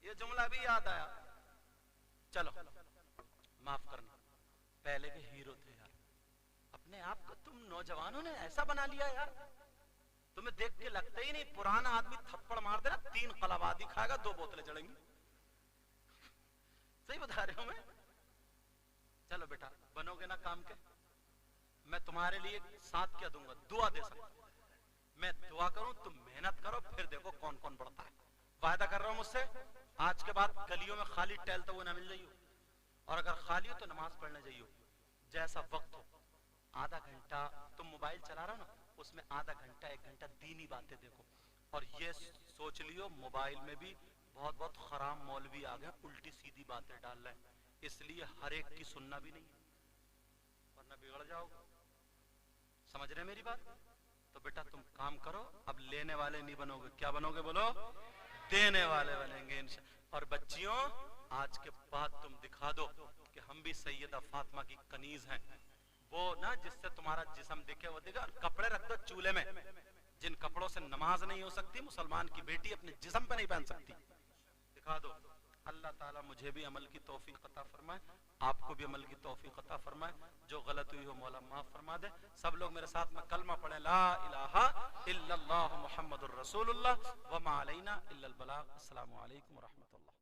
یہ جملہ بھی یاد آیا. چلو معاف کرنا، پہلے کے ہیرو تھے یار. اپنے آپ کو تم نوجوانوں نے ایسا بنا لیا یار، تمہیں دیکھ کے لگتا ہی نہیں. پرانا آدمی تھپڑ مار دے نا 3 قلابادی کھائے گا 2 بوتلیں چڑھیں گی. صحیح بتا رہے ہوں میں؟ چلو بیٹا بنو گے نا کام کے، میں تمہارے لیے ساتھ کیا دوں گا، دعا دے سکتا. میں دعا کروں تم محنت کرو، پھر دیکھو کون کون بڑھتا ہے. وعدہ کر رہا ہوں مجھ سے آج کے بعد گلیوں میں خالی ٹہلتے ہوئے نہ مل جائیو، اور اگر خالی ہو تو نماز پڑھنے جائیو. جیسا وقت ہو آدھا گھنٹہ تم موبائل چلا رہا ہو نا، اس میں آدھا گھنٹہ 1 گھنٹہ دینی باتیں دیکھو. اور یہ سوچ لیو موبائل میں بھی بہت بہت خراب مولوی آ گئے، الٹی سیدھی باتیں ڈال رہے ہیں، اس لیے ہر ایک کی سننا بھی نہیں ورنہ بگڑ جاؤ گے. سمجھ رہے میری بات؟ تو بیٹا تم کام کرو، اب لینے والے نہیں بنو گے. کیا بنو گے بولو؟ دینے والے بنیں گے انشاءاللہ. اور بچیوں آج کے بعد تم دکھا دو کہ ہم بھی سیدہ فاطمہ کی کنیز ہیں. وہ نا جس سے تمہارا جسم دکھے وہ دکھا. کپڑے رکھ دو چولہے میں، جن کپڑوں سے نماز نہیں ہو سکتی مسلمان کی بیٹی اپنے جسم پہ نہیں پہن سکتی، دکھا دو. اللہ تعالیٰ مجھے بھی عمل کی توفیق عطا فرمائے، آپ کو بھی عمل کی توفیق عطا فرمائے. جو غلط ہوئی ہو مولا معاف فرما دے. سب لوگ میرے ساتھ میں کلمہ پڑھیں، لا الہ الا اللہ محمد الرسول اللہ وما علینا الا البلاغ. السلام علیکم ورحمۃ اللہ.